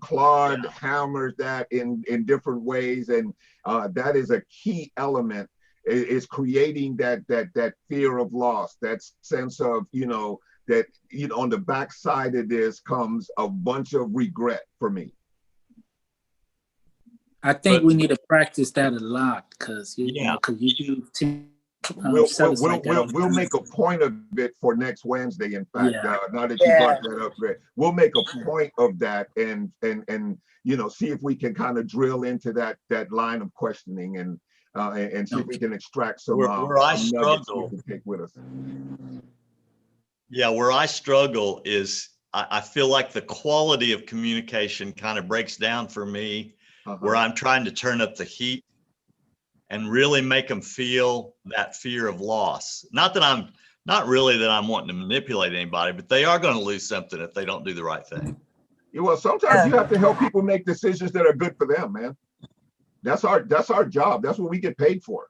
Claude hammers that in different ways, and that is a key element. Is creating that fear of loss, that sense of that on the backside of this comes a bunch of regret for me. I think we need to practice that a lot because you do. We'll make a point of it for next Wednesday. In fact, now that you brought that up, Greg, we'll make a point of that and see if we can kind of drill into that line of questioning and see if we can extract some where I some struggle we can take with us. Yeah, where I struggle is I feel like the quality of communication kind of breaks down for me, where I'm trying to turn up the heat and really make them feel that fear of loss. Not really that I'm wanting to manipulate anybody, but they are going to lose something if they don't do the right thing. Yeah, well, sometimes you have to help people make decisions that are good for them, man. That's our job. That's what we get paid for.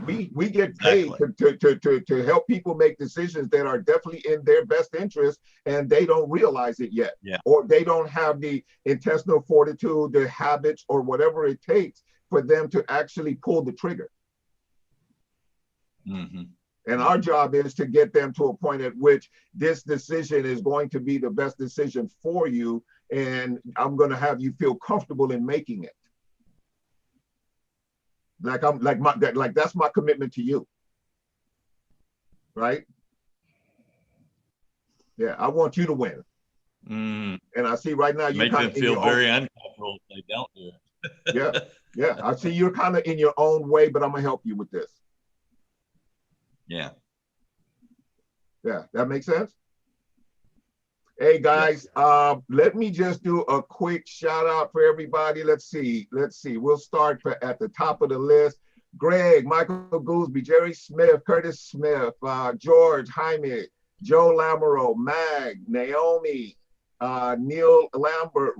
We get paid to help people make decisions that are definitely in their best interest, and they don't realize it yet, or they don't have the intestinal fortitude, the habits, or whatever it takes for them to actually pull the trigger. Mm-hmm. And our job is to get them to a point at which this decision is going to be the best decision for you, and I'm going to have you feel comfortable in making it. That's my commitment to you, right? Yeah, I want you to win. And I see right now you make kind them of feel very uncomfortable if they don't do it. Yeah. I see you're kind of in your own way, but I'm gonna help you with this. Yeah, that makes sense. Hey guys, let me just do a quick shout out for everybody. Let's see. We'll start at the top of the list. Greg, Michael Goolsby, Jerry Smith, Curtis Smith, George, Jaime, Joe Lamoureux, Mag, Naomi, Neil Lambert,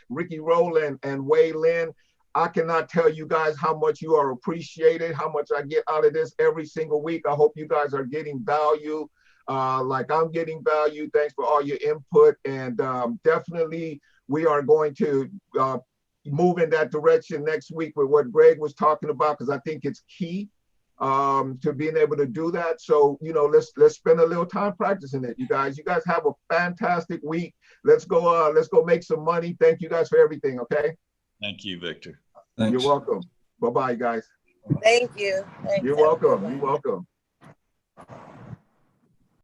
Ricky Rowland, and Wei Lin. I cannot tell you guys how much you are appreciated, how much I get out of this every single week. I hope you guys are getting value. Like I'm getting value. Thanks for all your input. And definitely we are going to move in that direction next week with what Greg was talking about, because I think it's key to being able to do that. So, let's spend a little time practicing it, you guys. You guys have a fantastic week. Let's go make some money. Thank you guys for everything. Okay. Thank you, Victor. You're welcome. Bye-bye, guys. Thank you. You're welcome. You're welcome.